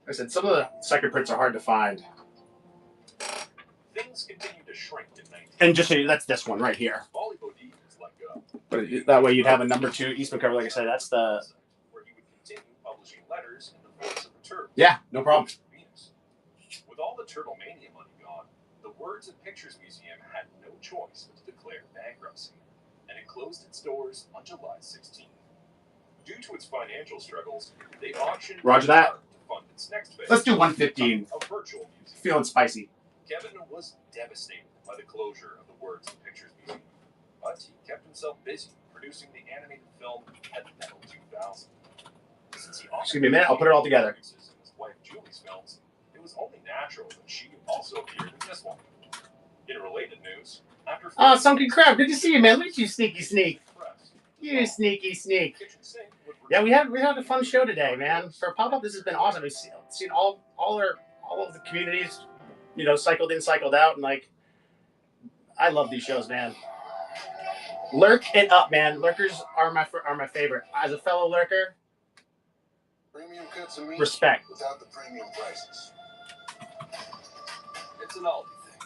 [SPEAKER 1] I said some of the second prints are hard to find.
[SPEAKER 2] Things continued to shrink in 19.
[SPEAKER 1] And just so you, that's this one right here. But that way you'd have a number 2 Eastman cover. Like I said, that's the.
[SPEAKER 2] Where he would continue publishing letters in the voice of the turtle.
[SPEAKER 1] Yeah, no problem.
[SPEAKER 2] With all the Turtle Mania money gone, the Words and Pictures Museum had no choice but to declare bankruptcy, and it closed its doors on July 16th. Due to its financial struggles, they auctioned
[SPEAKER 1] Roger that.
[SPEAKER 2] to fund its next phase.
[SPEAKER 1] Let's do 115.
[SPEAKER 2] A virtual museum.
[SPEAKER 1] Feeling spicy.
[SPEAKER 2] Kevin was devastated by the closure of the Words and Pictures Museum, but he kept himself busy producing the animated film at Metal 2000. Since he
[SPEAKER 1] Just give me a minute, I'll put it all together.
[SPEAKER 2] His wife Julie's films, it was only natural that she also appeared in this one. In related news, after
[SPEAKER 1] Oh, Sunken Crab, good to see you, man. Look at you, sneaky sneak. You sneaky sneak. Yeah, we had a fun show today, man. For a pop-up, this has been awesome. We've seen all of the communities, cycled in, cycled out, and like, I love these shows, man. Lurk it up, man. Lurkers are my favorite. As a fellow lurker,
[SPEAKER 9] Premium cuts of meat
[SPEAKER 1] respect.
[SPEAKER 9] without the premium prices.
[SPEAKER 4] It's an Aldi thing.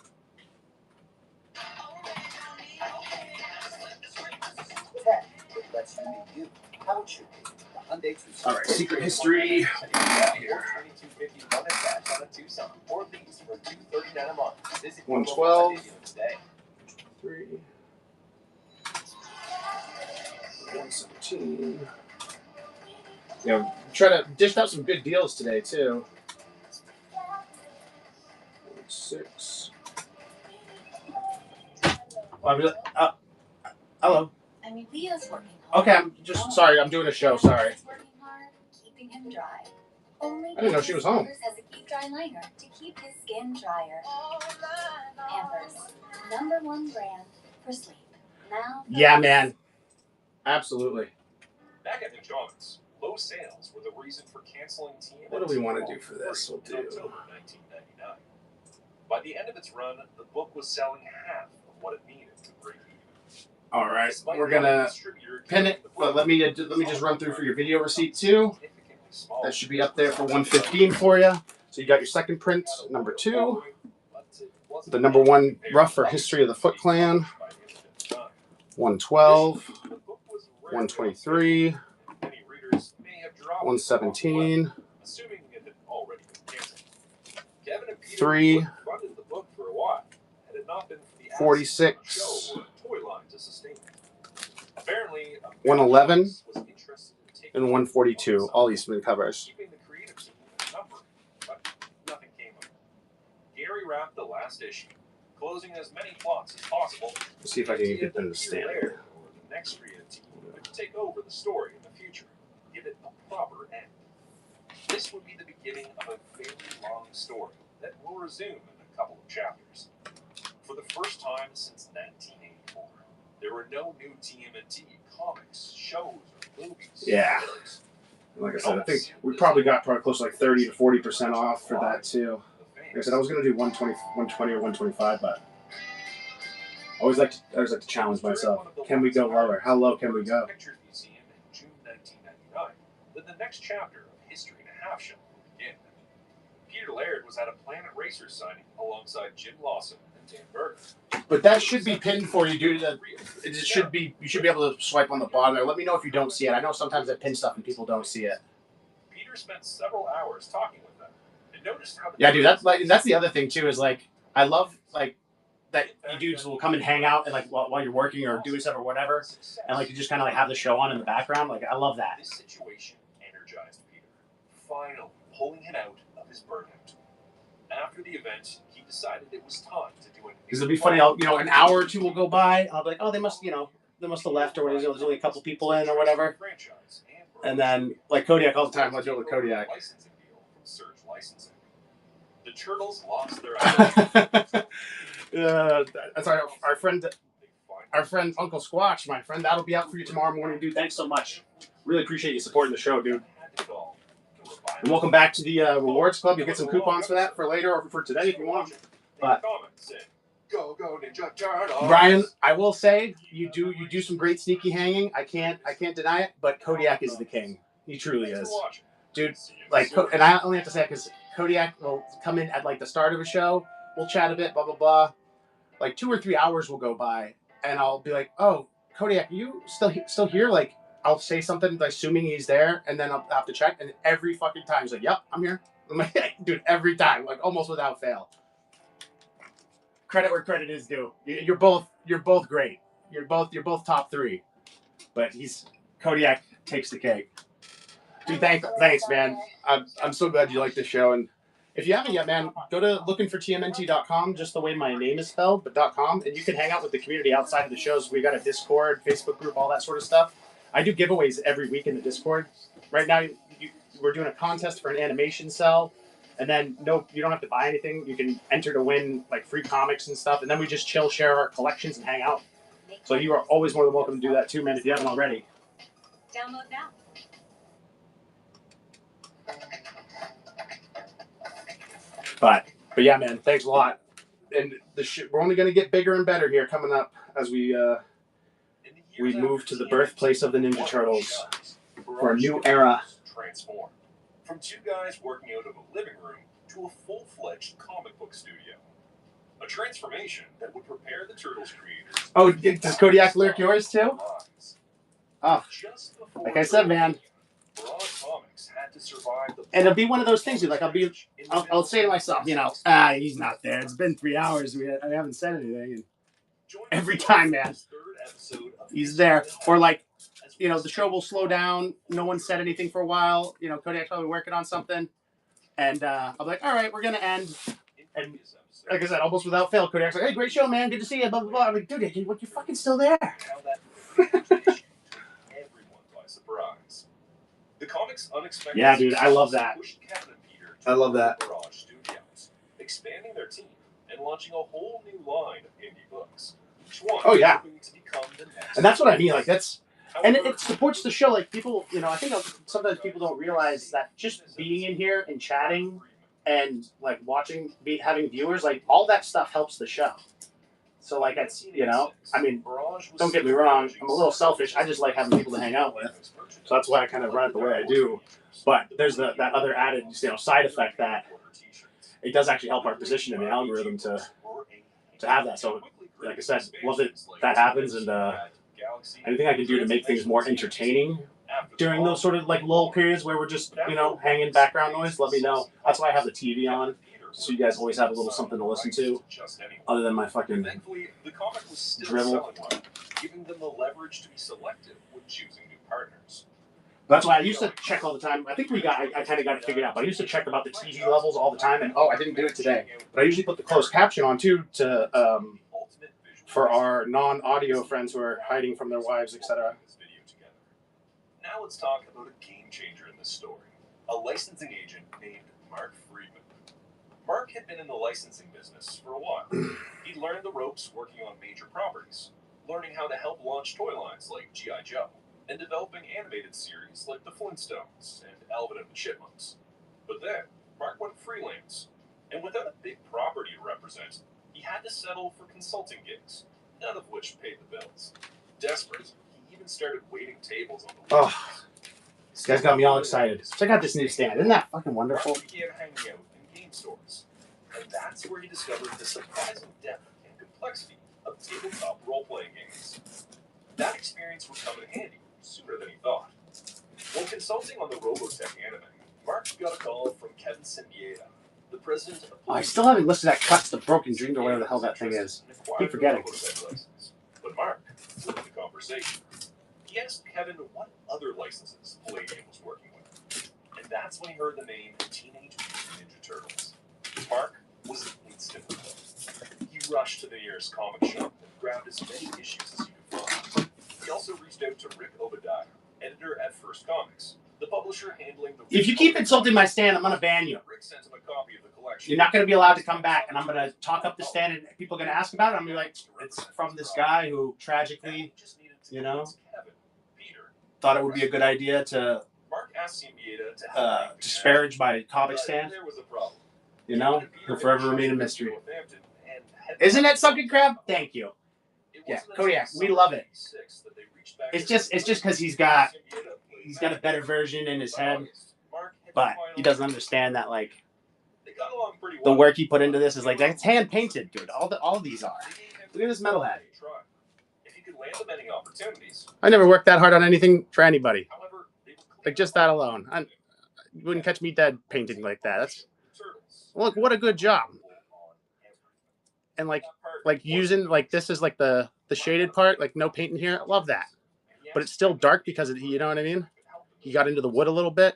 [SPEAKER 5] Tech that lets you be you. How it should be. The Hyundai Tucson.
[SPEAKER 1] All right, Secret History.
[SPEAKER 5] Here. 2250 Hyundai cash on a Tucson. Or lease for $239 a month. Visit
[SPEAKER 1] 112.
[SPEAKER 5] today.
[SPEAKER 1] 3. 117. Yeah, try to dish out some good deals today too. 6. Hello.
[SPEAKER 3] I mean, Leo's working hard.
[SPEAKER 1] Okay, I'm just sorry. I'm doing a show. Sorry.
[SPEAKER 3] He's working hard, keeping him dry. Only
[SPEAKER 1] I didn't know she was home.
[SPEAKER 3] Pampers has a Keep Dry liner to keep his skin drier. Pampers, #1 brand for sleep. Now.
[SPEAKER 1] Yeah, man. Absolutely.
[SPEAKER 2] Back at Comics, low sales were the reason for canceling TMNT.
[SPEAKER 1] What do we want to do for this? We'll
[SPEAKER 2] in
[SPEAKER 1] do.
[SPEAKER 2] October 1999. By the end of its run, the book was selling half of what it needed to break even.
[SPEAKER 1] All right, we're gonna pin it. Well, let me just run through for your video receipt too. That should be up there for 115 for you. So you got your second print, number 2, the number 1 rough for History of the Foot Clan, 112, 123, 117, 3, 146,
[SPEAKER 2] Toy line to sustain it. Apparently,
[SPEAKER 1] 111,
[SPEAKER 2] was interested in taking
[SPEAKER 1] and 142. All Eastman covers.
[SPEAKER 2] keeping the creative team in a number, but nothing came of it. Gary wrapped the last issue, closing as many plots as possible.
[SPEAKER 1] Let's see if I can get them to stand.
[SPEAKER 2] Or the next creative team would take over the story in the future, give it a proper end. This would be the beginning of a very long story that will resume in a couple of chapters. For the first time since 1984, there were no new TMNT Comics, shows, or movies.
[SPEAKER 1] Yeah. Like I said, I think we probably got close to like 30 to 40% off for that too. Like I said, I was going to do 120 or 125, but I always like to challenge myself. Can we go lower? How low can we go?
[SPEAKER 2] Pictures Museum in June 1999. Then the next chapter of History and a Half Show will begin. Peter Laird was at a Planet Racers signing alongside Jim Lawson and Dan Berger.
[SPEAKER 1] But that should be pinned for you, dude. It should be. You should be able to swipe on the bottom there. Let me know if you don't see it. I know sometimes I pin stuff and people don't see it.
[SPEAKER 2] Peter spent several hours talking with them and noticed how.
[SPEAKER 1] Yeah, dude. That's the other thing too. Is like I love like that you dudes will come and hang out and like while you're working or doing stuff or whatever, and like you just kind of like have the show on in the background. Like I love that.
[SPEAKER 2] This situation energized Peter, finally pulling him out of his burnout. After the event, he decided it was time to do it.
[SPEAKER 1] Because it'll be funny. An hour or two will go by. I'll be like, oh, they must have left or whatever. There's only a couple people in or whatever. And then like Kodiak all the time. I deal with Kodiak.
[SPEAKER 2] Licensing deal from Surge Licensing. The Turtles lost their identity.
[SPEAKER 1] That's our friend Uncle Squatch, my friend. That'll be out for you tomorrow morning, dude. Thanks so much. Really appreciate you supporting the show, dude. And welcome back to the Rewards Club. You get some coupons for that for later or for today if you want. But
[SPEAKER 2] Go Ninja Turtles.
[SPEAKER 1] Brian, I will say you do some great sneaky hanging. I can't deny it. But Kodiak is the king. He truly is, dude. Like, and I only have to say it because Kodiak will come in at like the start of a show. We'll chat a bit, blah blah blah. Like 2 or 3 hours will go by, and I'll be like, "Oh, Kodiak, you still here?" Like, I'll say something, like, assuming he's there, and then I'll have to check. And every fucking time he's like, "Yep, I'm here." I'm like, dude, every time, like almost without fail. Credit where credit is due. You're both great. You're both top 3. But Kodiak takes the cake. Dude, thanks, man. I'm so glad you like this show. And if you haven't yet, man, go to lookingfortmnt.com, just the way my name is spelled, but .com, and you can hang out with the community outside of the shows. We got a Discord, Facebook group, all that sort of stuff. I do giveaways every week in the Discord. Right now, we're doing a contest for an animation cell. And then, you don't have to buy anything. You can enter to win like free comics and stuff. And then we just chill, share our collections, and hang out. So you are always more than welcome to do that too, man, if you haven't already.
[SPEAKER 3] Download now.
[SPEAKER 1] But yeah, man, thanks a lot. And we're only going to get bigger and better here coming up as we move to the birthplace of the Ninja Turtles for a new era.
[SPEAKER 2] Transform. From 2 guys working out of a living room to a full-fledged comic book studio. A transformation that would prepare the Turtles creators.
[SPEAKER 1] Oh, does Kodiak lurk yours too? Oh, like I said, man.
[SPEAKER 2] Comics had to survive the
[SPEAKER 1] and it'll be one of those things. Like I'll say to myself, he's not there. It's been 3 hours. I haven't said anything. And every time, man, he's there. Or like, the show will slow down. No one said anything for a while. Kodiak's probably working on something. And I'm like, all right, we're going to end. And like I said, almost without fail, Kodiak's like, hey, great show, man. Good to see you. Blah, blah, blah. I'm like, dude, you're fucking still there.
[SPEAKER 2] Everyone by surprise. The comics unexpected.
[SPEAKER 1] Yeah, dude, I love that. I love that.
[SPEAKER 2] Garage Studios, expanding their team and launching a whole new line of indie books. Each one hoping to become the next.
[SPEAKER 1] And that's what I mean. Like that's. And it supports the show. Like people, I think sometimes people don't realize that just being in here and chatting and like watching, having viewers, like all that stuff helps the show. So like that's, I mean, don't get me wrong. I'm a little selfish. I just like having people to hang out with. So that's why I kind of run it the way I do. But there's that other added, side effect that it does actually help our position in the algorithm to have that. So like I said, love that happens, and anything I can do to make things more entertaining during those sort of like lull periods where we're just, hanging background noise, let me know. That's why I have the TV on. so you guys always have a little something to listen to, other than my fucking
[SPEAKER 2] Thankfully, the comic was still
[SPEAKER 1] drivel.
[SPEAKER 2] selling well, giving them the leverage to be selective when choosing new partners.
[SPEAKER 1] That's why I used to check all the time. I think I kind of got it figured out, but I used to check about the TV levels all the time. And I didn't do it today. But I usually put the closed caption on too to for our non-audio friends who are hiding from their wives, etc.
[SPEAKER 2] Now let's talk about a game changer in this story: a licensing agent named Mark Friedman. Mark had been in the licensing business for a while. He'd learned the ropes working on major properties, learning how to help launch toy lines like G.I. Joe, and developing animated series like The Flintstones and Alvin and the Chipmunks. But then, Mark went freelance, and without a big property to represent, he had to settle for consulting gigs, none of which paid the bills. Desperate, he even started waiting tables on the weekends.
[SPEAKER 1] Oh, this guy's got me all excited. Check out this new stand. Isn't that fucking wonderful?
[SPEAKER 2] Mark began hanging out in game stores, and that's where he discovered the surprising depth and complexity of tabletop role-playing games. That experience would come in handy sooner than he thought. When consulting on the Robotech anime, Mark got a call from Kevin Symbieta, the president of...
[SPEAKER 1] I still haven't listed that Cuts the Broken Dream or whatever the hell that thing is. Keep forgetting.
[SPEAKER 2] But Mark flipped the conversation. He asked Kevin what other licenses Palladium was working with. And that's when he heard the name Teenage Mutant Ninja Turtles. Mark was instantly hooked. He rushed to the nearest comic shop and grabbed as many issues as he could find. He also reached out to Rick Obadiah, editor at First Comics, the publisher handling the...
[SPEAKER 1] If you keep insulting my stand, I'm going to ban you.
[SPEAKER 2] Rick sent him a copy of the collection.
[SPEAKER 1] You're not going to be allowed to come back, and I'm going to talk up the stand, and people are going to ask about it. I'm going to be like, it's from this guy who tragically, you know, thought it would be a good idea to disparage my comic stand. You know, he'll forever remain a mystery. Isn't it Sunken Crab? Thank you. Yeah, Kodiak, we love it. It's just because he's got a better version in his head, but he doesn't understand that like the work he put into this is like that's hand painted, dude. All these are. Look at this metalhead. I never worked that hard on anything for anybody. Like just that alone, you wouldn't catch me dead painting like that. That's look, what a good job. And like using like this is like the shaded part, like no paint in here. I love that, but it's still dark because of, you know what I mean. He got into the wood a little bit.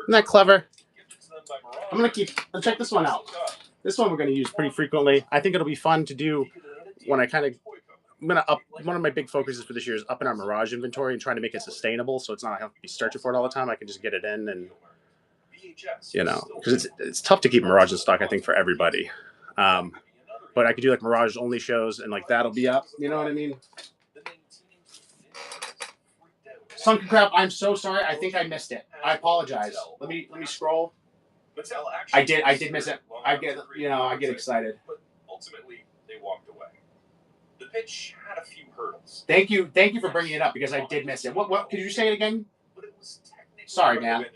[SPEAKER 1] Isn't that clever? I'm gonna check this one out. This one we're gonna use pretty frequently. I think it'll be fun to do when I'm gonna up. One of my big focuses for this year is upping our Mirage inventory and trying to make it sustainable, so it's not I have to be searching for it all the time. I can just get it in, and you know, because it's tough to keep Mirage in stock. I think for everybody, but I could do like Mirage only shows, and like that'll be up. You know what I mean? Sunken Crab, I'm so sorry. I think I missed it. I apologize. Let me scroll. I did miss it. I get excited.
[SPEAKER 2] But ultimately, they walked away. The pitch had a few hurdles.
[SPEAKER 1] Thank you for bringing it up because I did miss it. What could you say it again? Sorry, man.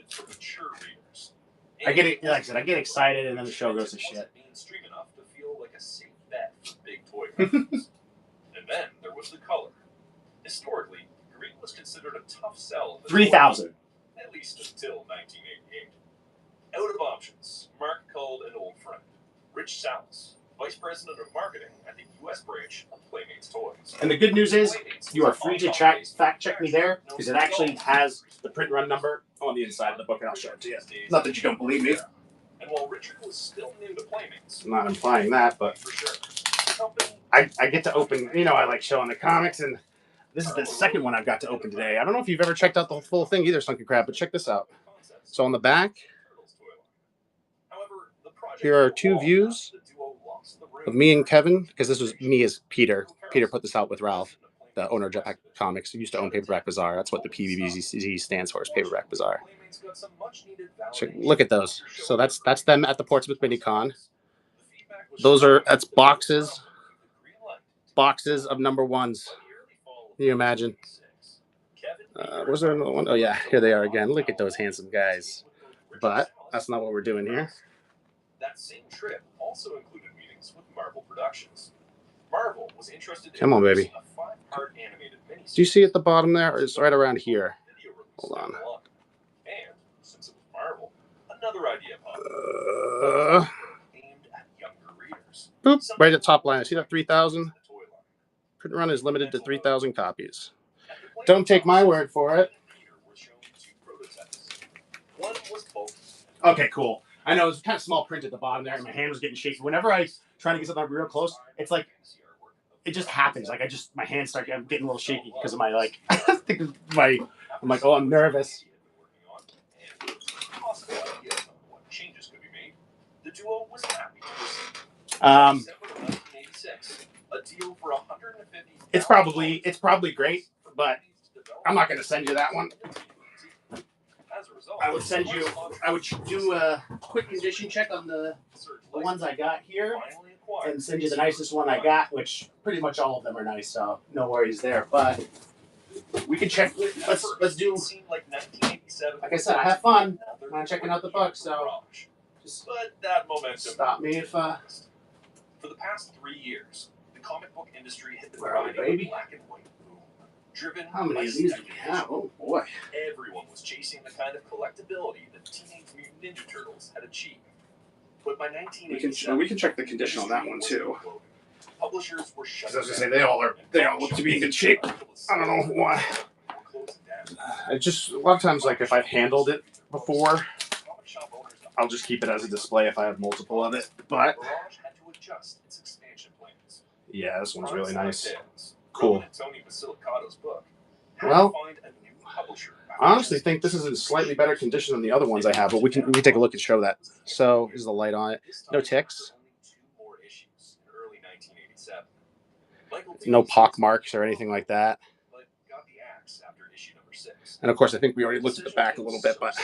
[SPEAKER 1] I get it. Like I said, I get excited and then the show goes to shit.
[SPEAKER 2] Mainstream enough to feel like a safe bet for big toy companies. And then there was the color. Historically, green was considered a tough sell.
[SPEAKER 1] 3,000.
[SPEAKER 2] At least until 1988. Out of options, Mark called an old friend, Rich Salas, vice president of marketing at the U.S. branch of Playmates Toys.
[SPEAKER 1] And the good news is, you are free to fact check me there because it actually has the print run number on the inside of the book, and I'll show it to you. Not that you don't believe me.
[SPEAKER 2] And while Richard was still new to Playmates,
[SPEAKER 1] I'm not implying that, but
[SPEAKER 2] for sure, the company
[SPEAKER 1] I get to open. You know, I like showing the comics, and this is the second one I've got to open today. I don't know if you've ever checked out the full thing either, Sunken Crab, but check this out. So on the back, here are two views of me and Kevin, because this was me as Peter. Peter put this out with Ralph, the owner of Jetpack Comics, who used to own Paperback Bazaar. That's what the PBBZ stands for, is Paperback Bazaar. So look at those. So that's them at the Portsmouth Mini-Con. That's boxes of number ones. Can you imagine? Was there another one? Oh yeah, here they are again. Look at those handsome guys. But that's not what we're doing here.
[SPEAKER 2] That same trip also included meetings with Marvel Productions. Marvel was interested
[SPEAKER 1] Come on, baby.
[SPEAKER 2] a 5-part animated miniseries.
[SPEAKER 1] Do you see at the bottom there? Or it's right around here. Hold on.
[SPEAKER 2] And since it was Marvel, another Another idea popped up, aimed at younger readers.
[SPEAKER 1] Boop, right at the top line. I see that 3,000.
[SPEAKER 2] The toy line.
[SPEAKER 1] Print run is limited to 3,000 copies. Don't take my word for it.
[SPEAKER 2] Peter were shown 2 prototypes. One was bulky.
[SPEAKER 1] Okay, cool. I know it's kind of small print at the bottom there, and my hand was getting shaky. Whenever I try to get something real close, it's like it just happens. Like my hands start getting a little shaky because of my like. I think I'm like, oh, I'm nervous.
[SPEAKER 2] What changes could be made? The duo was happy to proceed. December 1986, a deal for $150,000.
[SPEAKER 1] It's probably great, but I'm not going to send you that one.
[SPEAKER 2] As a result,
[SPEAKER 1] I would do a quick condition check on the ones I got here and send you the nicest one I got, which pretty much all of them are nice, so no worries there. But we can check. Let's do. Like I said, I have fun when I'm checking out the book, so just
[SPEAKER 2] but that momentum
[SPEAKER 1] stop me if.
[SPEAKER 2] For the past 3 years, the comic book industry had been
[SPEAKER 1] Where are we,
[SPEAKER 2] riding
[SPEAKER 1] baby?
[SPEAKER 2] a black and white boom. Driven
[SPEAKER 1] How many
[SPEAKER 2] by
[SPEAKER 1] of these do we have? Oh boy!
[SPEAKER 2] everyone was chasing the kind of collectability that Teenage Mutant Ninja Turtles had achieved. But by 1987,
[SPEAKER 1] We can check the condition on that one too.
[SPEAKER 2] Publishers were shut
[SPEAKER 1] I was gonna say they all look to be in good shape. I don't know why. I just a lot of times like if I've handled it before, I'll just keep it as a display if I have multiple of it. But yeah, this one's really nice. Cool. Well, I honestly think this is in slightly better condition than the other ones I have, but we can take a look and show that. So here's the light on it. No ticks. No pock marks or anything like that. And of course, I think we already looked at the back a little bit, but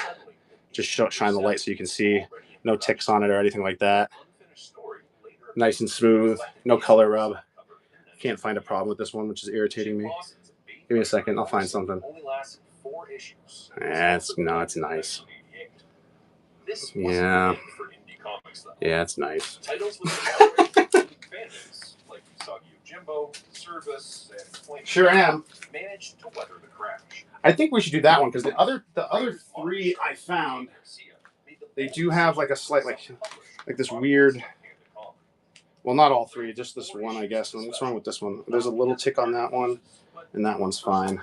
[SPEAKER 1] just shine the light so you can see. No ticks on it or anything like that. Nice and smooth. No color rub. Can't find a problem with this one, which is irritating me. Give me a second. I'll find something. It's nice. Yeah. Yeah, it's nice. Sure am. I think we should do that one because the other 3 I found, they do have like a slight like this weird. Well, not all 3, just this one, I guess. What's wrong with this one? There's a little tick on that one, and that one's fine.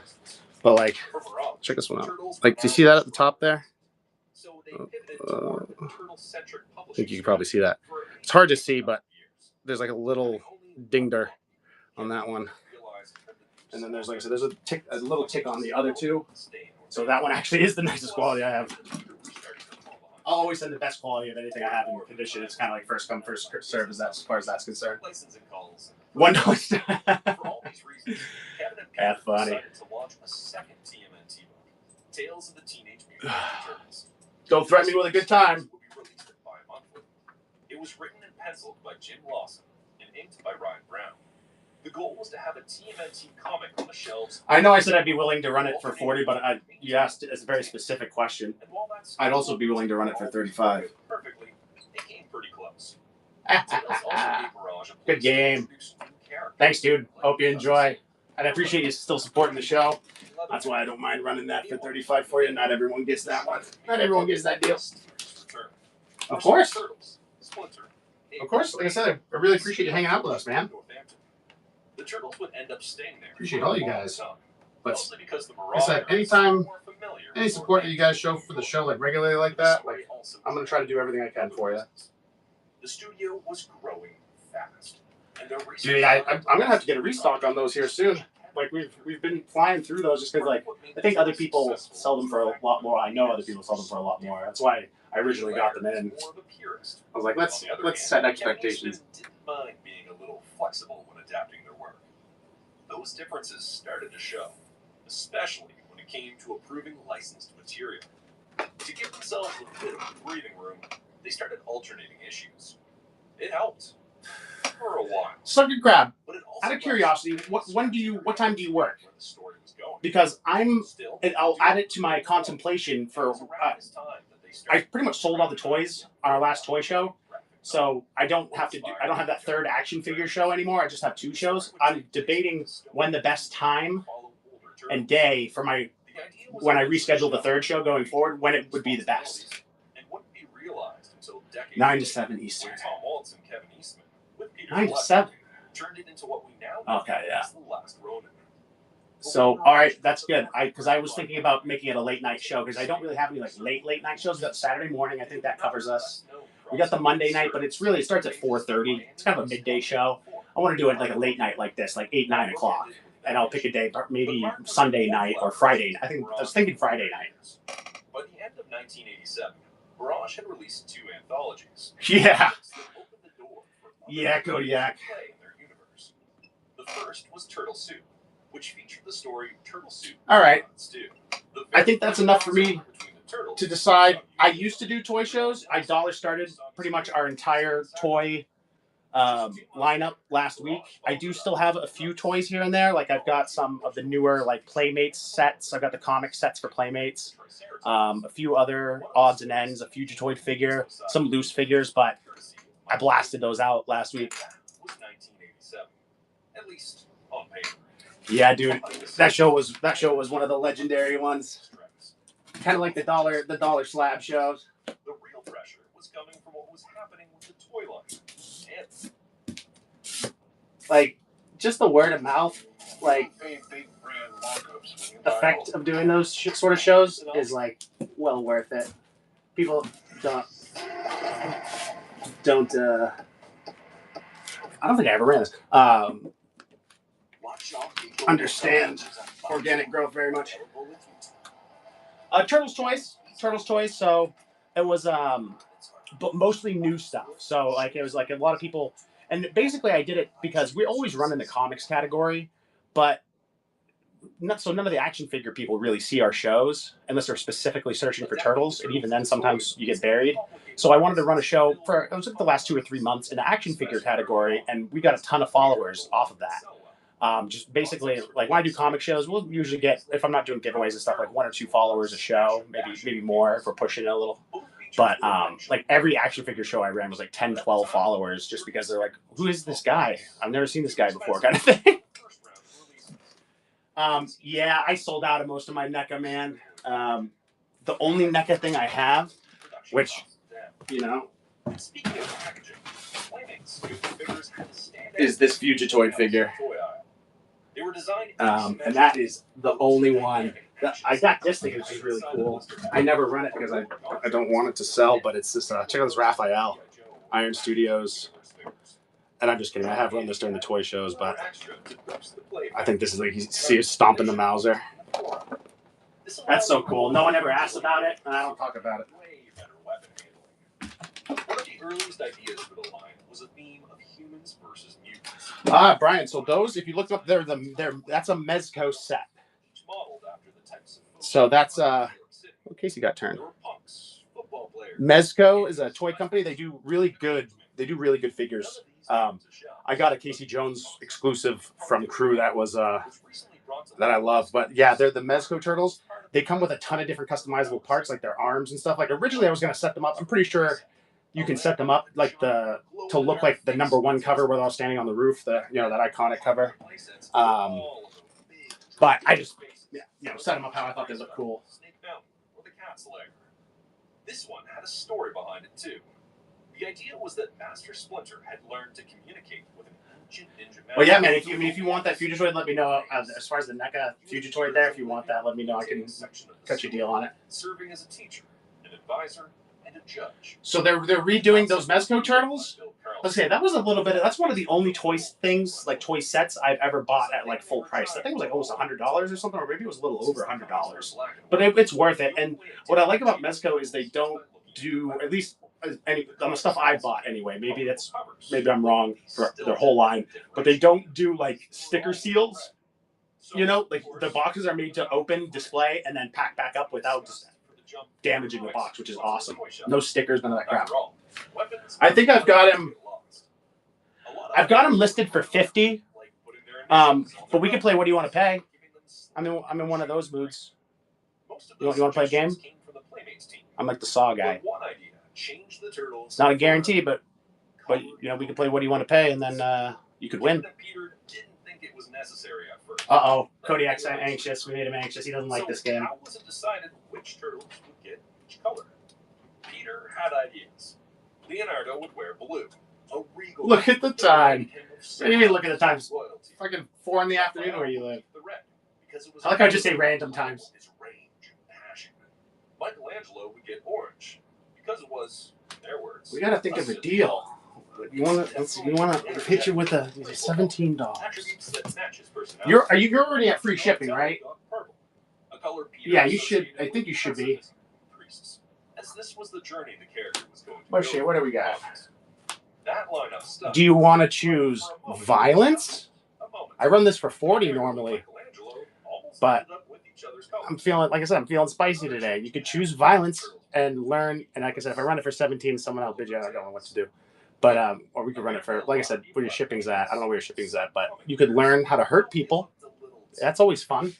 [SPEAKER 1] But like, check this one out. Like, do you see that at the top there? I think you can probably see that. It's hard to see, but there's like a little dinger on that one. And then there's, like I said, there's a little tick on the other 2. So that one actually is the nicest quality I have. I'll always send the best quality of anything I have in condition. It's kind of like first come, first serve as far as that's concerned. $1. That's funny.
[SPEAKER 2] Tales of the Teenage Mutant Ninja Turtles.
[SPEAKER 1] Don't threaten me with a good time.
[SPEAKER 2] It was written and penciled by Jim Lawson and inked by Ryan Brown. The goal was to have a TMNT comic on the shelves.
[SPEAKER 1] I know I said I'd be willing to run it for 40, but you asked it's a very specific question. I'd also be willing to run it for 35.
[SPEAKER 2] Perfectly, it came pretty close.
[SPEAKER 1] Good game. Thanks, dude. Hope you enjoy. And I appreciate you still supporting the show. That's why I don't mind running that for 35 for you. Not everyone gets that one. Not everyone gets that deal. Of course. Of course. Like I said, I really appreciate you hanging out with us, man.
[SPEAKER 2] The Turtles would end up staying there.
[SPEAKER 1] Appreciate all you guys. But like I said, anytime, any support that you guys show for the show, like regularly like that, like I'm gonna try to do everything I can for you.
[SPEAKER 2] The studio was growing fast.
[SPEAKER 1] Dude, I'm gonna have to get a restock on those here soon. Like we've been flying through those just because like I think other people sell them for a lot more. I know other people sell them for a lot more. That's why I originally got them in. I was like, let's set expectations.
[SPEAKER 2] Didn't mind being a little flexible when adapting their work. Those differences started to show, especially when it came to approving licensed material. To give themselves a bit of breathing room, they started alternating issues. It helped for a while.
[SPEAKER 1] Sucker Crab, out of curiosity, what time do you work? Because I'll add it to my contemplation for. I pretty much sold all the toys on our last toy show, so I don't have that third action figure show anymore. I just have 2 shows. I'm debating when the best time and day for when I reschedule the third show going forward, when it would be the best.
[SPEAKER 2] decade
[SPEAKER 1] 9 to 7 Eastern.
[SPEAKER 2] when Tom Waltz and Kevin Eastman, with Peter
[SPEAKER 1] 9 to
[SPEAKER 2] Gillespie,
[SPEAKER 1] 7.
[SPEAKER 2] turned it into what we now know
[SPEAKER 1] Okay, yeah.
[SPEAKER 2] as The Last Ronin.
[SPEAKER 1] So, all right, that's good. Because I was thinking about making it a late night show because I don't really have any like late night shows. We got Saturday morning. I think that covers us. We got the Monday night, but it starts at 4:30. It's kind of a midday show. I want to do it like a late night like this, like 8, 9 o'clock, and I'll pick a day, maybe Sunday night or Friday. I was thinking Friday night.
[SPEAKER 2] By the end of 1987, Barrage had released 2 anthologies.
[SPEAKER 1] Yeah.
[SPEAKER 2] that opened the door for
[SPEAKER 1] Yeah, Kodiak.
[SPEAKER 2] play in their universe. The first was Turtle Soup, which featured the story Turtle Soup.
[SPEAKER 1] All right.
[SPEAKER 2] Stew.
[SPEAKER 1] I think that's enough for me to decide. I used to do toy shows. I dollar started pretty much our entire toy lineup last week. I do still have a few toys here and there. Like I've got some of the newer like Playmates sets. I've got the comic sets for Playmates. A few other odds and ends, a Fugitoid figure, some loose figures, but I blasted those out last week.
[SPEAKER 2] Was 1987, at least on paper.
[SPEAKER 1] Yeah, dude, that show was one of the legendary ones. Kind of like the dollar slab shows.
[SPEAKER 2] The real pressure was coming from what was happening with the toy line. And
[SPEAKER 1] Like just the word of mouth, like effect of doing those sort of shows is like well worth it. People don't. I don't think I ever ran this. Understand organic growth very much. Turtles toys. So it was but mostly new stuff. So like it was like a lot of people, and basically I did it because we always run in the comics category, but none of the action figure people really see our shows unless they're specifically searching for turtles, and even then sometimes you get buried. So I wanted to run a show for it was like the last 2 or 3 months in the action figure category, and we got a ton of followers off of that. Just basically, like when I do comic shows, we'll usually get, if I'm not doing giveaways and stuff, like 1 or 2 followers a show, maybe more if we're pushing it a little. But like every action figure show I ran was like 10, 12 followers, just because they're like, who is this guy? I've never seen this guy before, kind of thing. Yeah, I sold out of most of my NECA, man. The only NECA thing I have, which, you know, is this Fugitoid figure. And that is the only one. I got this thing, which is really cool. I never run it because I don't want it to sell, but it's this, check out this Raphael, Iron Studios. And I'm just kidding, I have run this during the toy shows, but I think this is like, you see us stomping the Mauser. That's so cool. No one ever asked about it, and I don't talk about it.
[SPEAKER 2] One of the earliest ideas for the line was a theme of humans versus mutants.
[SPEAKER 1] Brian, so those, if you look up there, that's a Mezco set. So that's, oh, Casey got turned. Mezco is a toy company. They do really good figures. I got a Casey Jones exclusive from Crew that was that I love. But yeah, they're the Mezco turtles. They come with a ton of different customizable parts, like their arms and stuff. Like originally I was gonna set them up. I'm pretty sure you can set them up like to look like the #1 cover where they're all standing on the roof, that iconic cover. But I just set them up how I thought they looked cool.
[SPEAKER 2] This one had a story behind it too. The idea was that Master Splinter had learned to communicate with an ancient ninja man.
[SPEAKER 1] Well, yeah, man. If you want that Fugitoid, let me know. As far as the NECA Fugitoid there, if you want that, let me know. I can cut you a deal on it.
[SPEAKER 2] Serving as a teacher, an advisor, and a judge.
[SPEAKER 1] So they're redoing those Mezco turtles. Okay, that was a little bit. That's one of the only toy things, like toy sets, I've ever bought at like full price. I think it was like almost $100 or something, or maybe it was a little over $100. But it's worth it. And what I like about Mezco is they don't do, at least on the stuff I bought anyway. Maybe I'm wrong for their whole line, but they don't do like sticker seals. Like the boxes are made to open, display, and then pack back up without damaging the box, which is awesome. No stickers, none of that crap. I think I've got him listed for $50. But we can play. What do you want to pay? I'm in one of those moods. You want to play a game? I'm like the Saw guy. It's not a guarantee, but we can play. What do you want to pay? And then you could win. Uh-oh, Kodiak's anxious. We made him anxious. He doesn't like this game.
[SPEAKER 2] How was it decided which turtles would get which color? Peter had ideas. Leonardo would wear blue, a regal.
[SPEAKER 1] Look at the time.
[SPEAKER 2] What
[SPEAKER 1] do you mean look at the time? Fucking 4 in the afternoon where you live.
[SPEAKER 2] The red, because it was
[SPEAKER 1] I like how I just say random times.
[SPEAKER 2] Its range and passion. Michelangelo would get orange because it was, in their words,
[SPEAKER 1] We gotta think of a deal. You want to pitch it with a $17.
[SPEAKER 2] attributes that match his personality.
[SPEAKER 1] You're already at free shipping, right?
[SPEAKER 2] Purple, a color Peter
[SPEAKER 1] Yeah, you should.
[SPEAKER 2] associated
[SPEAKER 1] I think you should be.
[SPEAKER 2] with priests, as this was the journey the character was going to
[SPEAKER 1] Oh
[SPEAKER 2] go
[SPEAKER 1] shit! What do we got?
[SPEAKER 2] That line of stuff.
[SPEAKER 1] Do you want to choose violence?
[SPEAKER 2] A moment.
[SPEAKER 1] I run this for 40 normally,
[SPEAKER 2] Michelangelo almost
[SPEAKER 1] but
[SPEAKER 2] ended up with each other's colors.
[SPEAKER 1] I'm feeling, like I said, I'm feeling spicy today. You could choose violence and learn. And like I said, if I run it for 17, someone else bid you. I don't know what to do. But or we could run it for, like I said, where your shipping's at. I don't know where your shipping's at, but you could learn how to hurt people. That's always fun.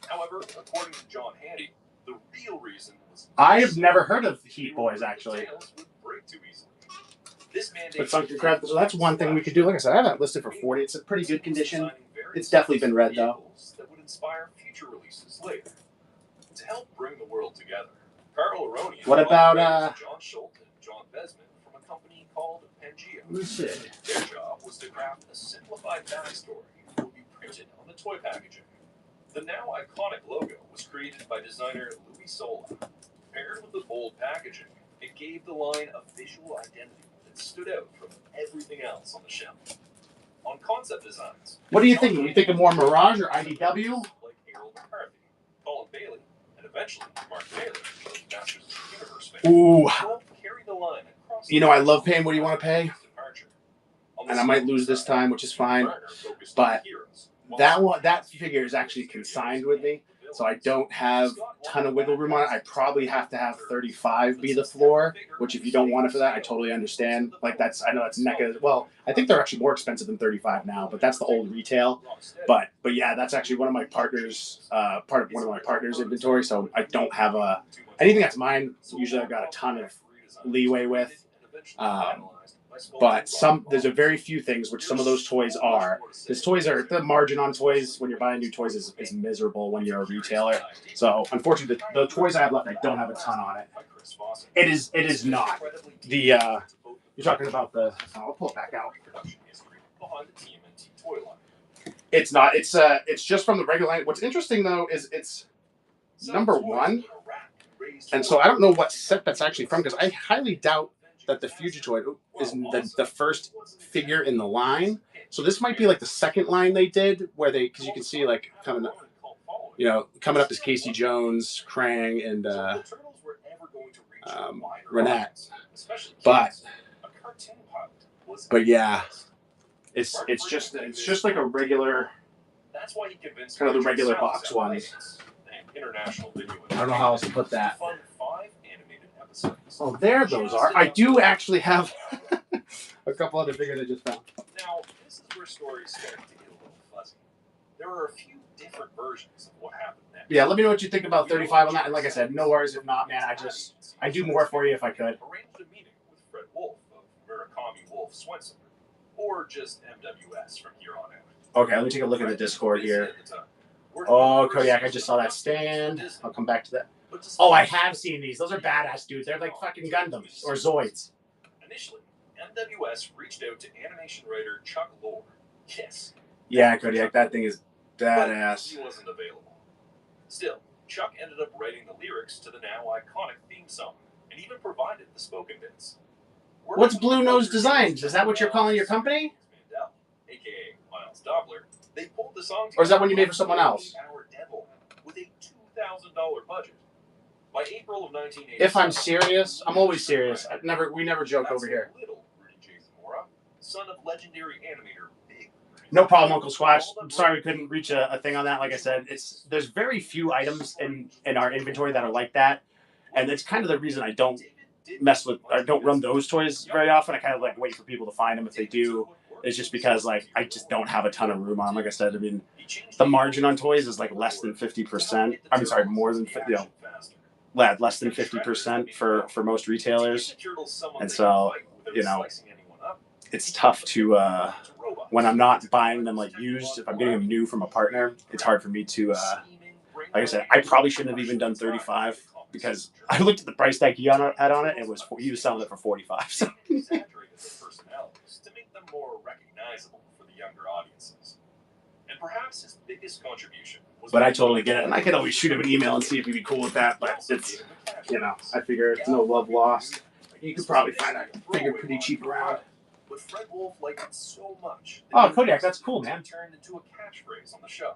[SPEAKER 2] However, according to John Handy, the real reason was
[SPEAKER 1] I have never heard of Heat Boys actually.
[SPEAKER 2] Tails would break too easily. This mandate
[SPEAKER 1] But Sunken Crab, so that's one thing we could do. Like I said, I have that listed for 40. It's a pretty good condition. It's definitely been read though.
[SPEAKER 2] That would inspire future releases later. To help bring the world together, Carl Aronian
[SPEAKER 1] What about
[SPEAKER 2] John Schultz and John Besman from a company called Pangea.
[SPEAKER 1] let me see.
[SPEAKER 2] Their job was to craft a simplified backstory that would be printed on the toy packaging. The now iconic logo was created by designer Louis Sola. Paired with the bold packaging, it gave the line a visual identity that stood out from everything else on the shelf. On concept designs,
[SPEAKER 1] What do you think? You think of more Mirage or IDW?
[SPEAKER 2] like Harold McCarthy, Colin Bailey, and eventually Mark Bailey, of Masters of the Universe fame,
[SPEAKER 1] Ooh.
[SPEAKER 2] helped carry the line across.
[SPEAKER 1] You know, I love paying what do you want to pay,
[SPEAKER 2] Departure. On the
[SPEAKER 1] and I might lose this time, which is fine.
[SPEAKER 2] Turner focused
[SPEAKER 1] but
[SPEAKER 2] on heroes,
[SPEAKER 1] That figure is actually consigned with me, so I don't have a ton of wiggle room on it. I probably have to have 35 be the floor, which if you don't want it for that, I totally understand. Like I know that's NECA. Well, I think they're actually more expensive than 35 now, but that's the old retail. But yeah, that's actually one of my partners, part of one of my partners' inventory. So I don't have anything that's mine. Usually I've got a ton of leeway with. But there's a very few things which some of those toys are. Because toys are, the margin on toys when you're buying new toys is miserable when you're a retailer. So unfortunately, the toys I have left, I don't have a ton on it. It is not the. You're talking about the. I'll pull it back out. It's not. It's just from the regular line. What's interesting though is it's #1, and so I don't know what set that's actually from because I highly doubt that the Fugitoid is the first figure in the line. So this might be like the second line they did, where because you can see like coming up as Casey Jones, Krang, and Renette. But yeah, it's just like a regular, kind of the regular box ones. I don't know how else to put that. Oh, there those are. I do actually have a couple other figures I just found.
[SPEAKER 2] Now, this is where stories start to get a little fuzzy. There are a few different versions of what happened next.
[SPEAKER 1] Yeah, let me know what you think about 35 on that. And like I said, no worries if not, man. I do more for you if I could.
[SPEAKER 2] Arranged a meeting with Fred Wolf of Murakami Wolf Swenson, or just MWS from here on out.
[SPEAKER 1] Okay, let me take a look at the Discord here. Oh, Kodiak, I just saw that stand. I'll come back to that. Oh, I have seen these. Those are badass, dude. They're like fucking Gundams or Zoids.
[SPEAKER 2] Initially, MWS reached out to animation writer Chuck Lorre. Yes.
[SPEAKER 1] Yeah, Kodiak, that thing is badass.
[SPEAKER 2] But he wasn't available. Still, Chuck ended up writing the lyrics to the now iconic theme song, and even provided the spoken bits.
[SPEAKER 1] What's Blue Nose Designs? Is that what you're calling your company?
[SPEAKER 2] Mandel, aka Miles Doppler. They pulled the song
[SPEAKER 1] Or is that one you made for someone else?
[SPEAKER 2] With a $2,000 budget. By April of 1980.
[SPEAKER 1] If I'm serious, I'm always serious. We never joke over here.
[SPEAKER 2] Little Rudy J. Zamora, son of legendary animator Big.
[SPEAKER 1] No problem, Uncle Squatch. I'm sorry we couldn't reach a thing on that. Like I said, there's very few items in our inventory that are like that, and it's kind of the reason I don't don't run those toys very often. I kind of like wait for people to find them if they do. It's just because like I just don't have a ton of room on them. Like I said, I mean, the margin on toys is like less than 50%. I'm sorry, more than 50. Less than 50% for most retailers, and so it's tough to when I'm not buying them like used. If I'm getting them new from a partner, it's hard for me to like I said, I probably shouldn't have even done 35. because I looked at the price tag he had on it, and he was selling it for $45. So.
[SPEAKER 2] Exaggerated their personalities to make them more recognizable for the younger audiences. And perhaps his biggest contribution was.
[SPEAKER 1] But I totally get it, and I could always shoot him an email and see if he'd be cool with that. But it's, I figure it's no love lost. You could probably find that figure pretty cheap around.
[SPEAKER 2] But Fred Wolf liked it so much.
[SPEAKER 1] Oh, Kodiak, that's cool, man.
[SPEAKER 2] Turned into a catchphrase on the show.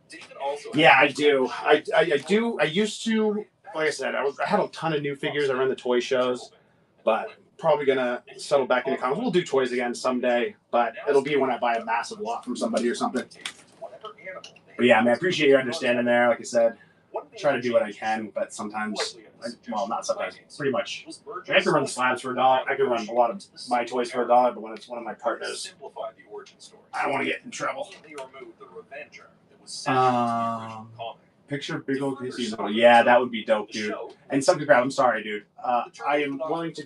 [SPEAKER 2] David also.
[SPEAKER 1] Yeah, I do. I do. I used to. Like I said, I had a ton of new figures. I run the toy shows, but probably gonna settle back into comics. We'll do toys again someday, but it'll be when I buy a massive lot from somebody or something. But yeah, man, I appreciate your understanding there. Like I said, try to do what I can, but sometimes, well, not sometimes, pretty much. I can run the slabs for $1. I can run a lot of my toys for $1, but when it's one of my partners, I don't want to get in trouble. Picture big old PC. Yeah, that would be dope, dude. And some crap. I'm sorry, dude. I am willing to.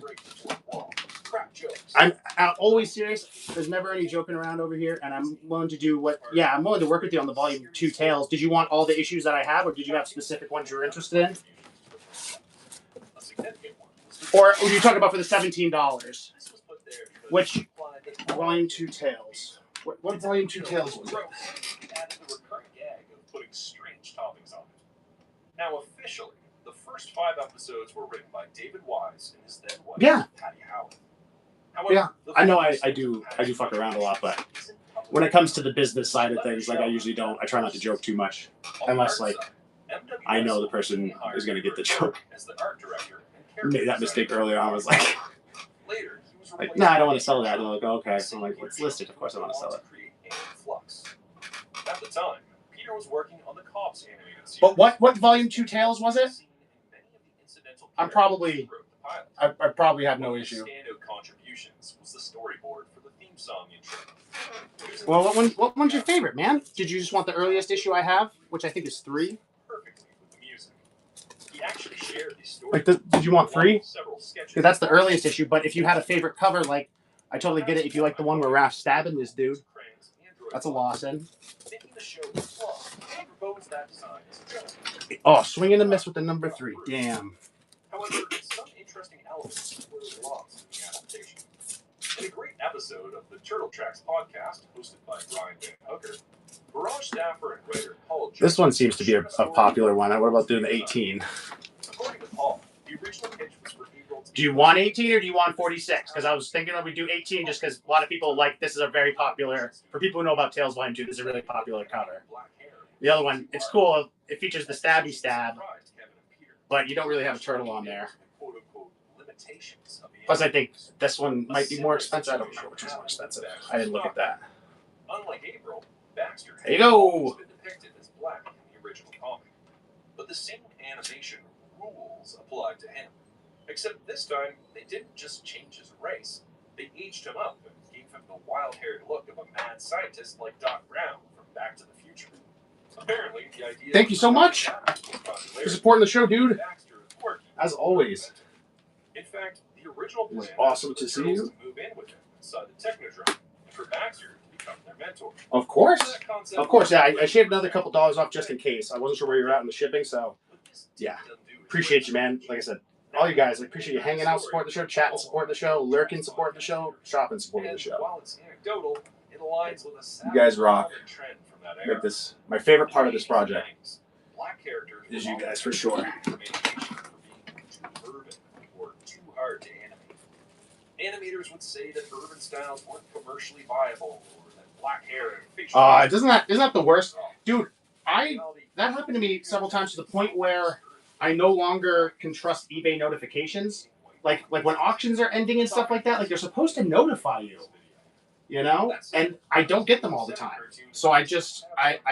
[SPEAKER 1] I'm always serious. There's never any joking around over here, and I'm willing to do what. Yeah, I'm willing to work with you on the Volume 2 Tales. Did you want all the issues that I have, or did you have specific ones you were interested in? Or would you talk about for the $17? Which Volume 2 Tales? What Volume 2 Tales was it?
[SPEAKER 2] Strange toppings on it. Now, officially, the first 5 episodes were written by David Wise and his then wife, Patty Howard. However,
[SPEAKER 1] yeah, I know I do fuck around a lot, but when it comes to the business side of things, like I usually don't. I try not to joke too much, unless like I know the person is going to get the joke. I made that mistake earlier on. I was like, nah, I don't want to sell that. And they're like, okay. So I'm like, it's listed. Of course I want to sell it.
[SPEAKER 2] At the time, Peter was working on the Cops animated series.
[SPEAKER 1] But what Volume 2 Tales was it? I probably have no issue.
[SPEAKER 2] Standout contributions was the storyboard for the theme song intro.
[SPEAKER 1] Well, what one's your favorite, man? Did you just want the earliest issue I have, which I think is 3?
[SPEAKER 2] Perfectly with the music. He actually shared these stories.
[SPEAKER 1] Like, did you want 3? Because that's the earliest issue. But if you had a favorite cover, like I totally get it. If you like the one where Raph's stabbing this dude, that's a Lawson. Oh, swing and a miss with the number 3. Damn.
[SPEAKER 2] However, some interesting elements were lost in the adaptation. In a great episode of the Turtle Tracks podcast, hosted by Brian Van Hooker, Barrage staffer and writer Paul.
[SPEAKER 1] This one seems to be a popular one. What about doing the 18?
[SPEAKER 2] According to Paul, the original pitch was for April.
[SPEAKER 1] Do you want 18 or do you want 46? Because I was thinking that we do 18 just because a lot of people like this is a very popular. For people who know about Tales Volume 2, this is a really popular cover. The other one, it's cool. It features the stabby stab, but you don't really have a turtle on there. Plus, I think this one might be more expensive. I don't know which is more expensive. I didn't look at that.
[SPEAKER 2] Unlike April, Baxter
[SPEAKER 1] there you go.
[SPEAKER 2] Been depicted as black in the original comic, but the same animation rules applied to him. Except this time, they didn't just change his race; they aged him up and gave him the wild-haired look of a mad scientist like Doc Brown from Back to the Future. Apparently, the idea.
[SPEAKER 1] Thank you so much for supporting the show, dude. As always.
[SPEAKER 2] In fact, the original plan
[SPEAKER 1] was awesome to see you.
[SPEAKER 2] To move in with him inside the Technodrome, and for Baxter to become their mentor.
[SPEAKER 1] Of course. Of course, yeah. I shaved another couple dollars off just in case. I wasn't sure where you're at in the shipping, so yeah. Appreciate you, man. Like I said, all you guys, I appreciate you hanging out, supporting the show, chatting, supporting the show, lurking, supporting the show, shopping, supporting the show.
[SPEAKER 2] While it's anecdotal, it aligns with a
[SPEAKER 1] you guys rock. Make this my favorite part of this project.
[SPEAKER 2] Black characters
[SPEAKER 1] is you guys for sure.
[SPEAKER 2] Too hard to animate. Animators would say that urban styles weren't commercially viable, or that black hair and facial.
[SPEAKER 1] Isn't that the worst, dude? That happened to me several times to the point where I no longer can trust eBay notifications. Like when auctions are ending and stuff like that, like they're supposed to notify you, you know, and I don't get them all the time. So I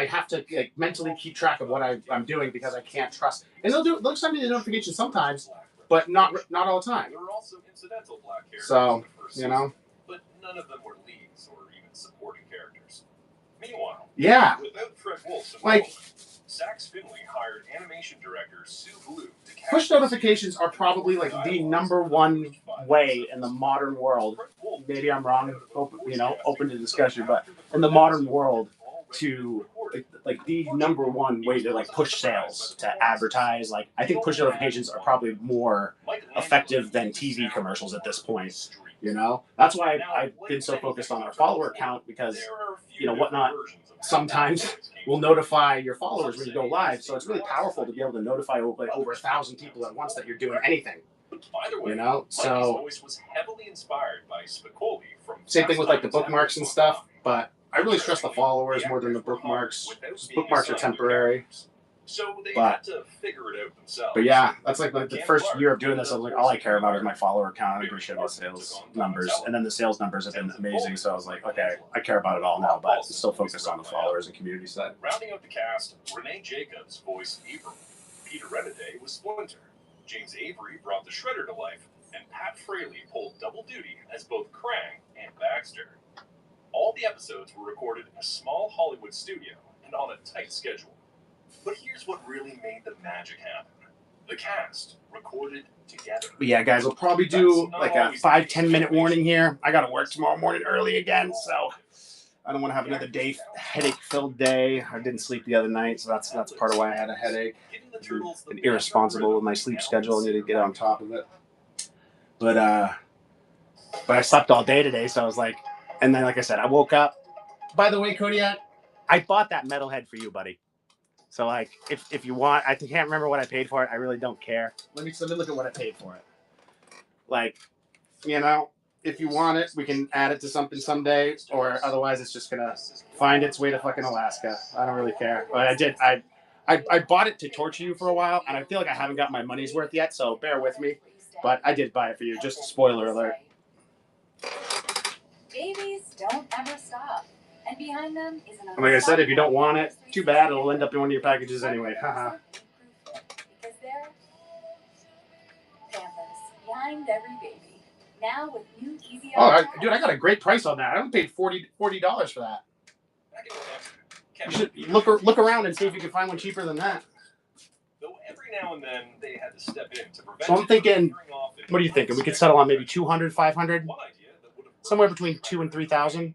[SPEAKER 1] have to like mentally keep track of what I'm doing because I can't trust. And they'll send me the notification sometimes. But not all the time.
[SPEAKER 2] There were also incidental black characters
[SPEAKER 1] so, you know.
[SPEAKER 2] But none of them were leads or even supporting characters. Meanwhile, without Fred Wolf's involvement, Zach Finley hired animation director Sue Blue to cast.
[SPEAKER 1] Push notifications are probably like the number one way in the modern world. Maybe I'm wrong. Open to discussion, but in the modern world to like the number one way to like push sales, to advertise. Like I think push notifications are probably more effective than TV commercials at this point. You know, that's why I've been so focused on our follower count, because Whatnot sometimes will notify your followers when you go live. So it's really powerful to be able to notify over 1,000 people at once that you're doing anything. So same thing with like the bookmarks and stuff, but I really stress the followers more than the bookmarks. Bookmarks are temporary. But yeah, that's like the first year of doing this, I was like, all I care about is my follower count. I don't give a shit about sales numbers. And then the sales numbers have been amazing. So I was like, okay, I care about it all now, but still focus on the followers and community side.
[SPEAKER 2] Rounding out the cast, Renee Jacobs voiced April. Peter Renaday was Splinter. James Avery brought the Shredder to life, and Pat Fraley pulled double duty as both Krang and Baxter. All the episodes were recorded in a small Hollywood studio and on a tight schedule. But here's what really made the magic happen. The cast recorded together.
[SPEAKER 1] But yeah, guys, we'll probably do like a 5-10 minute warning here. I got to work tomorrow morning early again, so I don't want to have another headache-filled day. I didn't sleep the other night, so that's part of why I had a headache. I'm irresponsible with my sleep schedule. I need to get on top of it. But I slept all day today, so I was like, and then like I said, I woke up. By the way, Kodiak, I bought that metalhead for you, buddy. So like, if you want, I can't remember what I paid for it. I really don't care. Let me look at what I paid for it. Like, if you want it, we can add it to something someday, or otherwise it's just gonna find its way to fucking Alaska. I don't really care. But I bought it to torture you for a while, and I feel like I haven't got my money's worth yet, so bear with me. But I did buy it for you. Just spoiler alert.
[SPEAKER 3] Babies don't ever stop. And behind them is an
[SPEAKER 1] like I said, if you don't want it, too bad. It'll end up in one of your packages anyway. Haha.
[SPEAKER 3] Because they're Pampers behind every baby. Now with new easy.
[SPEAKER 1] Dude, I got a great price on that. I only paid $40 for that. You should look around and see if you can find one cheaper than that.
[SPEAKER 2] Though every now and then they had to step in to prevent.
[SPEAKER 1] So I'm thinking, what are you thinking? We could settle on maybe 200, 500, somewhere between 2,000 and 3,000.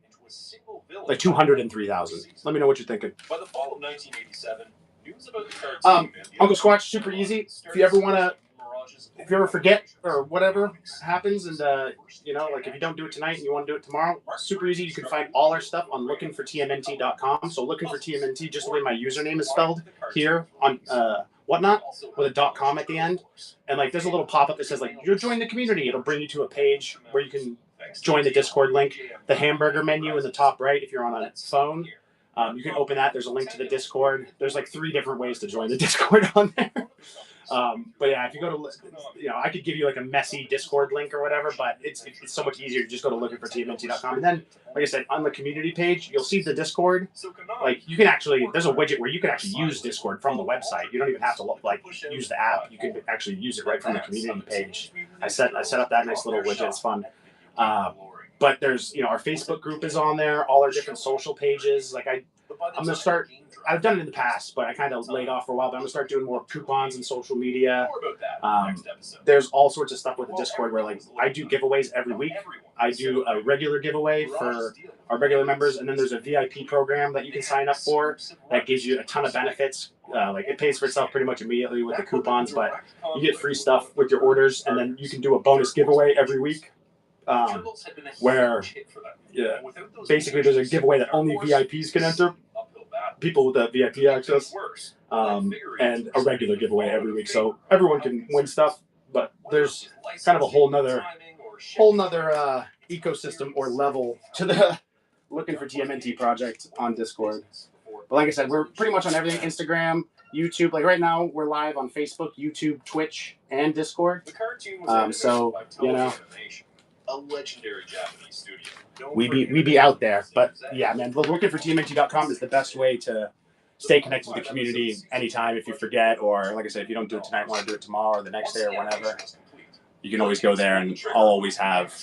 [SPEAKER 1] Like 200 and 3,000. Let me know what you're thinking.
[SPEAKER 2] By the fall of 1987, news about the cartoon
[SPEAKER 1] Uncle Squatch, super easy. If you ever forget or whatever happens, and like if you don't do it tonight and you want to do it tomorrow, super easy. You can find all our stuff on lookingfortmnt.com. So looking for TMNT, just the way my username is spelled here on Whatnot, with a .com at the end. And like there's a little pop-up that says like you're joining the community. It'll bring you to a page where you can join the Discord link. The hamburger menu in the top right, if you're on a phone, you can open that. There's a link to the Discord. There's like 3 different ways to join the Discord on there. But yeah, if you go to, I could give you like a messy Discord link or whatever, but it's so much easier to just go to lookingfortmnt.com. And then, like I said, on the community page, you'll see the Discord. Like you can actually, there's a widget where you can actually use Discord from the website. You don't even have to use the app. You can actually use it right from the community page. I set up that nice little widget. It's fun. But there's, our Facebook group is on there, all our different social pages. Like I'm going to start, I've done it in the past, but I kind of laid off for a while, but I'm going to start doing more coupons and social media. There's all sorts of stuff with the Discord where like I do giveaways every week. I do a regular giveaway for our regular members, and then there's a VIP program that you can sign up for that gives you a ton of benefits. Like it pays for itself pretty much immediately with the coupons, but you get free stuff with your orders, and then you can do a bonus giveaway every week. Where basically there's a giveaway that only VIPs can enter, people with that VIP access, and a regular giveaway every week, so everyone can win stuff. But there's kind of a whole nother ecosystem or level to the Looking for TMNT project on Discord. But like I said, we're pretty much on everything: Instagram, YouTube. Like right now, we're live on Facebook, YouTube, Twitch, and Discord. So
[SPEAKER 2] a legendary Japanese studio.
[SPEAKER 1] We be out there. But yeah, man, looking for TMNT.com is the best way to stay connected with the community anytime if you forget, or like I said, if you don't do it tonight, want to do it tomorrow or the next day or whenever, you can always go there, and I'll always have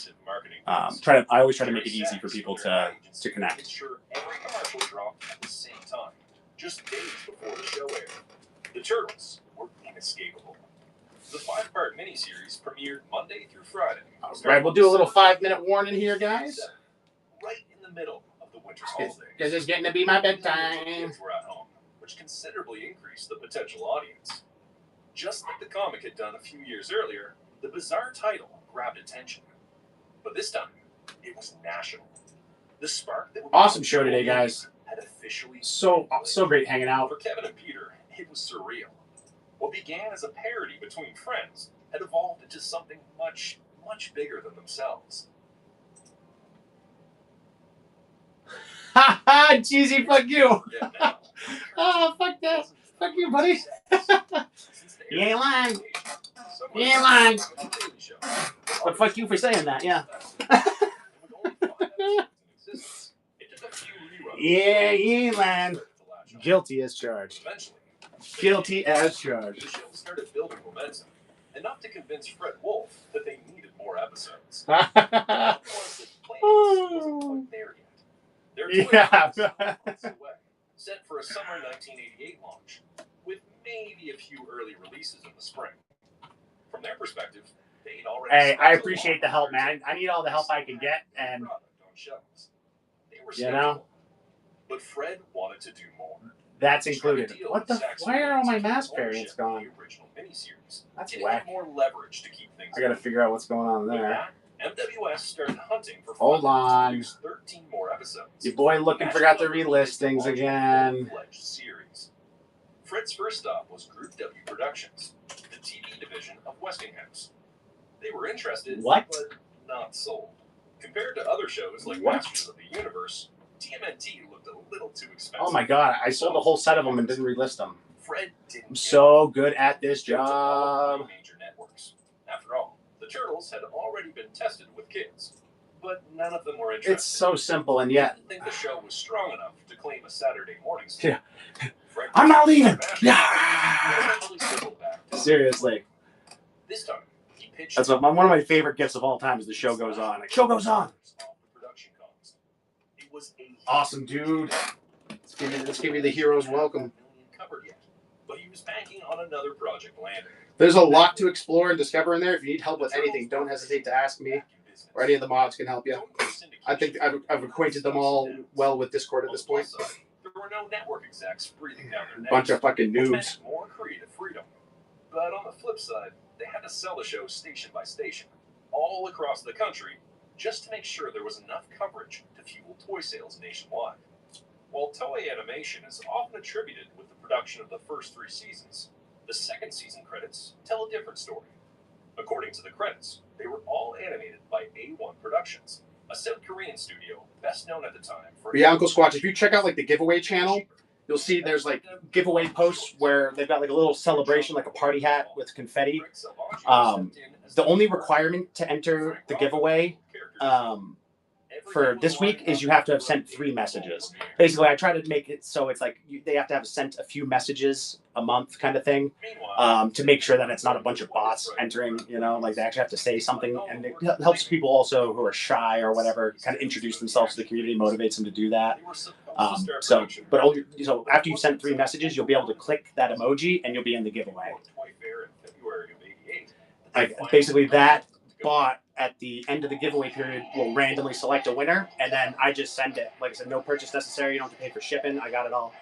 [SPEAKER 1] I always try to make it easy for people to connect.
[SPEAKER 2] Every commercial dropped at the same time, just days before the show aired. The Turtles were inescapable. The 5-part miniseries premiered Monday through Friday.
[SPEAKER 1] All right, we'll do a little 5-minute warning here, guys.
[SPEAKER 2] Right in the middle of the winter holidays.
[SPEAKER 1] This is getting to be my bedtime.
[SPEAKER 2] Kids were at home, which considerably increased the potential audience. Just like the comic had done a few years earlier, the bizarre title grabbed attention. But this time, it was national. The spark that would
[SPEAKER 1] Awesome show today, guys.
[SPEAKER 2] had officially
[SPEAKER 1] So great hanging out.
[SPEAKER 2] For Kevin and Peter, it was surreal. What began as a parody between friends had evolved into something much, much bigger than themselves.
[SPEAKER 1] Ha ha! Cheesy, fuck you.
[SPEAKER 2] Yet now,
[SPEAKER 1] Oh, fuck that. Fuck you, buddy.
[SPEAKER 2] since the
[SPEAKER 1] You ain't lying.
[SPEAKER 2] someone
[SPEAKER 1] You ain't lying.
[SPEAKER 2] on the Daily Show.
[SPEAKER 1] But fuck you for saying that, yeah.
[SPEAKER 2] And with only 5 episodes in existence, it took a few reruns
[SPEAKER 1] Yeah, you ain't lying.
[SPEAKER 2] to latch on.
[SPEAKER 1] Guilty as charged.
[SPEAKER 2] Eventually,
[SPEAKER 1] Guilty as
[SPEAKER 2] the
[SPEAKER 1] charged.
[SPEAKER 2] show started building momentum, enough to convince Fred Wolf that they needed more episodes.
[SPEAKER 1] Yeah.
[SPEAKER 2] Of course, the plans wasn't quite there yet. Their toy was months away, set for a summer 1988 launch, with maybe a few early releases in the spring. From their perspective, they'd already
[SPEAKER 1] Hey,
[SPEAKER 2] spent
[SPEAKER 1] I
[SPEAKER 2] a
[SPEAKER 1] appreciate
[SPEAKER 2] lot
[SPEAKER 1] the
[SPEAKER 2] of
[SPEAKER 1] help,
[SPEAKER 2] time
[SPEAKER 1] man. I need all the help I can get, and
[SPEAKER 2] product on shelves. They were
[SPEAKER 1] you know,
[SPEAKER 2] skeptical, but Fred wanted to do more.
[SPEAKER 1] that's included. What the? Why are all my mask variants gone?
[SPEAKER 2] The original miniseries,
[SPEAKER 1] That's
[SPEAKER 2] giving
[SPEAKER 1] whack.
[SPEAKER 2] them more leverage to keep things.
[SPEAKER 1] I gotta figure out what's going on
[SPEAKER 2] With
[SPEAKER 1] there.
[SPEAKER 2] that, MWS started hunting for
[SPEAKER 1] Hold
[SPEAKER 2] funding to
[SPEAKER 1] on.
[SPEAKER 2] produce 13 more episodes.
[SPEAKER 1] Your boy looking forgot the relistings again.
[SPEAKER 2] Full-fledged series. Fred's first stop was Group W Productions, the TV division of Westinghouse. They were interested,
[SPEAKER 1] What?
[SPEAKER 2] but not sold. Compared to other shows like
[SPEAKER 1] What?
[SPEAKER 2] Masters of the Universe, TMNT looked a little too expensive.
[SPEAKER 1] Oh my god, I sold a whole set of them and didn't relist them.
[SPEAKER 2] Fred didn't
[SPEAKER 1] I'm
[SPEAKER 2] get
[SPEAKER 1] so good at this
[SPEAKER 2] it. They took all
[SPEAKER 1] job.
[SPEAKER 2] 3 major networks. After all, the Turtles had already been tested with kids, but none of them were interested.
[SPEAKER 1] It's so simple, and
[SPEAKER 2] They
[SPEAKER 1] yet
[SPEAKER 2] didn't think the show was strong enough to claim a Saturday morning slot.
[SPEAKER 1] Yeah.
[SPEAKER 2] Fred
[SPEAKER 1] I'm not leaving.
[SPEAKER 2] International
[SPEAKER 1] Yeah.
[SPEAKER 2] eventually circled back to
[SPEAKER 1] Seriously,
[SPEAKER 2] This time, he pitched
[SPEAKER 1] that's one of my favorite gifts of all time. Is the show goes on. Like, show goes on.
[SPEAKER 2] off the production cost. It was a
[SPEAKER 1] Awesome, dude. Let's give you the hero's welcome.
[SPEAKER 2] covered yet, but he was banking on another project landing.
[SPEAKER 1] There's a lot to explore and discover in there. If you need help with anything, don't hesitate to ask me, or any of the mods can help you. I think I've acquainted them all well with Discord at this point.
[SPEAKER 2] There were no network execs breathing down their necks.
[SPEAKER 1] Bunch of fucking
[SPEAKER 2] which
[SPEAKER 1] noobs.
[SPEAKER 2] meant more creative freedom. But on the flip side, they had to sell the show station by station, all across the country, just to make sure there was enough coverage to fuel toy sales nationwide. While Toei Animation is often attributed with the production of the first 3 seasons, the second season credits tell a different story. According to the credits, they were all animated by A1 Productions, a South Korean studio best known at the time for...
[SPEAKER 1] Yeah, Uncle Squatch, if you check out like the giveaway channel, you'll see there's like giveaway posts where they've got like a little celebration, like a party hat with confetti. The only requirement to enter the giveaway for this week is you have to have sent 3 messages. Basically, I try to make it so it's like they have to have sent a few messages a month kind of thing, to make sure that it's not a bunch of bots entering, you know, like they actually have to say something, and it helps people also who are shy or whatever kind of introduce themselves to the community, motivates them to do that. So after you send 3 messages, you'll be able to click that emoji and you'll be in the giveaway. Like basically that bot at the end of the giveaway period will randomly select a winner, and then I just send it. Like I said, no purchase necessary. You don't have to pay for shipping. I got it all.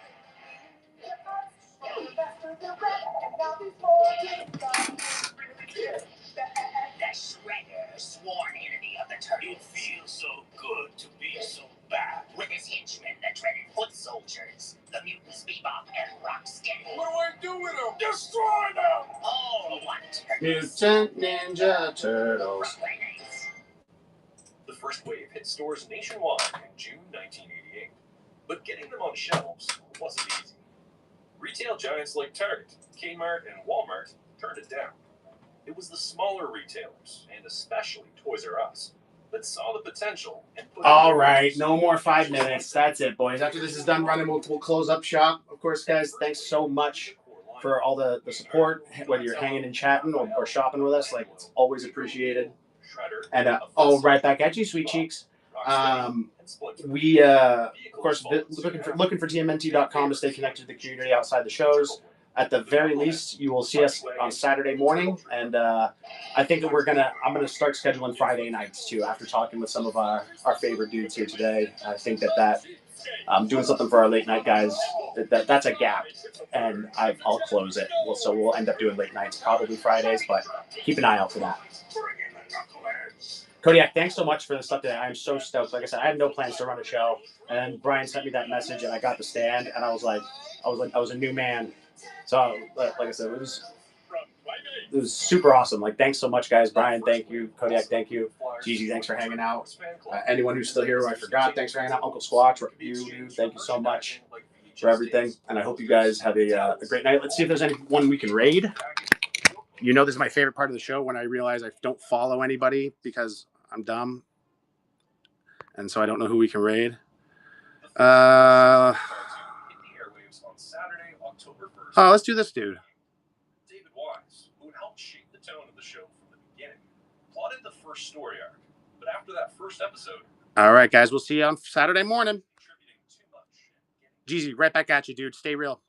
[SPEAKER 10] The Shredder, sworn enemy of the Turtles. It feels so good to be so bad. With his henchmen, the dreaded foot soldiers, the mutants Bebop and Rocksteady.
[SPEAKER 9] What do I do with them? Destroy them!
[SPEAKER 10] All one Turtles.
[SPEAKER 1] Mutant Ninja Turtles.
[SPEAKER 2] The first wave hit stores nationwide in June 1988, but getting them on shelves wasn't easy. Retail giants like Target, Kmart, and Walmart turned it down. It was the smaller retailers, and especially Toys R Us, that saw the potential and put
[SPEAKER 1] All right, no more 5 minutes. That's it, boys. After this is done running, we'll close up shop. Of course, guys, thanks so much for all the support, whether you're hanging and chatting or shopping with us. Like, it's always appreciated. And I'll right back at you, sweet cheeks. We, of course, looking for TMNT.com to stay connected to the community outside the shows. at the very least, you will see us on Saturday morning, and I think that I'm gonna start scheduling Friday nights too. After talking with some of our favorite dudes here today, I think that doing something for our late night guys, that's a gap, and I'll close it. So we'll end up doing late nights, probably Fridays, but keep an eye out for that. Kodiak, thanks so much for the stuff today. I'm so stoked. Like I said, I had no plans to run a show, and Brian sent me that message, and I got the stand, and I was a new man. So, like I said, it was super awesome. Like, thanks so much, guys. Brian, thank you. Kodiak, thank you. Gigi, thanks for hanging out. Anyone who's still here who I forgot, thanks for hanging out. Uncle Squatch, you, thank you so much for everything. And I hope you guys have a great night. Let's see if there's anyone we can raid. You know, this is my favorite part of the show when I realize I don't follow anybody because I'm dumb. And so I don't know who we can raid. Oh, let's do this dude.
[SPEAKER 2] David Wise, who helped shape the tone of the show from the beginning, plotted the first story arc. But after that first episode...
[SPEAKER 1] All right, guys, we'll see you on Saturday morning. Jeezy, right back at you, dude. Stay real.